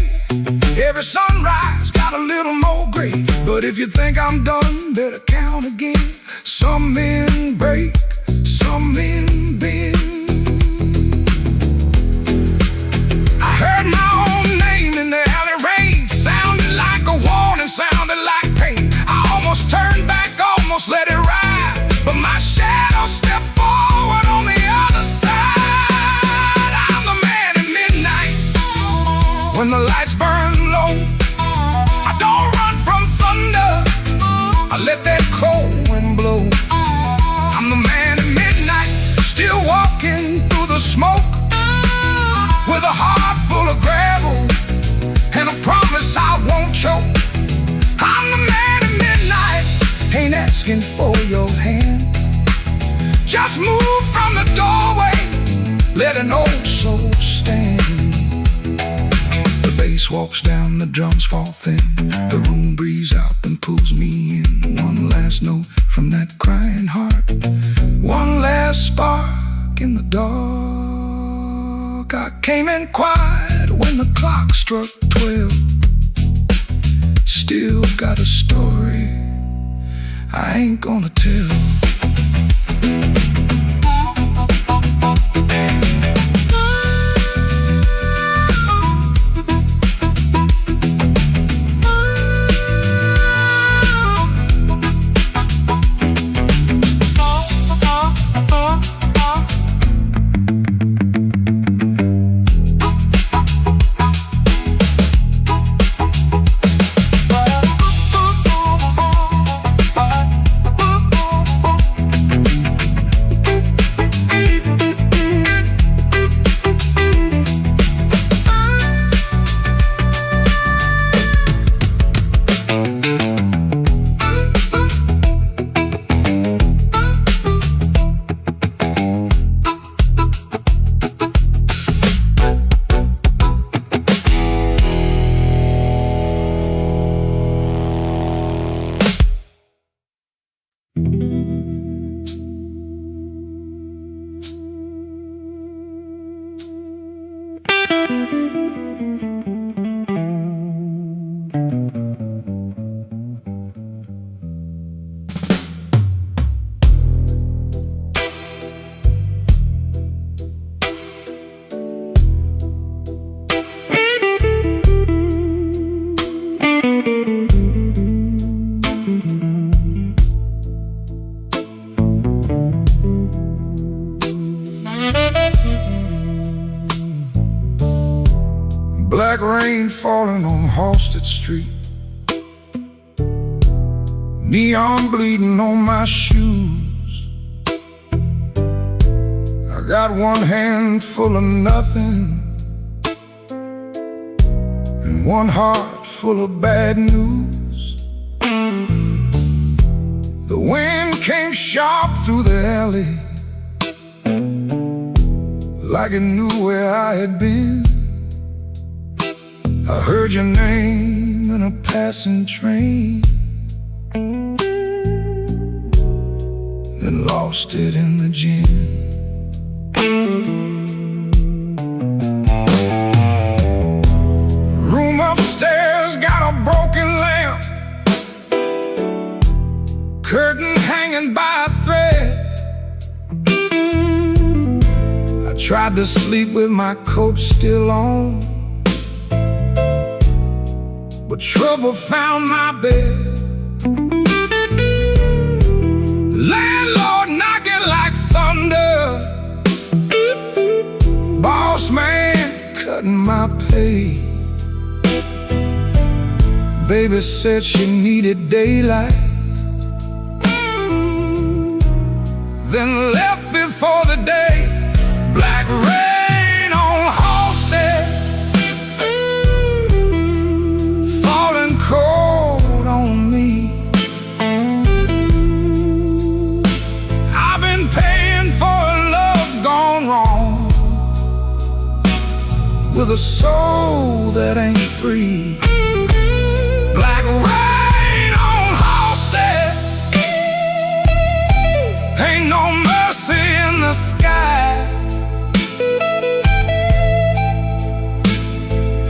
every sunrise got a little more gray. But if you think I'm done, better count again. Some men break, some men bend. I heard my own name in the alley rain, sounded like a warning, sounded like pain. I almost turned back, almost let it ride, but my shadow stepped forward on the other side. I'm the man at midnight when the lights burn low. I don't run from thunder, I let that cold wind blow. I'm the man at midnight, still walking through the smoke, with a heart full of gravel and a promise I won't choke. I'm the man at midnight, ain't asking for your hand. Just move from the doorway, let an old soul stand. bass walks down, the drums fall thin. The room breathes out and pulls me in. One last note from that crying heart, one last spark in the dark. I came in quiet when the clock struck 12. Still got a story I ain't gonna tell. Black rain falling on Halsted Street, neon bleeding on my shoes. I got one hand full of nothing and one heart full of bad news. The wind came sharp through the alley, like it knew where I had been. I heard your name in a passing train, then lost it in the gym. Room upstairs got a broken lamp, curtain hanging by a thread. I tried to sleep with my coat still on, but trouble found my bed. Landlord knocking like thunder, boss man cutting my pay. Baby said she needed daylight, then left before the day. Black rain on Halsted, falling cold on me. I've been paying for a love gone wrong, with a soul that ain't free. Black rain on Halsted, ain't no mercy in the sky.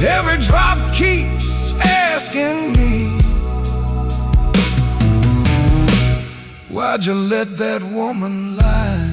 Every drop keeps asking me, why'd you let that woman lie?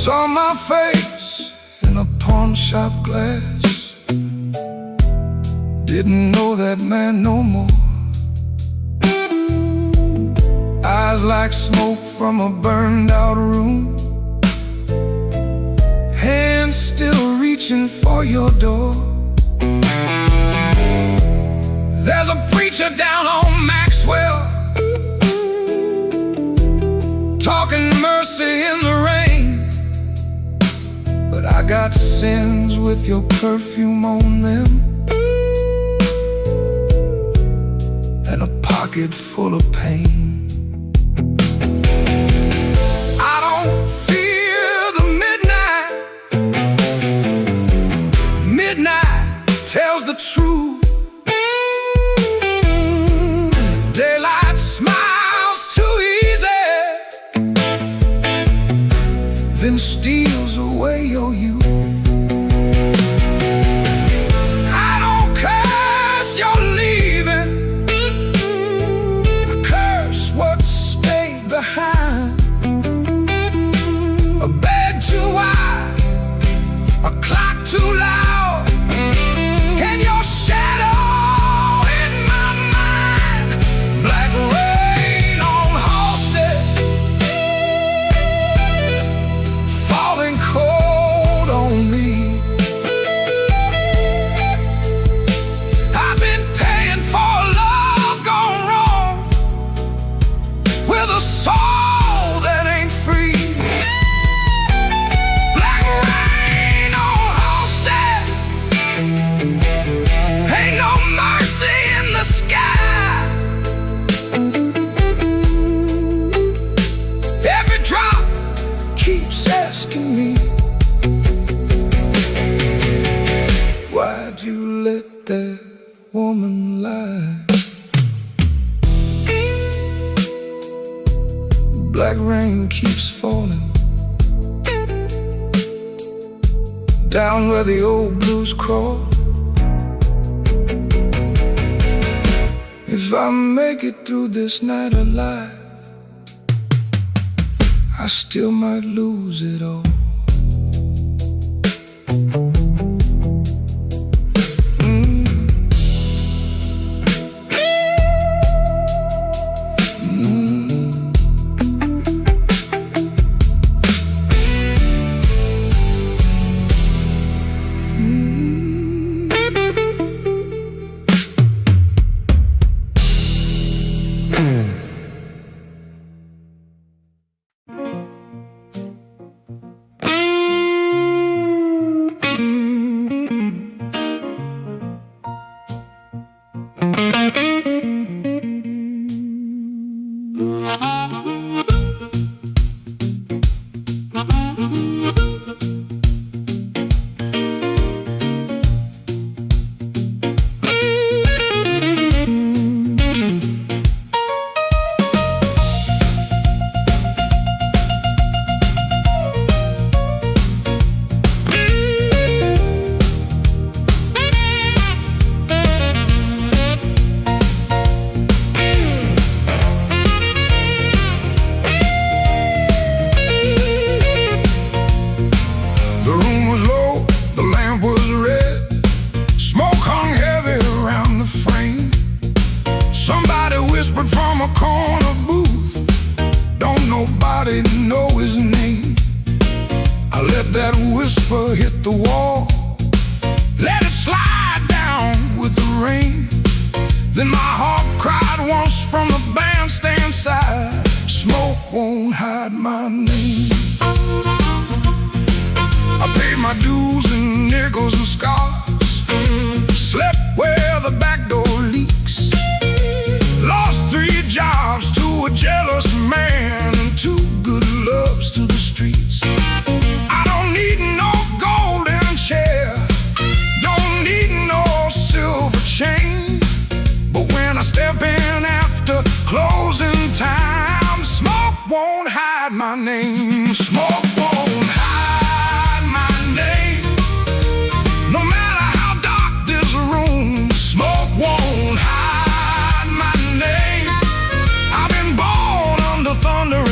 Saw my face in a pawn shop glass, didn't know that man no more. Eyes like smoke from a burned out room, hands still reaching for your door. preacher down on Maxwell, talking mercy in the rain. But I got sins with your perfume on them, and a pocket full of pain. I don't fear the midnight. Midnight tells the truth. Daylight smiles too easy, then steals away your youth. I don't curse your leaving, I curse what stayed behind. A bed too wide, a clock too loud, and your shadow in my mind. Black rain on Halsted, falling cold on me. I've been paying for love gone wrong, with a soul that ain't free. Black rain on Halsted, ain't no mercy in the sky. Every drop keeps asking me, why'd you let that woman lie? Black rain keeps falling down where the old blues crawl. If I make it through this night alive, I still might lose it all. Know his name. I let that whisper hit the wall, let it slide down with the rain. Then my heart cried once from the bandstand side, smoke won't hide my name. I paid my dues in nickels and scars, slept where the back door leaks, lost 3 jobs to a jealous man and 2 good loves to the streets. I don't need no golden chair, don't need no silver chain, but when I step in after closing time, smoke won't hide my name. Smoke won't hide my name. No matter how dark this room, smoke won't hide my name. I've been born under thunder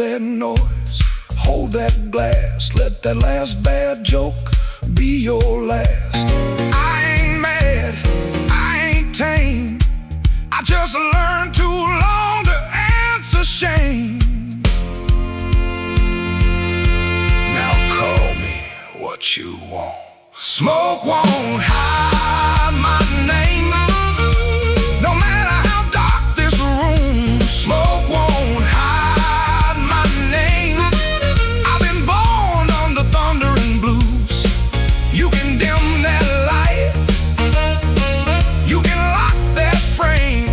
that noise, hold that glass, let that last bad joke be your last. I ain't mad, I ain't tame, I just learned too long to answer shame. Now call me what you want. Smoke won't hide my name. No matter how dark this room, smoke won't hide my name. I've been born under thunder and blues. You can dim that light, you can lock that frame,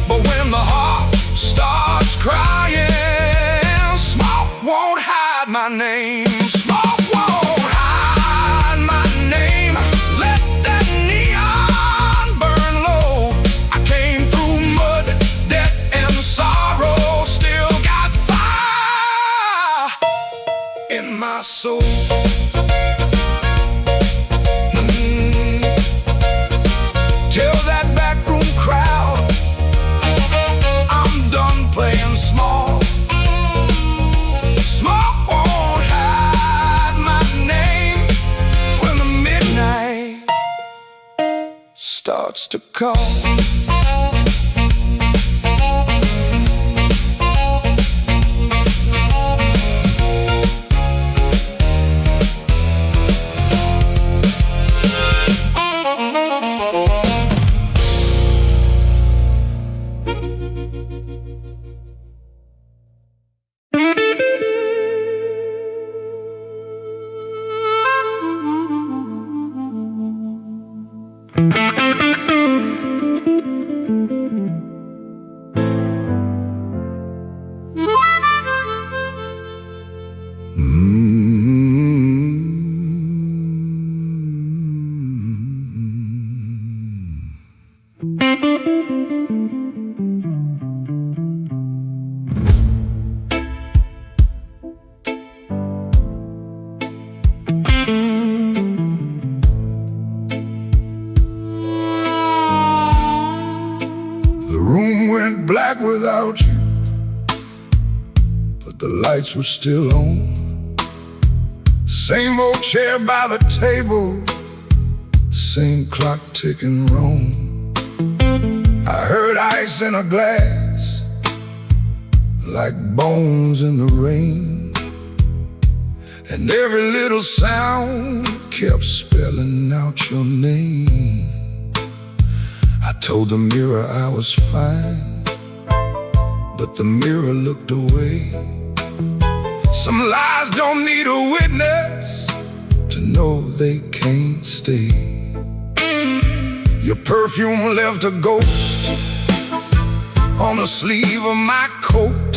but when the heart starts crying, smoke won't hide my name. Smoke won't hide my name. Let that neon burn low. I came through mud, death, and sorrow. Still got fire in my soul. Tell that backroom crowd I'm done playing small. Smoke won't hide my name when the midnight starts to call. Black without you, but the lights were still on. Same old chair by the table, same clock ticking wrong. I heard ice in a glass, like bones in the rain, and every little sound kept spelling out your name. I told the mirror I was fine, but the mirror looked away. Some lies don't need a witness to know they can't stay. Your perfume left a ghost on the sleeve of my coat.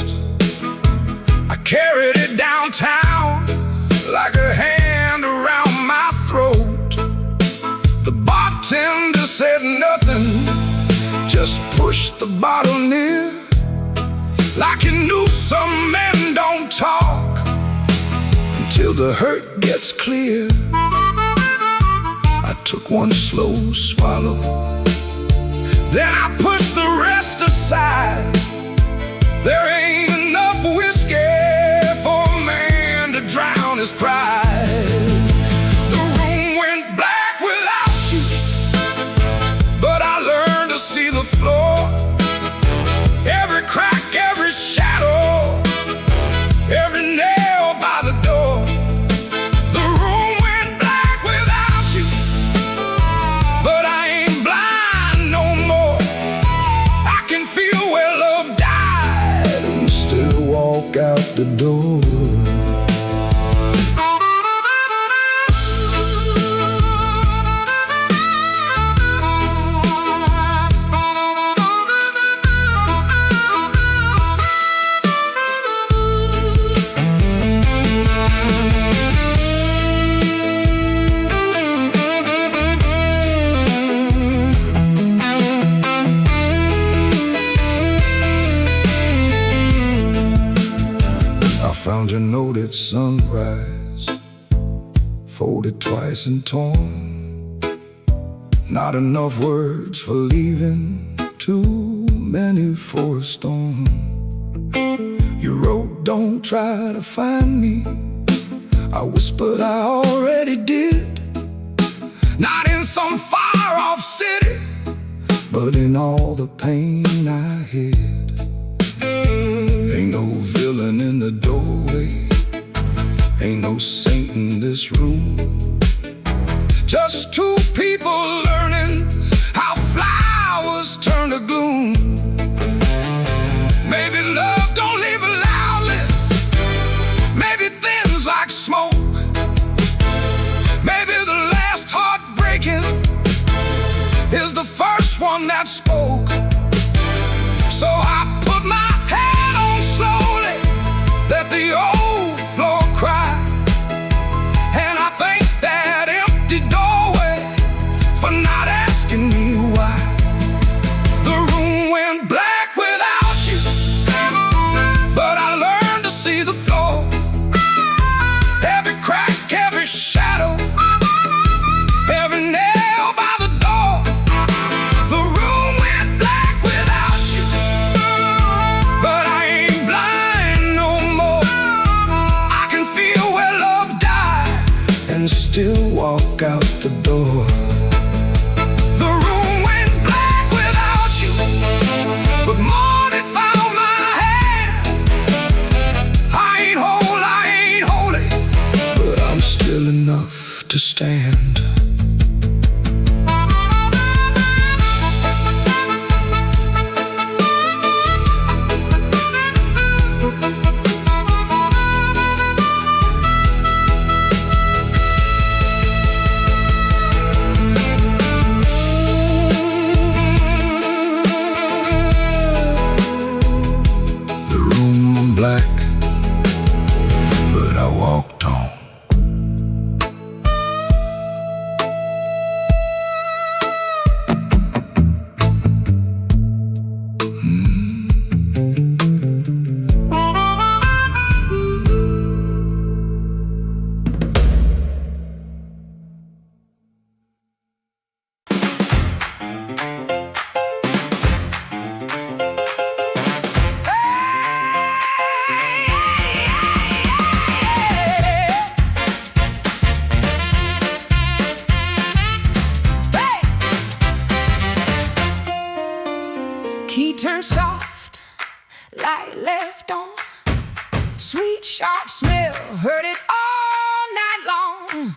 I carried it downtown like a hand around my throat. The bartender said nothing, just pushed the bottle near, like he knew some men don't talk until the hurt gets clear. I took one slow swallow, then I pushed the rest aside. There ain't enough whiskey for a man to drown his pride. The room went black without you, but I learned to see the floor. Every crack, every shadow, every nail by the door. The room went black without you, but I ain't blind no more. I can feel where love died and still walk out the door. Found your note at sunrise, folded twice and torn. Not enough words for leaving, too many for a storm. You wrote, don't try to find me. I whispered, I already did. Not in some far-off city, but in all the pain I hid. Ain't no villain in the doorway, ain't no saint in this room. Just two people learning how flowers turn to gloom. Maybe love don't leave it loudly, maybe thins like smoke. Maybe the last heartbreaking is the first one that spoke. So I put my head on slowly, let the old floor cry. And I thank that empty doorway for not asking me why. The room went black without you, but I learned to see the floor. Every crack, every shadow, every nail by the door. The room went black without you, but I ain't blind no more. I can feel where love died and still walk out the door. The room went black without you, but morning found my hand. I ain't whole, I ain't holy, but I'm still enough to stand. The room black, but I walked on. Key turned soft, light left on. Sweet, sharp smell, heard it all night long.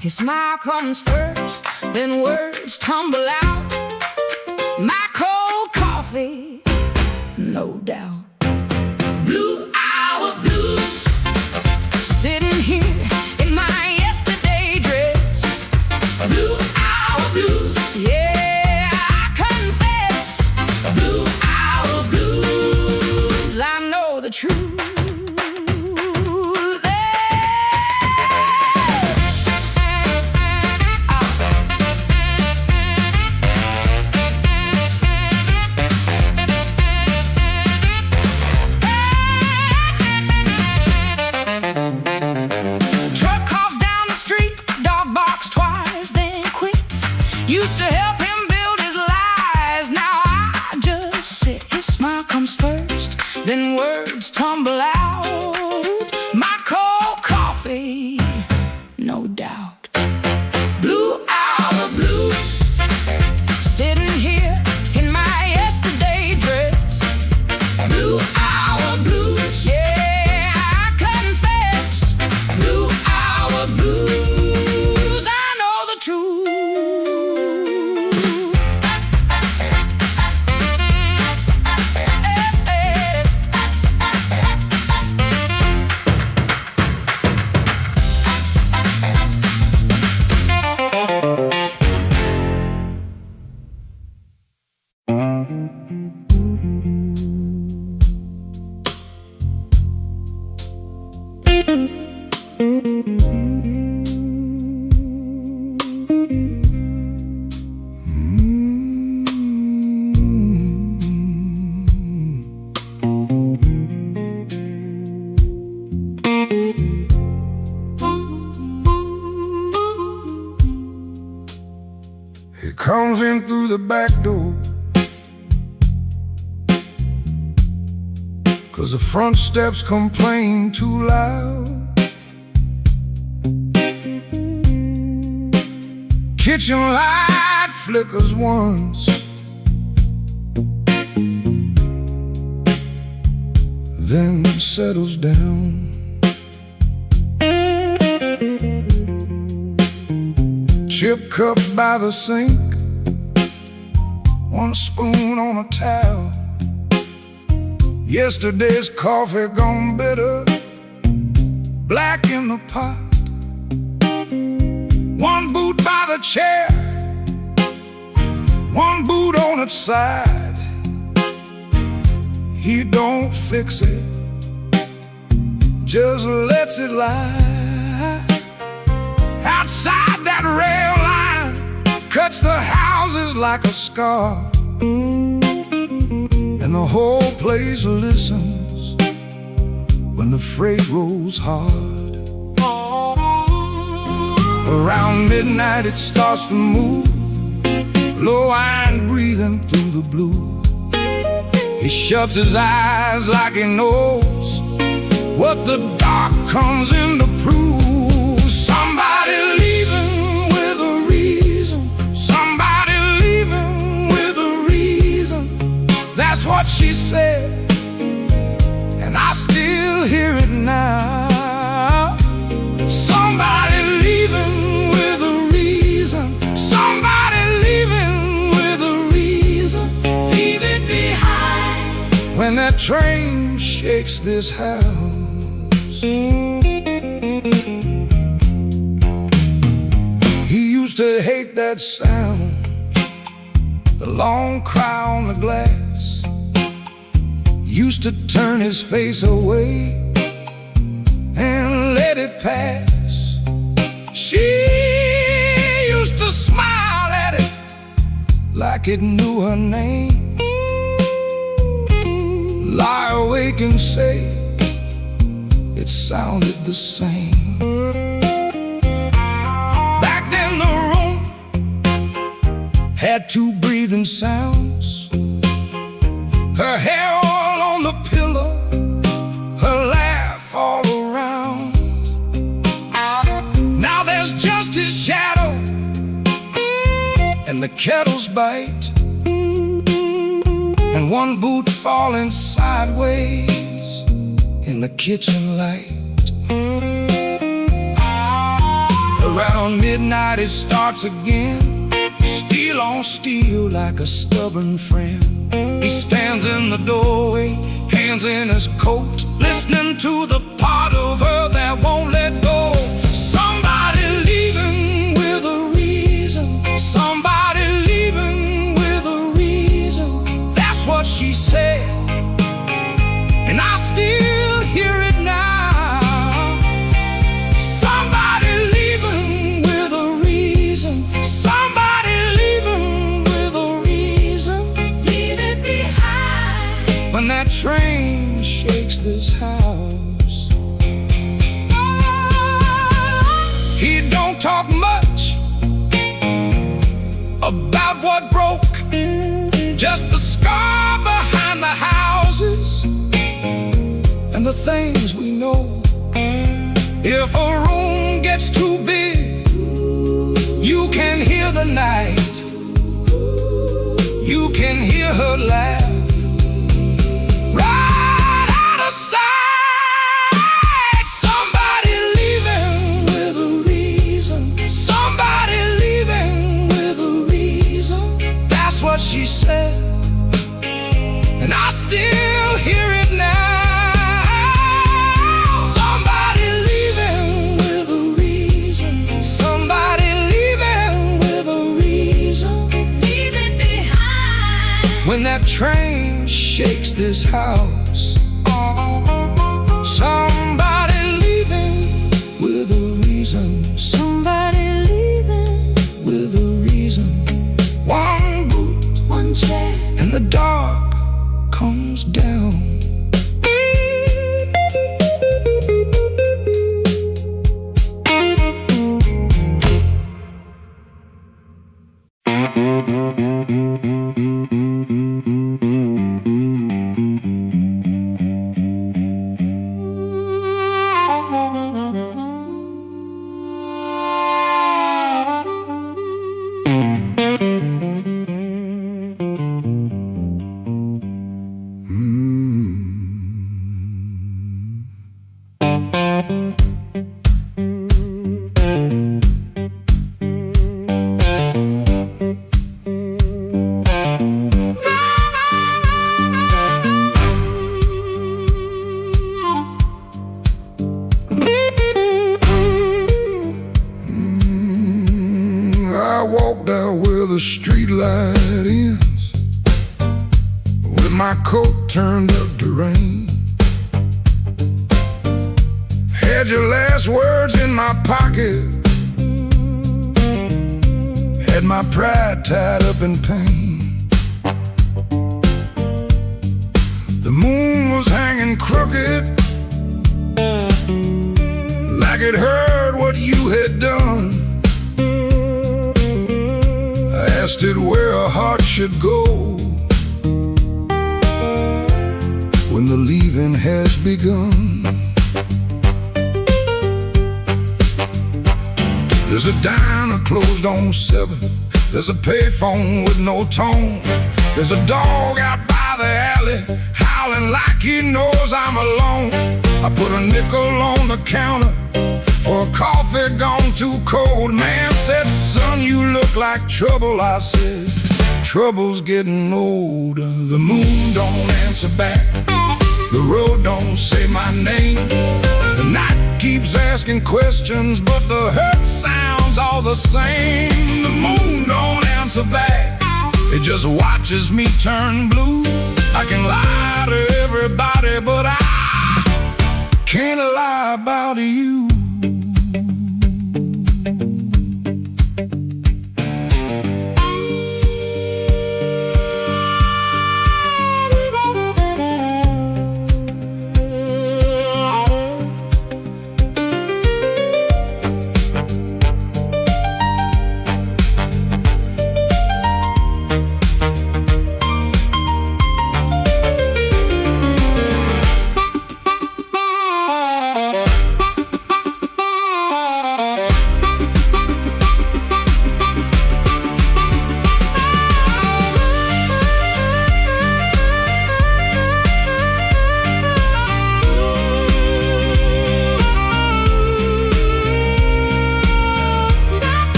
His smile comes first, then words tumble out. My cold coffee, no doubt. Blue hour blues, sitting here in my yesterday dress. Blue hour blues, yeah, I confess. Blue hour blues, I know the truth. Truck coughs down the street, dog barks twice, then quits. Used to help him build his lies, now I just sit. His smile comes first, then words tumble out. My cold coffee, no doubt. Blue hour blues, sitting here in my yesterday dress. Blue hour blues, yeah, I confess. Blue hour blues, I know the truth. He comes in through the back door, 'cause the front steps complain too loud. Kitchen light flickers once, then settles down. Chip cup by the sink, one spoon on a towel. Yesterday's coffee gone bitter, black in the pot. One boot by the chair, one boot on its side. He don't fix it, just lets it lie. Outside that rail line cuts the houses like a scar, and the whole place listens when the freight rolls hard. Around midnight it starts to move, low-eyed breathing through the blue. He shuts his eyes like he knows what the dark comes in to prove. Somebody leaving with a reason, somebody leaving with a reason. That's what she said, and I still hear it now. Somebody leaving with a reason, somebody leaving with a reason. Leave it behind when that train shakes this house. He used to hate that sound, the long cry on the glass. Used to turn his face away and let it pass. She used to smile at it like it knew her name, lie awake and say it sounded the same. Back then the room had two breathing sounds, her hair all on the pillow, her laugh all around. Now there's just his shadow and the kettle's bite, and one boot falling sideways in the kitchen light. Around midnight it starts again, steel on steel like a stubborn friend. He stands in the doorway, hands in his coat, listening to the part of her that won't let go. Somebody leaving with a reason, somebody leaving with a reason. That's what she said, and I still hear it now. Somebody leaving with a reason, somebody leaving with a reason. Leave it behind when that train shakes this house. He don't talk much about what broke, just the scar behind the houses and the things we know. If a room gets too big, you can hear the night, you can hear her laugh right out of sight. Somebody leaving with a reason, somebody leaving with a reason. That's what she said, and I still hear it now. Somebody leaving with a reason, somebody leaving with a reason. Leave it behind when that train shakes this house. Somebody leaving with a reason, somebody leaving with a reason. One boot, one chair, and the dark comes down. where the street light ends, with my coat turned up to rain. Had your last words in my pocket, had my pride tied up in pain. The moon was hanging crooked, like it heard what you had done. I asked it where a heart should go when the leaving has begun. There's a diner closed on 7th. There's a payphone with no tone. There's a dog out by the alley howling like he knows I'm alone. I put a nickel on the counter for a coffee gone too cold. Man said, son, you look like trouble. I said, trouble's getting older. The moon don't answer back, the road don't say my name. The night keeps asking questions, but the hurt sounds all the same. The moon don't answer back, it just watches me turn blue. I can lie to everybody, but I can't lie about you.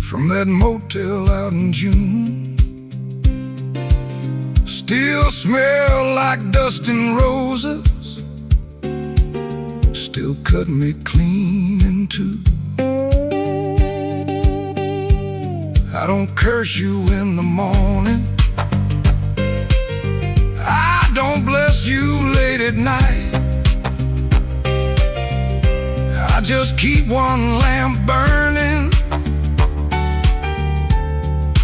From that motel out in June, still smell like dust and roses, still cut me clean in two. I don't curse you in the morning, I don't bless you late at night. I just keep one lamp burning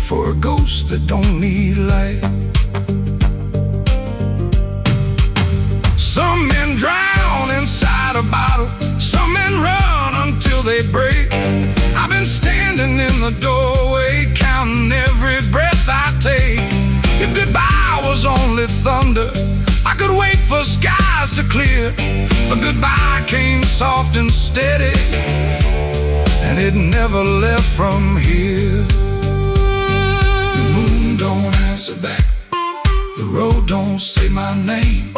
for a ghost that don't need light. Some men drown inside a bottle, some men run until they break. I've been standing in the doorway, counting every breath I take. If goodbye was only thunder, I could wait for skies to clear. But goodbye came soft and steady, and it never left from here. The moon don't answer back, the road don't say my name.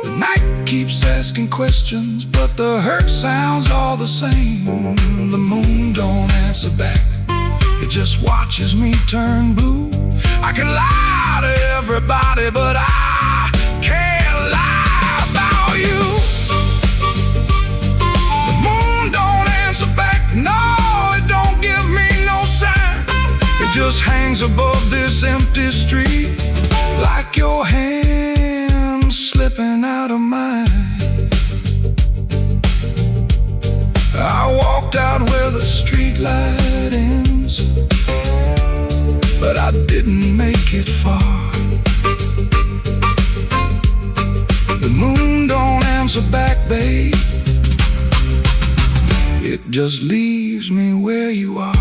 The night keeps asking questions, but the hurt sounds all the same. The moon don't answer back, it just watches me turn blue. I can lie to everybody, but I can't lie about you. The moon don't answer back, no, it don't give me no sign. It just hangs above this empty street, like your hand slipping out of mine. I walked out where the street light ends, but I didn't make it far. The moon don't answer back, babe, it just leaves me where you are.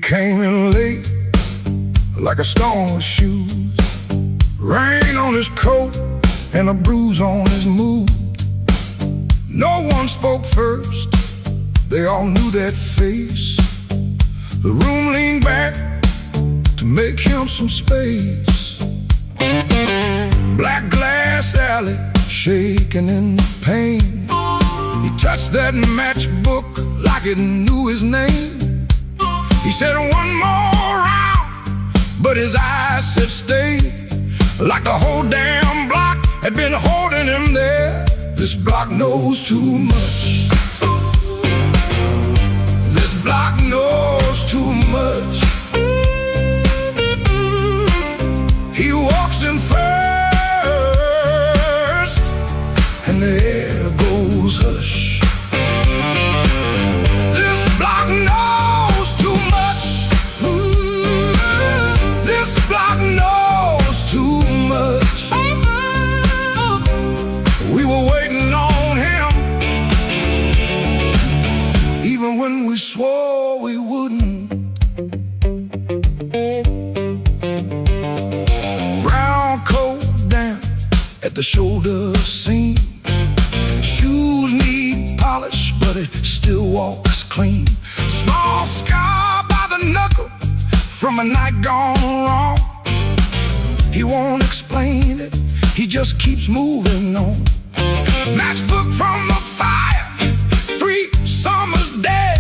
came in late, like a storm with shoes. Rain on his coat and a bruise on his mood. No one spoke first, they all knew that face. The room leaned back to make him some space. Black glass alley, shaking in the pain. He touched that matchbook like it knew his name. He said one more round, but his eyes said stay. Like the whole damn block had been holding him there. This block knows too much. This block knows too much. He walks in first, and the air goes hush. This block knows too much. This block knows too much. We were waiting on him, even when we swore we wouldn't. Brown coat down at the shoulder seam. Shoes need polish, but it still walks clean. Small scar by the knuckle from a night gone wrong. He won't explain it, he just keeps moving on. Matchbook from the fire, 3 summers dead.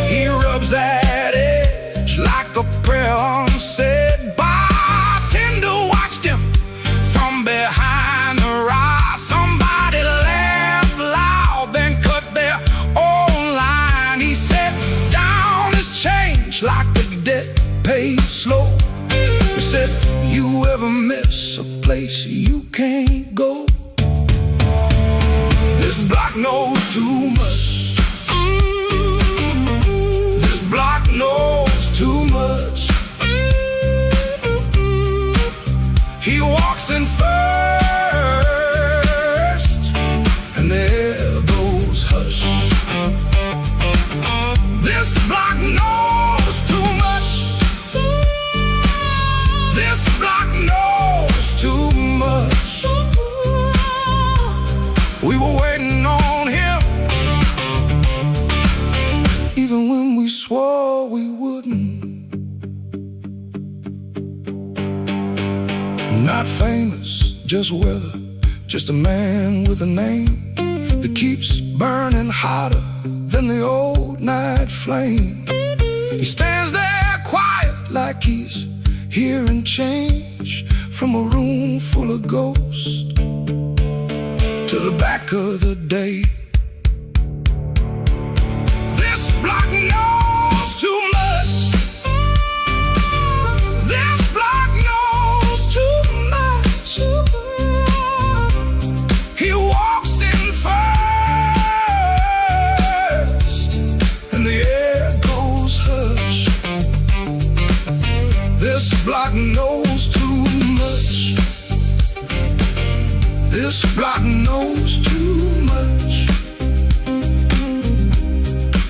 He rubs that edge like a prayer unsaid. Bartender watched him from behind the rise. Somebody laughed loud, then cut their own line. He said, down is change like the debt paid slow. He said, you ever miss a place you can't go? This block knows too much. This block knows too much. He walks in first, and the air goes hush. This block knows too much. This block knows too much. We were waiting on him, even when we swore we wouldn't. Not famous, just weather, just a man with a name that keeps burning hotter than the old night flame. He stands there quiet like he's hearing change from a room full of ghosts to the back of the day. This block knows too much. This block knows too much. He walks in first, and the air goes hush. This block knows too much. This block knows too much.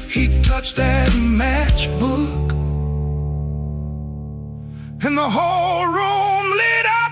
He touched that matchbook, and the whole room lit up.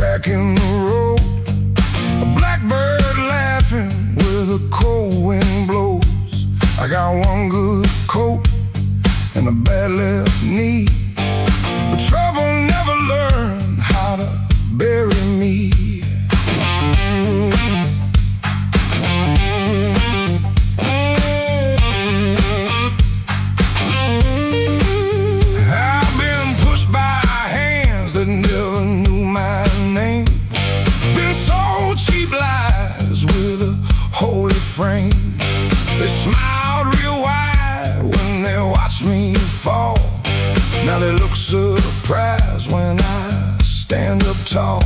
crack in the road, a blackbird laughing where the cold wind blows. I got one good coat and a bad left knee. but trouble never learned how to bury me. I've been pushed by hands that never knew my name, been sold cheap lies with a holy frame. They smiled real wide when they watched me fall. Now they look surprised when I stand up tall.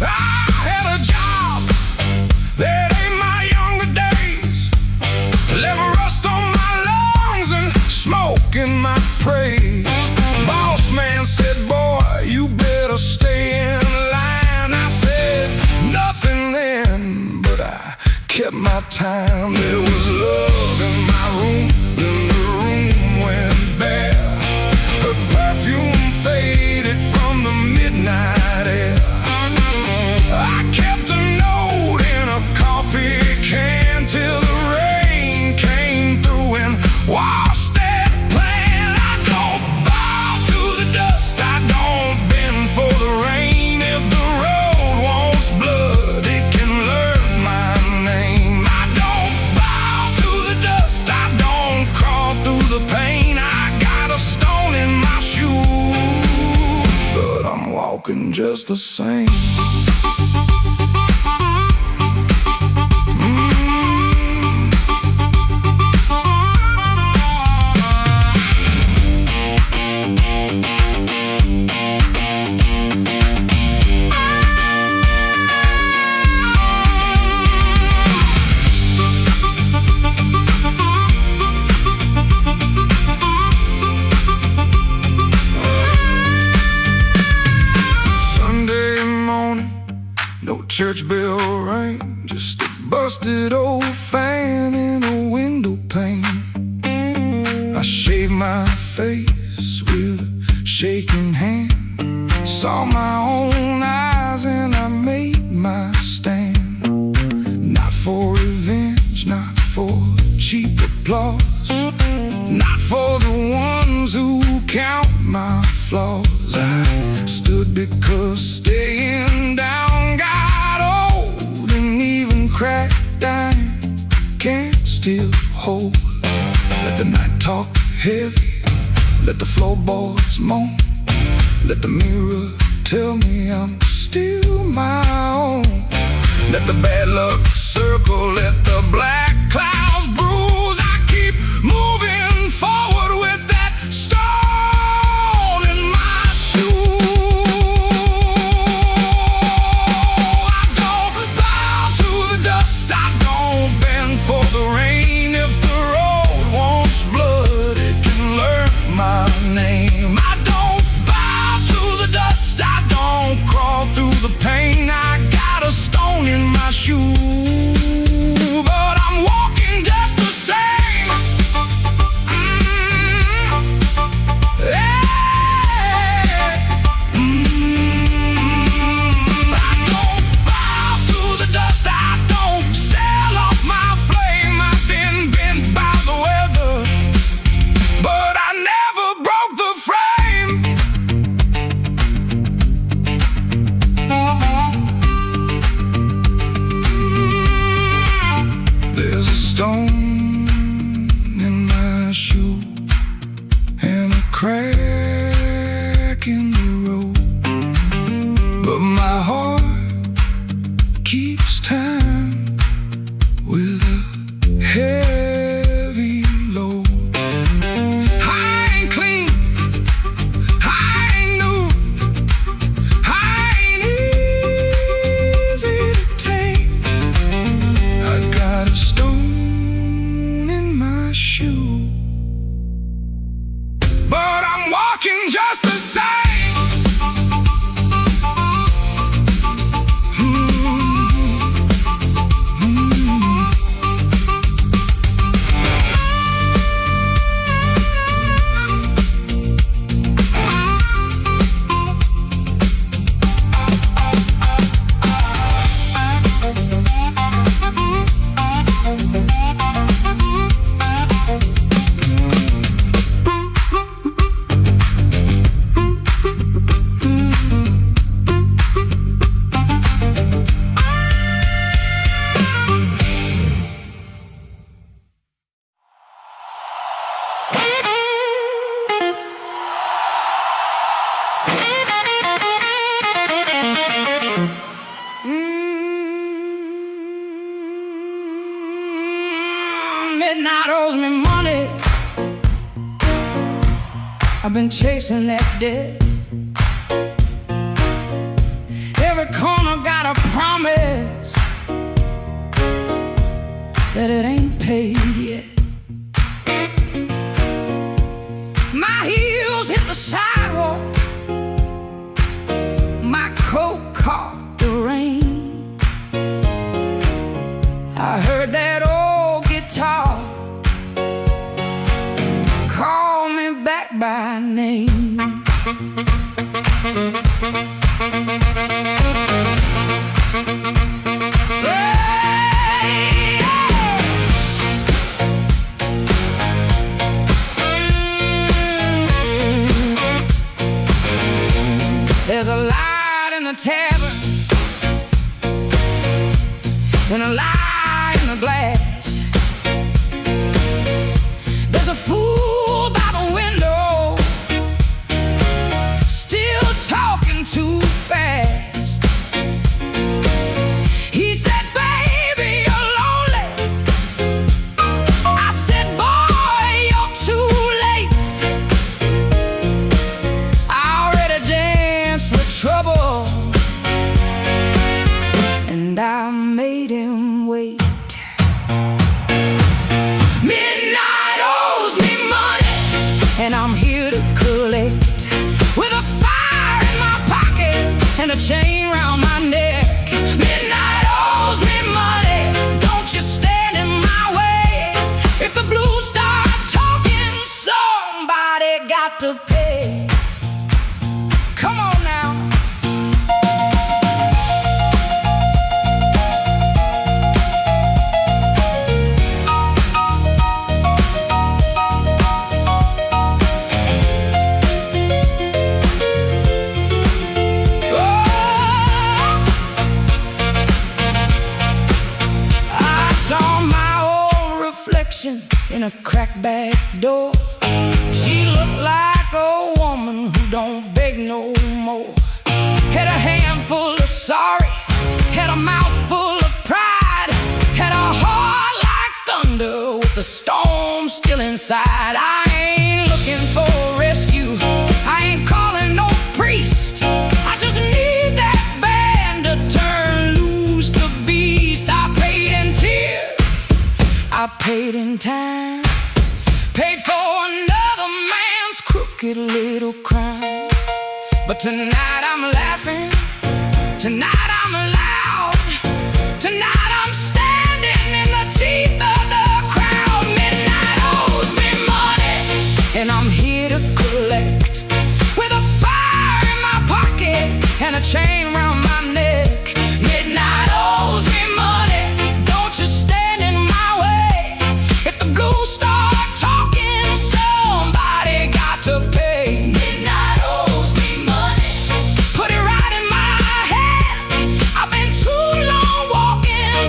I had a job that ain't my younger days, left rust on my lungs and smoke in my praise. Boss man said, boy, you better stay in line. I said nothing then, but I kept my time. There was love in my room, then the room went bare. Her perfume faded from the midnight air. I kept a note in a coffee can till the rain came through and washed that plan. I don't bow to the dust, I don't bend for the rain. If the road wants blood, it can learn my name. I don't bow to the dust, I don't crawl through the pain. I got a stone in my shoe, but I'm walking just the same. Church bell rang, just a busted old fan in a window pane. I shaved my face with a shaking hand, saw my own eyes and I made my stand. Not for revenge, not for cheap applause, not for the ones who count my flaws. I stood because staying down got cracked iron can't still hold. Let the night talk heavy, let the floorboards moan, let the mirror tell me I'm still my own. Let the bad luck circle, let the black clouds bruise. I keep moving forward with that stone in my shoe. For the rain, if the road wants blood, it can learn my name. I don't bow to the dust, I don't crawl through the pain. I got a stone in my shoe, but I'm midnight owes me money. I've been chasing that debt. Every corner got a promise that it ain't paid yet. My heels hit the sidewalk, my coat caught the rain. I heard that old guitar call me back by name. There's a light in the tavern and a light in the glass. There's a fool by the window, still talking too fast. He said, baby, you're lonely. I said, boy, you're too late. I already danced with trouble, and I made him wait. Midnight owes me money, and I'm here to collect. With a fire in my pocket and a chain round my neck. Midnight owes me money, don't you stand in my way. If the blues start talking, somebody got to pay. Come on now. In a cracked back door, she looked like a woman who don't beg no more. Had a handful of sorry, had a mouth full of pride, had a heart like thunder with the storm still inside. I ain't looking for a rescue, I ain't calling no priest. I just need that band to turn loose the beast. I paid in tears, I paid in time, paid for another man's crooked little crime. But tonight I'm laughing, tonight I'm loud, tonight I'm standing in the teeth of the crowd. Midnight owes me money, and I'm here to collect. With a fire in my pocket and a chain round my neck. Midnight owes me money, don't you stand in my way. If the ghouls start talking, somebody got to pay. Midnight owes me money, put it right in my head. I've been too long walking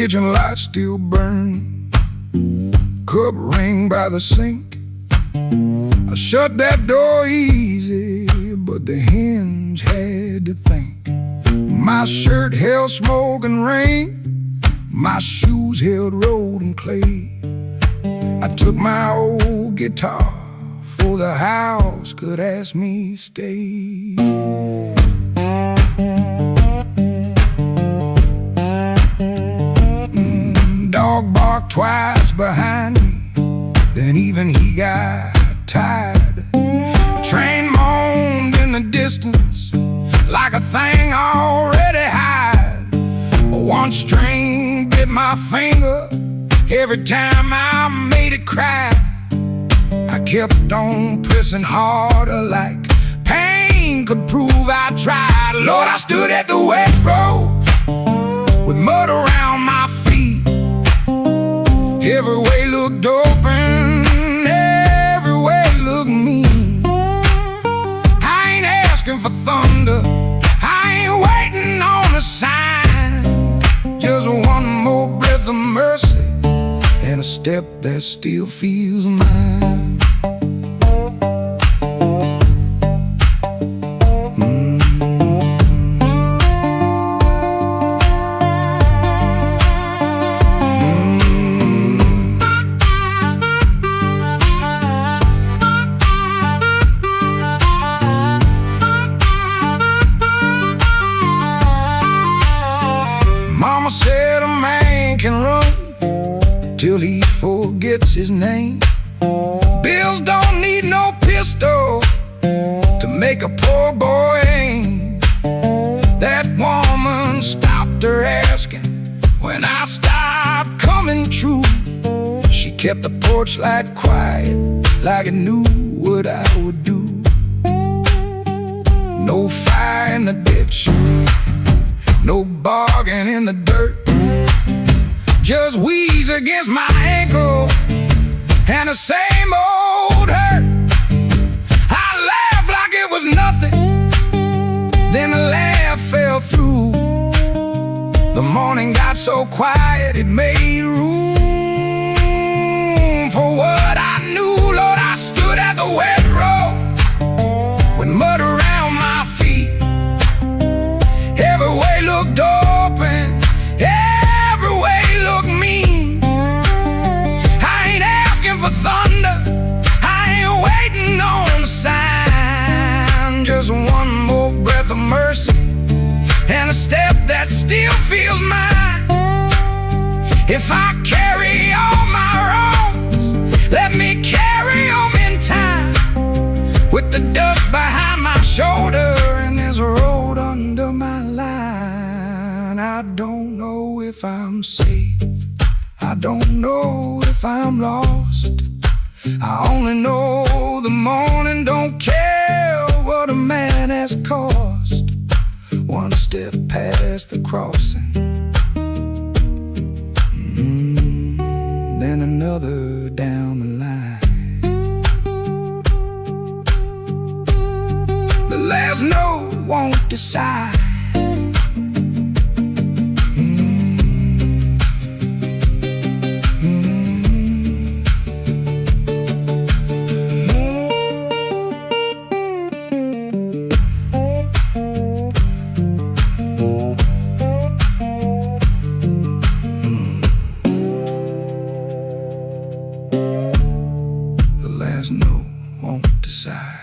kitchen light still burn, cup ring by the sink. I shut that door easy, but the hinge had to think. My shirt held smoke and rain, my shoes held road and clay. I took my old guitar, for the house could ask me stay. Dog barked twice behind me, then even he got tired. Train moaned in the distance like a thing already hired. One string bit my finger every time I made it cry. I kept on pressing harder like pain could prove I tried. Lord, I stood at the wet road with mud around my feet. Every way looked open, every way looked mean. I ain't asking for thunder, I ain't waiting on a sign. Just one more breath of mercy and a step that still feels mine. Mama said a man can run till he forgets his name. Bills don't need no pistol to make a poor boy aim. That woman stopped her asking when I stopped coming true. She kept the porch light quiet like it knew what I would do. No fire in the ditch, no bargain in the dirt, just wheeze against my ankle and the same old hurt. I laughed like it was nothing, then the laugh fell through. The morning got so quiet it made room for what I knew. Lord, I stood at the wet road with mud around my feet. Every way looked open, every way looked mean. I ain't asking for thunder, I ain't waiting on a sign. Just one more breath of mercy and a step that still feels mine. If I carry all my wrongs, let me carry them in time. With the dust behind my shoulder and there's a road under my line. I don't know if I'm safe, I don't know if I'm lost. I only know the morning don't care what a man has cost. One step past the crossing, then another down the line. The last note won't decide. The last note won't decide.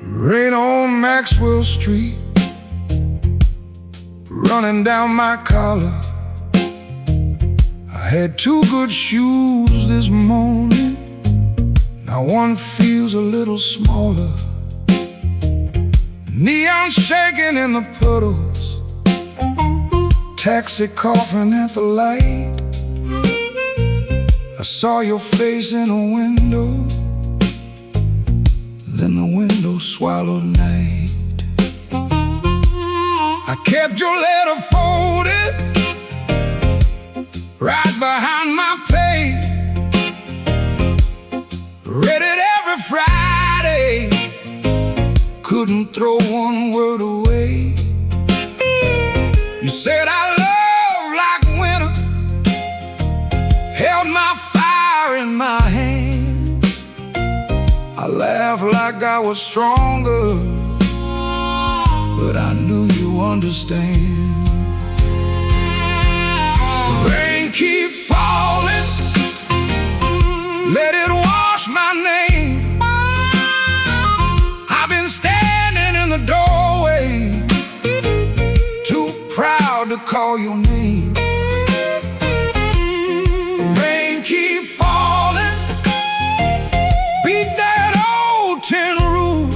Rain on Maxwell Street, running down my collar. I had two good shoes this morning, Now one feels a little smaller. Neon shaking in the puddles, taxi coughing at the light. I saw your face in a window, then the window swallowed night. I kept your letter folded right behind my page. Read it every Friday, couldn't throw one word away. You said I love like winter, held my fire in my hands. I laughed like I was stronger, but I knew you understand. Rain keep falling, let it wash my name. I've been standing in the doorway, too proud to call your name. Rain keep falling, beat that old tin roof.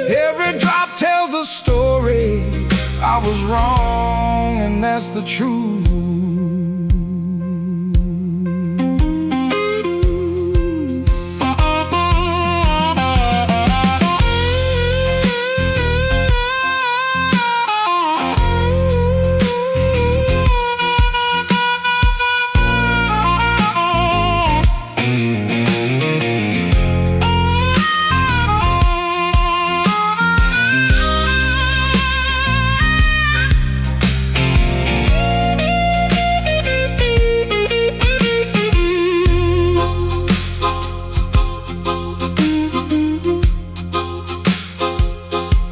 Every drop tells the story. I was wrong, and that's the truth.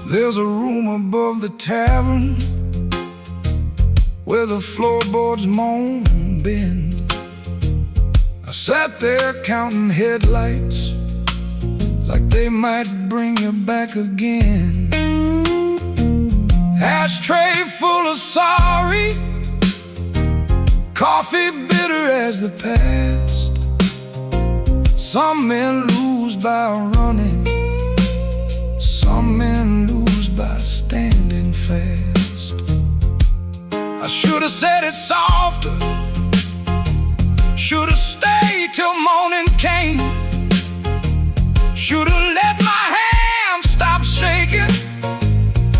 There's a room above the tavern where the floorboards moan and bend. I sat there counting headlights like they might bring you back again. Ashtray full of sorry, coffee bitter as the past. Some men lose by running, some men lose by standing fast. I should have said it softer, should have stayed till morning came. Should have let my hand stop shaking,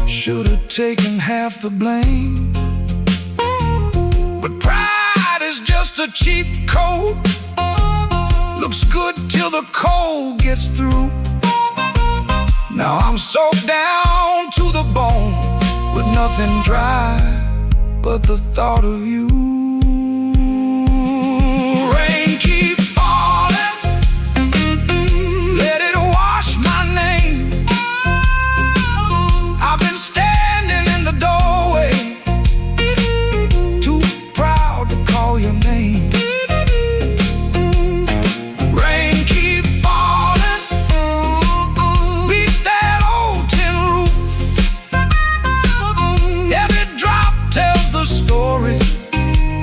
should have taken half the blame. But pride is just a cheap coat, looks good till the cold gets through. Now I'm soaked down to the bone with nothing dry but the thought of you. Rain keep falling, let it wash my name. I've been standing in the doorway, too proud to call your name. Rain keep falling, beat that old tin roof. Every drop tells the story.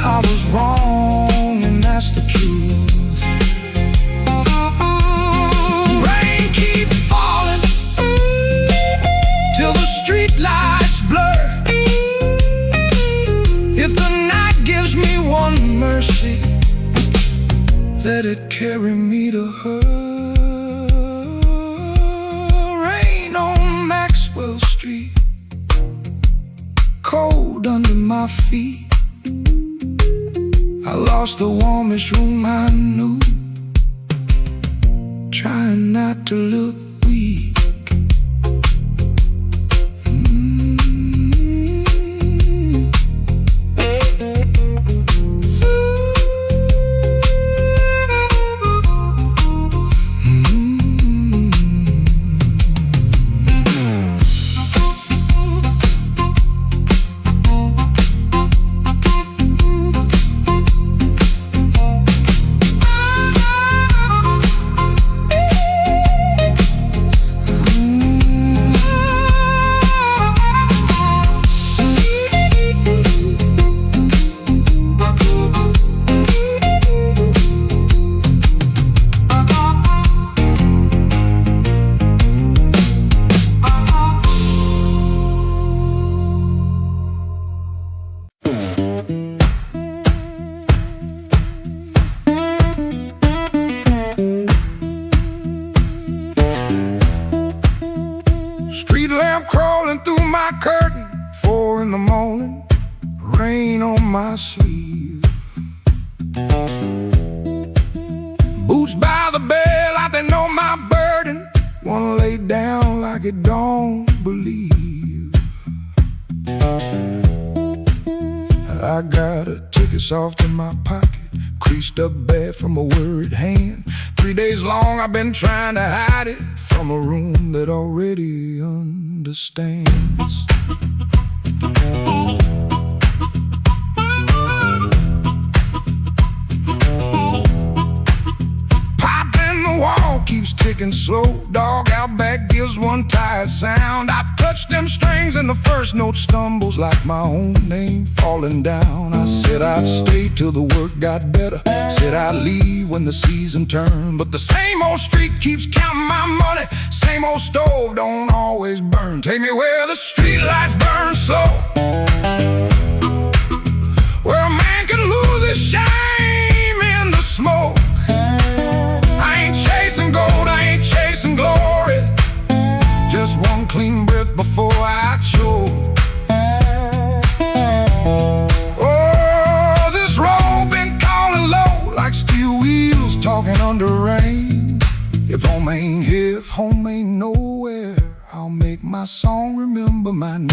I was wrong, and that's the truth. Rain keep falling till the street lights blur. If the night gives me one mercy, let it carry me to her. Rain on Maxwell Street, cold under my feet. I lost the warmest room I knew, trying not to look weak. my curtain, 4 in the morning, rain on my sleeve. Boots by the bed like they know my burden, wanna lay down like it don't believe. I got a ticket soft in my pocket, creased up bad from a worried hand. 3 days long I've been trying to hide it from a room that already understands. Pipe in the wall keeps ticking slow, dog out back gives one tired sound. I touch them strings and the first note stumbles like my own name falling down. I said I'd stay till the work got better, said I'd leave when the season turned, but the same old street keeps counting my money, same old stove don't always burn. Take me where the street lights burn slow, where a man can lose his shame in the smoke. I ain't chasing gold, I ain't chasing glory, just one clean breath before I choke. Oh, this road been calling low like steel wheels talking under rain. If home ain't here, if home ain't nowhere, I'll make my song remember my name.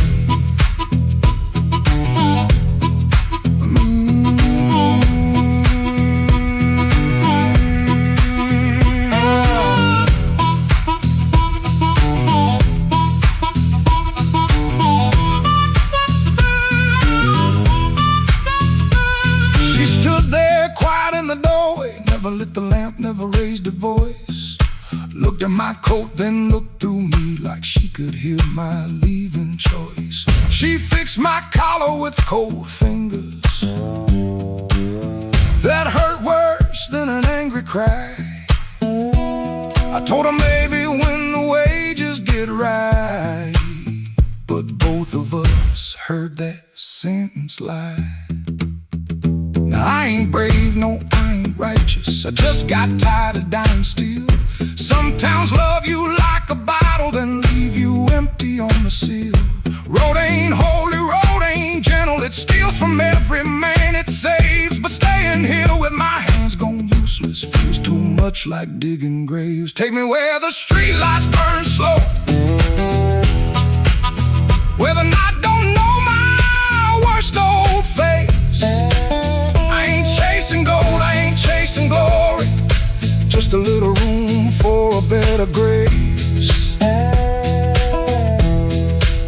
She stood there quiet in the doorway, never lit the lamp, never raised her voice. Looked at my coat, then looked through me like she could hear my leaving choice. She fixed my collar with cold fingers that hurt worse than an angry cry. I told her maybe when the wages get right, but both of us heard that sentence lie. Now I ain't brave, no, I ain't righteous, I just got tired of dying still. Some towns love you like a bottle, then leave you empty on the seal. Road ain't holy, road ain't gentle, it steals from every man it saves. But staying here with my hands gone useless feels too much like digging graves. Take me where the street lights burn slow, where the night don't know my worst old face. I ain't chasing gold, I ain't chasing glory, just a little room for a better grace.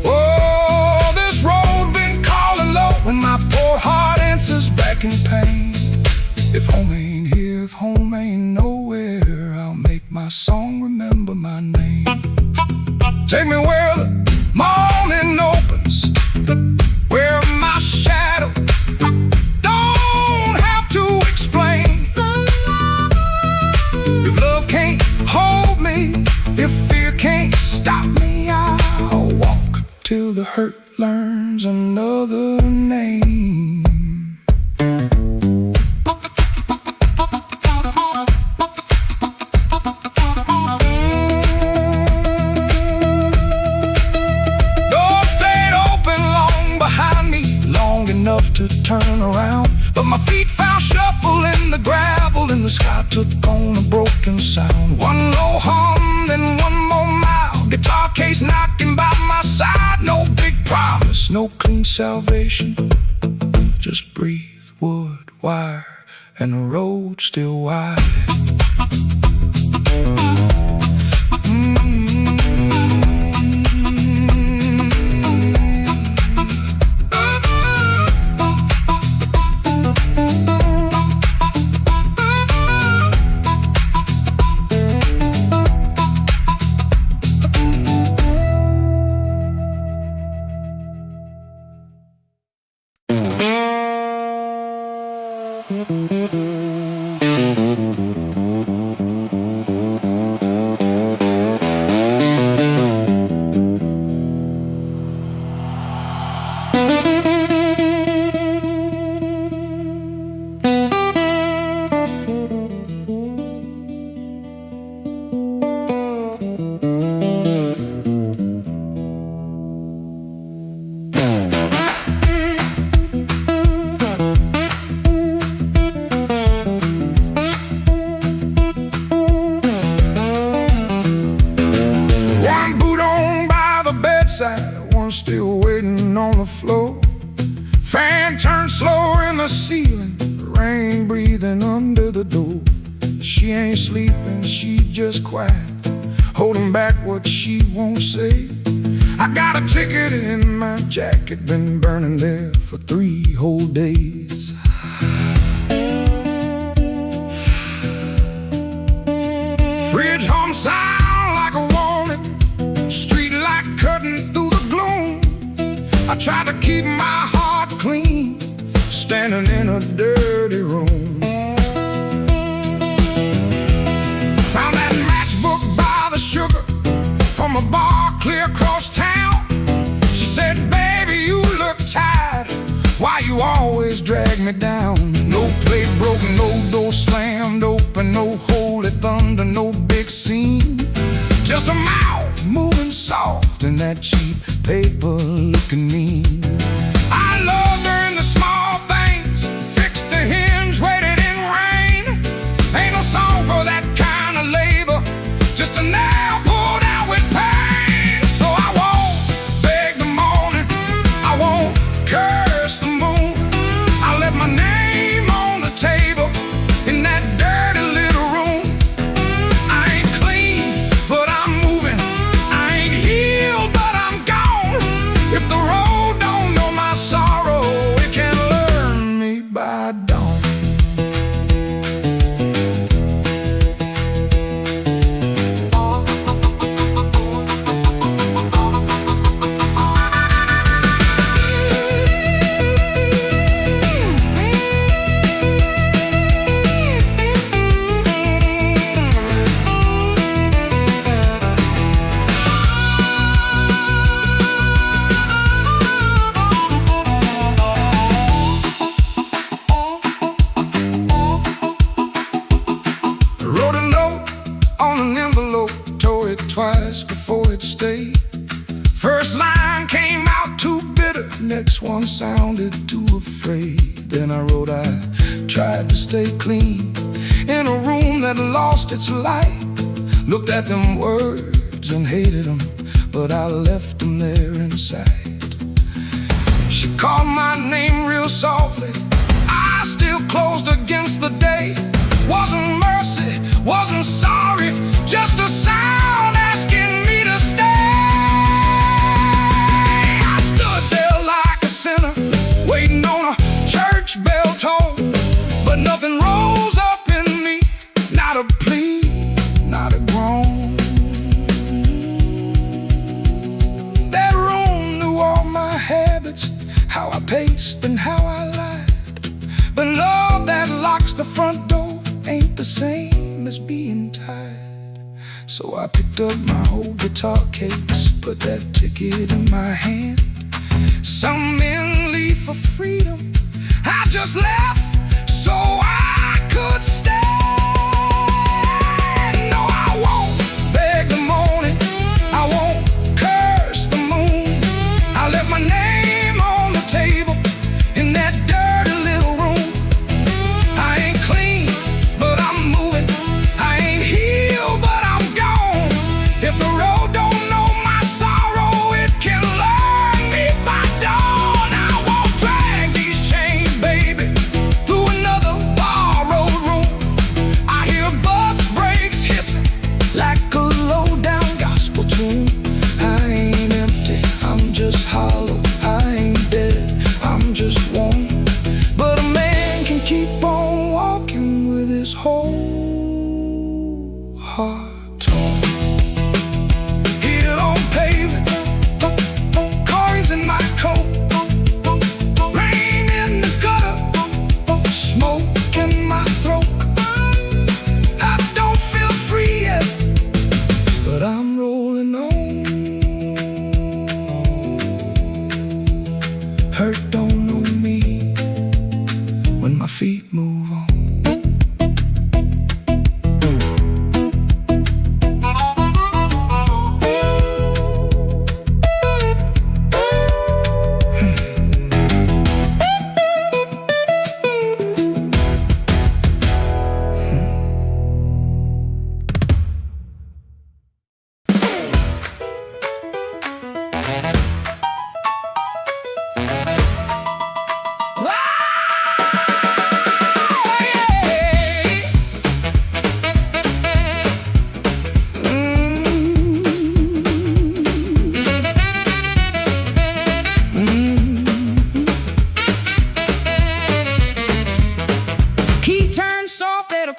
Oh, this road been calling low, and my poor heart answers back in pain. If home ain't here, if home ain't nowhere, I'll make my song remember my name. Take me where the morning opens, where my shadow don't have to explain. If love can't hold me, if fear can't stop me, I'll walk till the hurt learns another name. Doors stayed open long behind me, long enough to turn around, but my feet found shuffle in the gravel, and the sky took on a broken sound. One low hum, then one more mile, guitar case knocking by my side. No big promise, no clean salvation, just breathe, wood, wire, and the road still wide. she ain't sleeping, she just quiet, holding back what she won't say. I got a ticket in my jacket, been burning there for 3 whole days. Fridge hum sound like a warning, street light cutting through the gloom. I try to keep my heart clean, standing in a dirty room. Found that matchbook by the sugar from a bar clear across town. She said, baby, you look tired, why you always drag me down? No plate broken, no door slammed open, no holy thunder, no big scene. Just a mouth moving soft and that cheap paper looking mean. I loved her in the small things, fixed a hinge, waited in rain. Ain't no song for that kind of labor, just a nail pulled out with pain. So I won't beg the morning, I won't curse the moon. I left my name on the table in that dirty little room. I ain't clean, but I'm moving. I ain't healed, but I'm gone. If the road don't know my sorrow, it can learn me by dawn. Wrote a note on an envelope, tore it twice before it stayed. First line came out too bitter, next one sounded too afraid. Then I wrote, I tried to stay clean in a room that lost its light. Looked at them words and hated them, but I left them there inside. She called my name real softly, I still closed against the day. Wasn't mercy, wasn't sorry, just a sound asking me to stay. I stood there like a sinner, waiting on a church bell tone, but nothing rose up in me, not a plea, not a groan. That room knew all my habits, how I paced and how I lied. But love that locks the front door ain't the same as being tired. So I picked up my whole guitar case, put that ticket in my hand. Some men leave for freedom, I just left so I could stand. No, I won't beg the morning, I won't curse the moon. I left my name on the table in that dirty little room. I ain't clean, but I'm moving. I ain't healed, but I'm gone. If the road don't know my sorrow, it can learn me by dawn. I won't drag these chains, baby, through another borrowed room. I hear bus brakes hissing like a low-down gospel tune. I ain't empty, I'm just hollow. I ain't dead, I'm just warm. But a man can keep on walking with his whole heart torn. Here on pavement, coins in my coat, rain in the gutter, smoke in my throat. I don't feel free yet, but I'm rolling on. Hurt don't know me when my feet move on.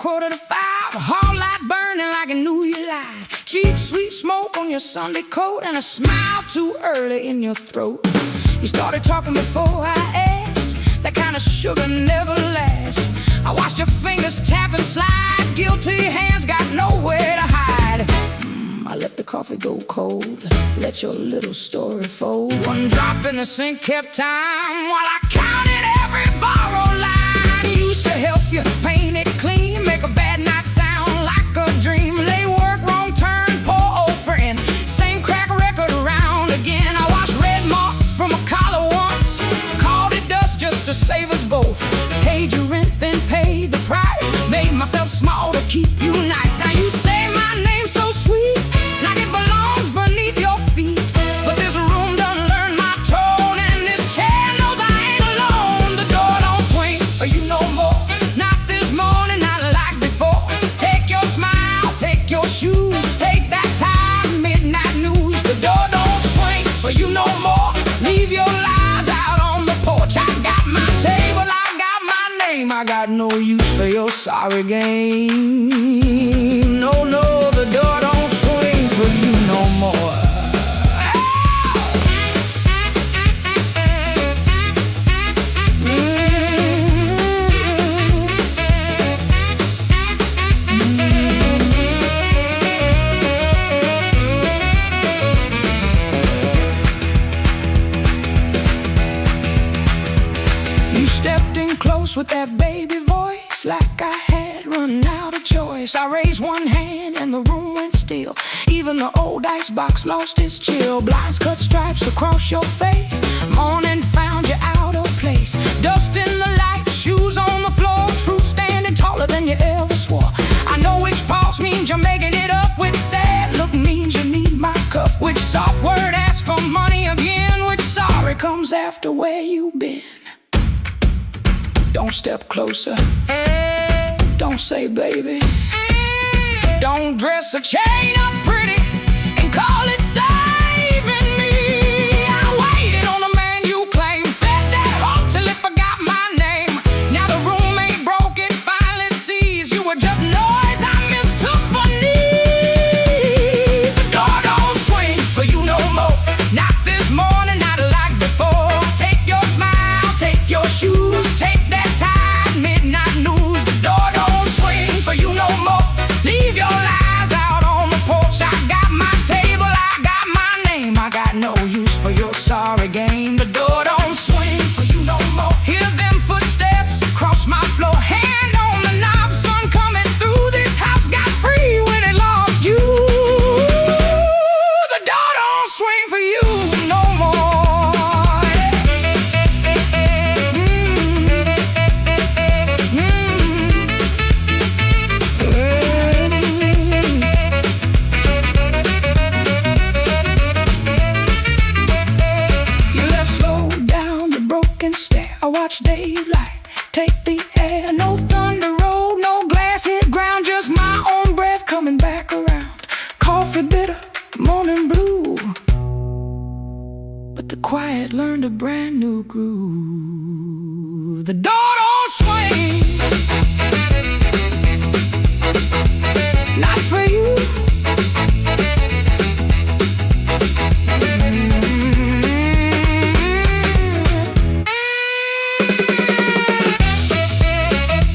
4:45, a hall light burning like it knew you lied. Cheap, sweet smoke on your Sunday coat and a smile too early in your throat. You started talking before I asked, that kind of sugar never lasts. I watched your fingers tap and slide, guilty hands got nowhere to hide. I let the coffee go cold, let your little story fold. One drop in the sink kept time while I counted every borrowed line. Used to help you paint it clean, make a bad night sound like a dream. Lay work, wrong turn, poor old friend, same crack record around again. I washed red marks from a collar once, called it dust just to save us both. Paid your rent, then paid the price, made myself small to keep you nice. Now you say my name so sweet, like it belongs beneath your feet. But this room done learned my tone, and this chair knows I ain't alone. The door don't swing for you no more, not this morning, not like before. Take your smile, take your shoes, take that time, midnight news. The door don't swing for you no more, leave your lies out on the porch. I got my table, I got my name, I got no use for your sorry game. No, no, the door don't swing for you no more. You stepped in close with that baby voice, like I had run out of choice. I raised one hand and the room went still. Even the old icebox lost its chill. Blinds cut stripes across your face. Morning found you out of place. Dust in the light, shoes on the floor. Truth standing taller than you ever swore. I know which pause means you're making it up, which sad look means you need my cup, which soft word asks for money again, which sorry comes after where you've been. Don't step closer, don't say baby. Don't dress a chain up pretty and call it saving me. I waited on the man you claim, fed that hope till it forgot my name. Now the roommate broke it, finally sees you were just noise I mistook for need. The door don't swing for you no more, not this morning, not like before. Take your smile, take your shoes, take that time, midnight news. The door don't swing for you no more, leave your lies out on the porch. I got my table, I got my name, I got no use for your sorry game. The door don't swing for you no more. Hear them footsteps across my floor, hand on the knob, sun coming through this house. Got free when it lost you. The door don't swing for you no more. You left slow down the broken stair. I watched daylight take the air. No thunder roll, no glass hit ground, just my own breath coming back around. Coffee bitter, morning blue, but the quiet learned a brand new groove. The door don't swing, not for you.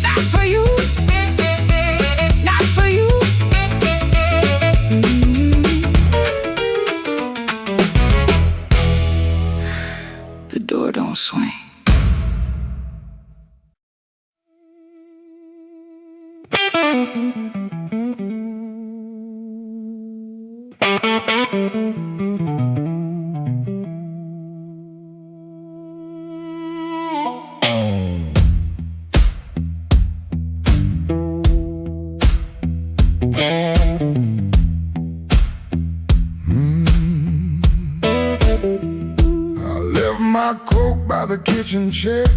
Not for you, not for you. The door don't swing. I left my coat by the kitchen chair.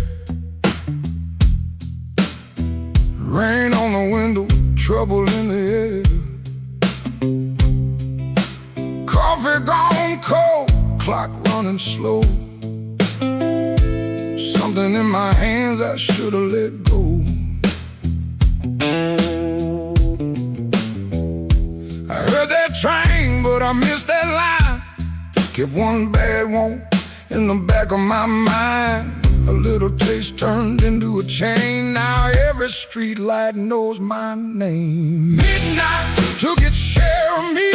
Rain on the window, trouble in the air. Coffee gone cold, clock running slow. Something in my hands I should've let go. Kept one bad one in the back of my mind. A little taste turned into a chain. Now every street light knows my name. Midnight took its share of me,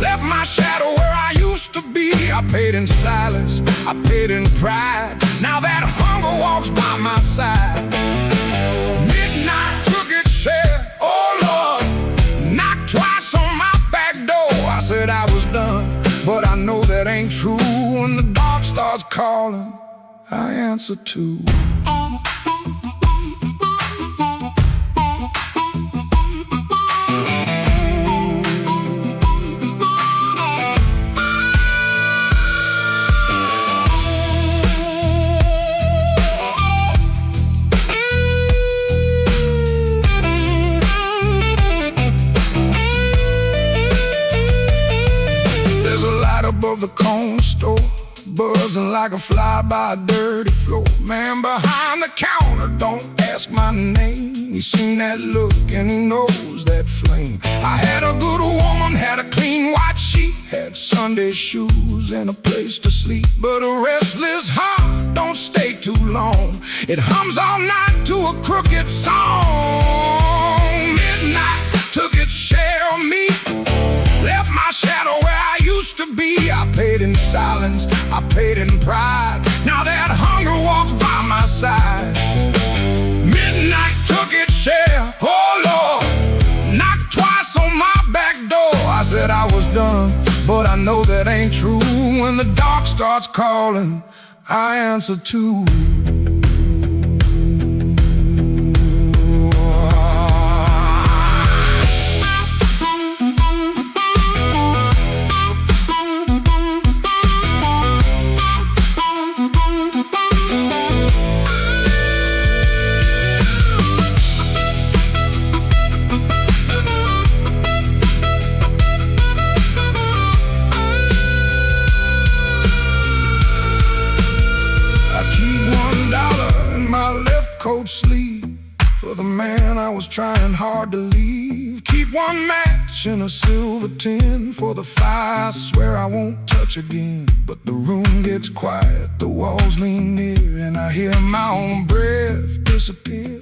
left my shadow where I used to be. I paid in silence, I paid in pride. Now that hunger walks by my side. Midnight took its share, oh Lord, knocked twice on my back door. I said I was done, but I know that ain't true. When the dark starts calling, I answer too. There's a light above the corner store, buzzing like a fly by a dirty floor. Man behind the counter, don't ask my name. He's seen that look and he knows that flame. I had a good woman, had a clean white sheet, had Sunday shoes and a place to sleep. But a restless heart don't stay too long. It hums all night to a crooked song. Midnight took its share of me, left my shadow where I used to be. I paid in silence, I paid in pride. Now that hunger walks by my side. Midnight took its share, oh Lord, knocked twice on my back door. I said I was done, but I know that ain't true. When the dark starts calling, I answer too. Coat sleeve for the man I was trying hard to leave. Keep one match in a silver tin for the fire I swear I won't touch again. But the room gets quiet, the walls lean near, and I hear my own breath disappear.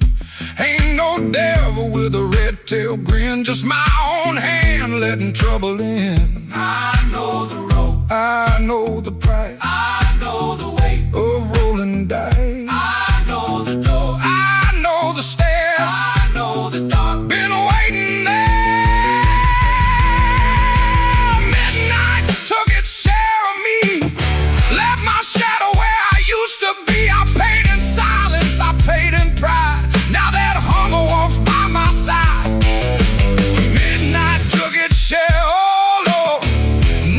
Ain't no devil with a red tail grin, just my own hand letting trouble in. I know the road, I know the price, I know the weight of rolling dice. I know the door, I know the stairs, I know the dark. been waiting there. Midnight took its share of me, left my shadow where I used to be. I paid in silence, I paid in pride. Now that hunger walks by my side. Midnight took its share, oh Lord,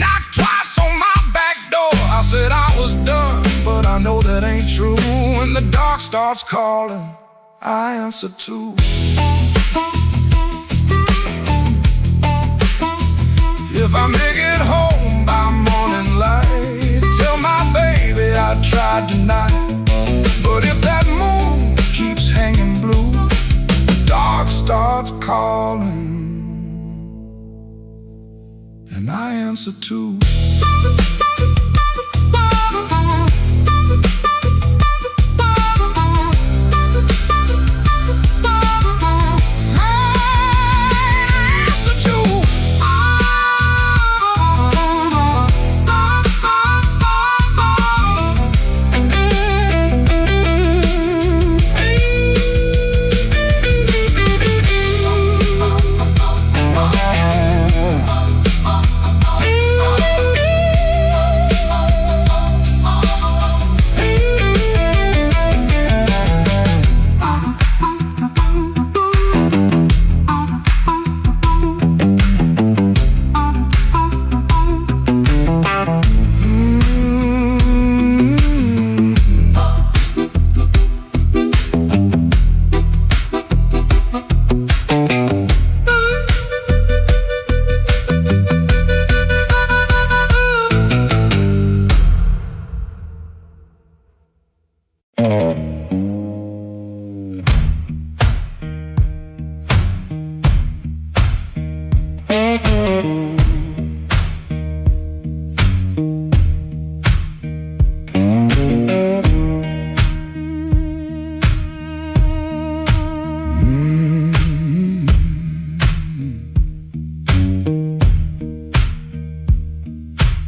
knocked twice on my back door. I said I was done, but I know that ain't true. When the dark starts calling, I answer too. If I make it home by morning light, tell my baby I tried tonight. But if that moon keeps hanging blue, the dark starts calling, and I answer too.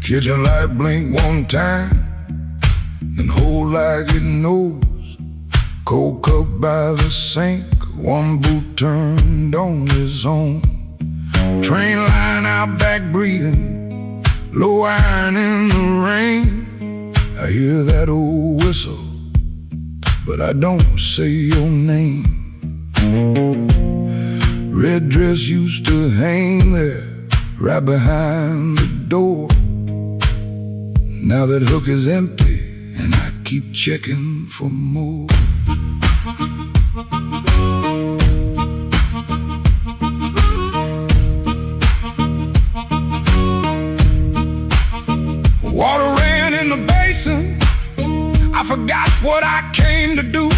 Kitchen light blink one time, then hold like it knows. Cold cup by the sink, one boot turned on its own. Train line out back breathing, low iron in the rain. I hear that old whistle, but I don't say your name. Red dress used to hang there, right behind the door. Now that hook is empty, and I keep checking for more. Water ran in the basin, I forgot what I came to do.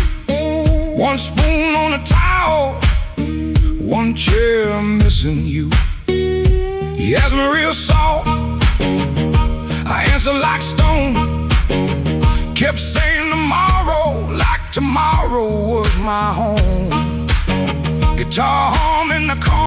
One spoon on a towel, one chair missing you. He asked me real soft, I answered like stone. Kept saying tomorrow, like tomorrow was my home. Guitar hum in the car.